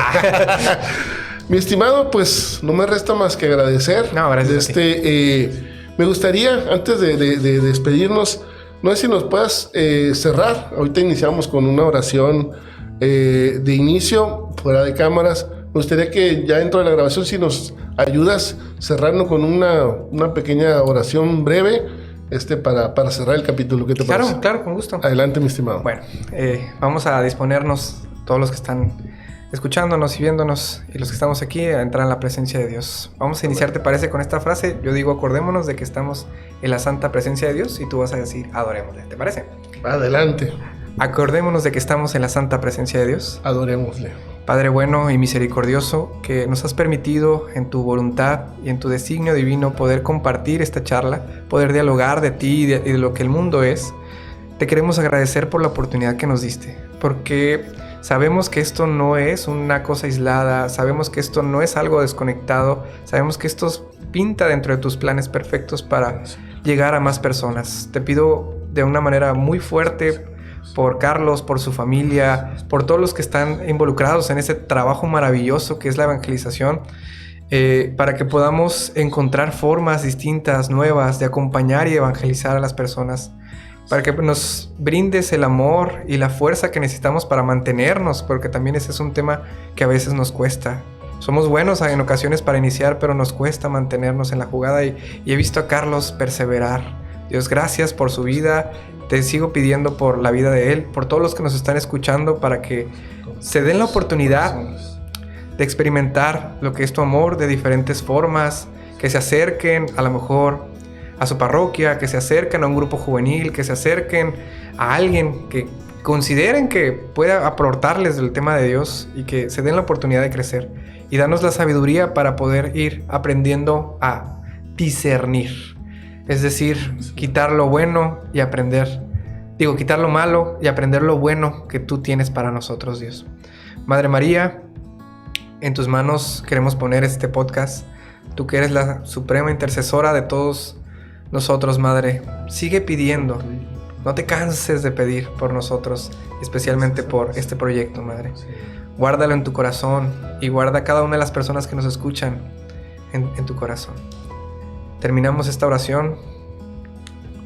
Mi estimado, pues no me resta más que agradecer. No, gracias. Me gustaría, antes de despedirnos, no sé si nos puedas cerrar. Ahorita iniciamos con una oración de inicio, fuera de cámaras. Me gustaría que ya dentro de la grabación, si nos ayudas cerrando con una pequeña oración breve para cerrar el capítulo. ¿Qué te parece? Claro, con gusto. Adelante, mi estimado. Bueno, vamos a disponernos, todos los que están escuchándonos y viéndonos y los que estamos aquí, a entrar en la presencia de Dios. Vamos a iniciar, ¿te parece? Con esta frase. Yo digo, acordémonos de que estamos en la santa presencia de Dios, y tú vas a decir, adorémosle. ¿Te parece? Adelante. Acordémonos de que estamos en la santa presencia de Dios. Adorémosle. Padre bueno y misericordioso, que nos has permitido en tu voluntad y en tu designio divino poder compartir esta charla, poder dialogar de ti y de lo que el mundo es. Te queremos agradecer por la oportunidad que nos diste, porque sabemos que esto no es una cosa aislada, sabemos que esto no es algo desconectado, sabemos que esto pinta dentro de tus planes perfectos para llegar a más personas. Te pido de una manera muy fuerte por Carlos, por su familia, por todos los que están involucrados en ese trabajo maravilloso que es la evangelización, para que podamos encontrar formas distintas, nuevas, de acompañar y evangelizar a las personas, para que nos brindes el amor y la fuerza que necesitamos para mantenernos, porque también ese es un tema que a veces nos cuesta. Somos buenos en ocasiones para iniciar, pero nos cuesta mantenernos en la jugada, y he visto a Carlos perseverar. Dios, gracias por su vida. Te sigo pidiendo por la vida de él, por todos los que nos están escuchando, para que se den la oportunidad de experimentar lo que es tu amor de diferentes formas, que se acerquen a lo mejor a su parroquia, que se acerquen a un grupo juvenil, que se acerquen a alguien que consideren que pueda aportarles del tema de Dios, y que se den la oportunidad de crecer, y danos la sabiduría para poder ir aprendiendo a discernir. Es decir, quitar lo bueno y quitar lo malo y aprender lo bueno que tú tienes para nosotros, Dios. Madre María, en tus manos queremos poner este podcast. Tú que eres la suprema intercesora de todos nosotros, Madre. Sigue pidiendo. No te canses de pedir por nosotros, especialmente por este proyecto, Madre. Guárdalo en tu corazón y guarda a cada una de las personas que nos escuchan en tu corazón. Terminamos esta oración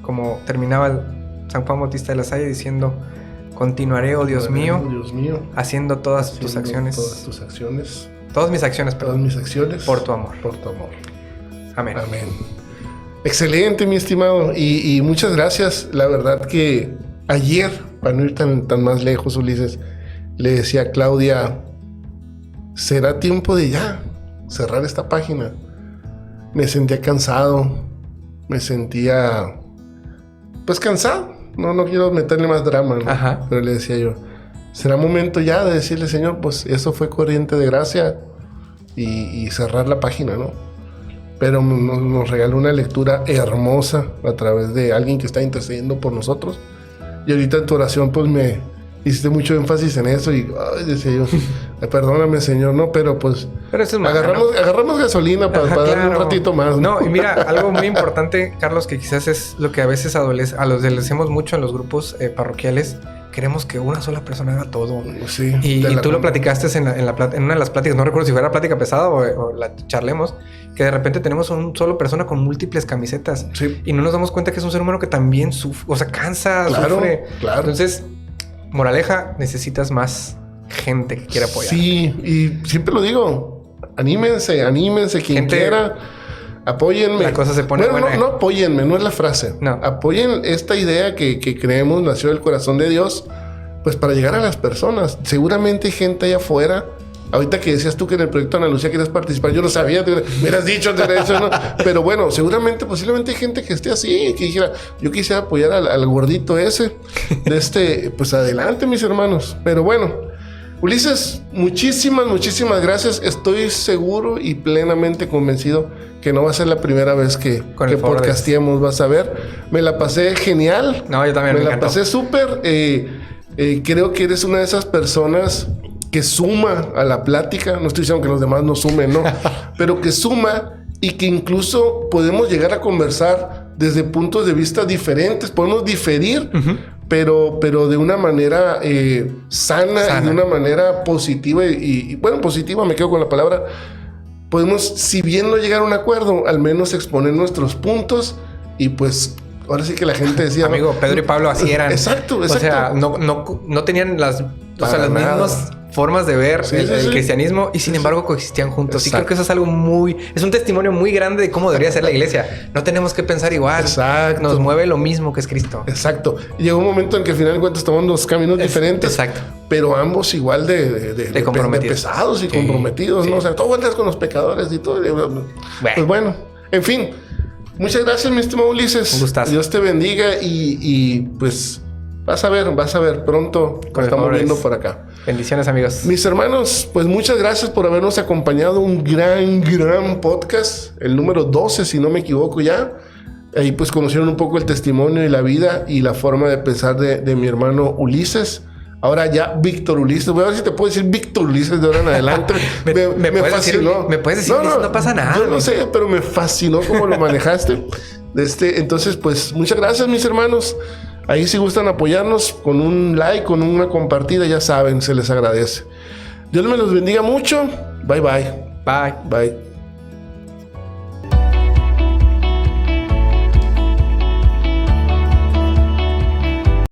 como terminaba San Juan Bautista de la Salle, diciendo: continuaré, oh Dios mío, haciendo todas tus acciones. Todas mis acciones, por tu amor. Amén. Excelente, mi estimado. Y muchas gracias. La verdad que ayer, para no ir tan más lejos, Ulises, le decía a Claudia: será tiempo de ya cerrar esta página. Me sentía cansado, pues cansado, no quiero meterle más drama, ¿no? Ajá. Pero le decía yo, será momento ya de decirle: Señor, pues eso fue corriente de gracia, y cerrar la página, ¿no? Pero nos regaló una lectura hermosa a través de alguien que está intercediendo por nosotros, y ahorita en tu oración pues me hiciste mucho énfasis en eso, y decía yo, perdóname, Señor, ¿no? Pero pues eso es agarramos gasolina para darle un ratito más, ¿no? Y mira, algo muy importante, Carlos, que quizás es lo que a veces adolecemos mucho en los grupos parroquiales. Queremos que una sola persona haga todo. Sí, y tú lo platicaste en una de las pláticas, no recuerdo si fue la plática pesada o la charlemos, que de repente tenemos una sola persona con múltiples camisetas. Sí. Y no nos damos cuenta que es un ser humano que también sufre, o sea, cansa, sufre. Claro. Entonces, Moraleja, necesitas más gente que quiera apoyar. Sí, y siempre lo digo, anímense, quien Gente, quiera, apóyenme. La cosa se pone buena. No apóyenme, no es la frase. No. Apoyen esta idea que creemos nació del corazón de Dios, pues para llegar a las personas. Seguramente hay gente allá afuera. Ahorita que decías tú que en el proyecto Ana Lucía querías participar, yo no sabía, me hubieras dicho, ¿no? Pero bueno, seguramente, posiblemente hay gente que esté así, que dijera, yo quisiera apoyar al gordito ese, pues adelante, mis hermanos. Pero bueno, Ulises, muchísimas gracias. Estoy seguro y plenamente convencido que no va a ser la primera vez que podcasteemos, vas a ver. Me la pasé genial. No, yo también me la pasé súper. Creo que eres una de esas personas que suma a la plática. No estoy diciendo que los demás no sumen, ¿no? Pero que suma y que incluso podemos llegar a conversar desde puntos de vista diferentes. Podemos diferir, pero de una manera sana y de una manera positiva. Y bueno, positiva, me quedo con la palabra. Podemos, si bien no llegar a un acuerdo, al menos exponer nuestros puntos y pues... Ahora sí que la gente decía... Amigo, Pedro y Pablo así eran. Exacto. O sea, no tenían las mismas formas de ver el cristianismo y sin embargo coexistían juntos. Exacto. Y creo que eso es algo es un testimonio muy grande de cómo debería ser la iglesia. No tenemos que pensar igual. Exacto. Nos mueve lo mismo que es Cristo. Exacto. Y llegó un momento en que al final de cuentas tomamos dos caminos diferentes. Exacto. Pero ambos igual de pesados y comprometidos, ¿no? O sea, todo vueltas con los pecadores y todo. Pues bueno, en fin. Muchas gracias, mi estimado Ulises. Un gustazo. Dios te bendiga y pues vas a ver pronto. Estamos viendo por acá. Bendiciones, amigos. Mis hermanos, pues muchas gracias por habernos acompañado. Un gran podcast. El número 12, si no me equivoco ya. Ahí pues conocieron un poco el testimonio y la vida y la forma de pensar de mi hermano Ulises. Ahora ya Víctor Ulises. Voy a ver si te puedo decir Víctor Ulises de ahora en adelante. me fascinó. ¿Me puedes decir? No pasa nada. Yo no sé, pero me fascinó cómo lo manejaste. Entonces, pues, muchas gracias, mis hermanos. Ahí si gustan apoyarnos con un like, con una compartida, ya saben, se les agradece. Dios me los bendiga mucho. Bye. Bye.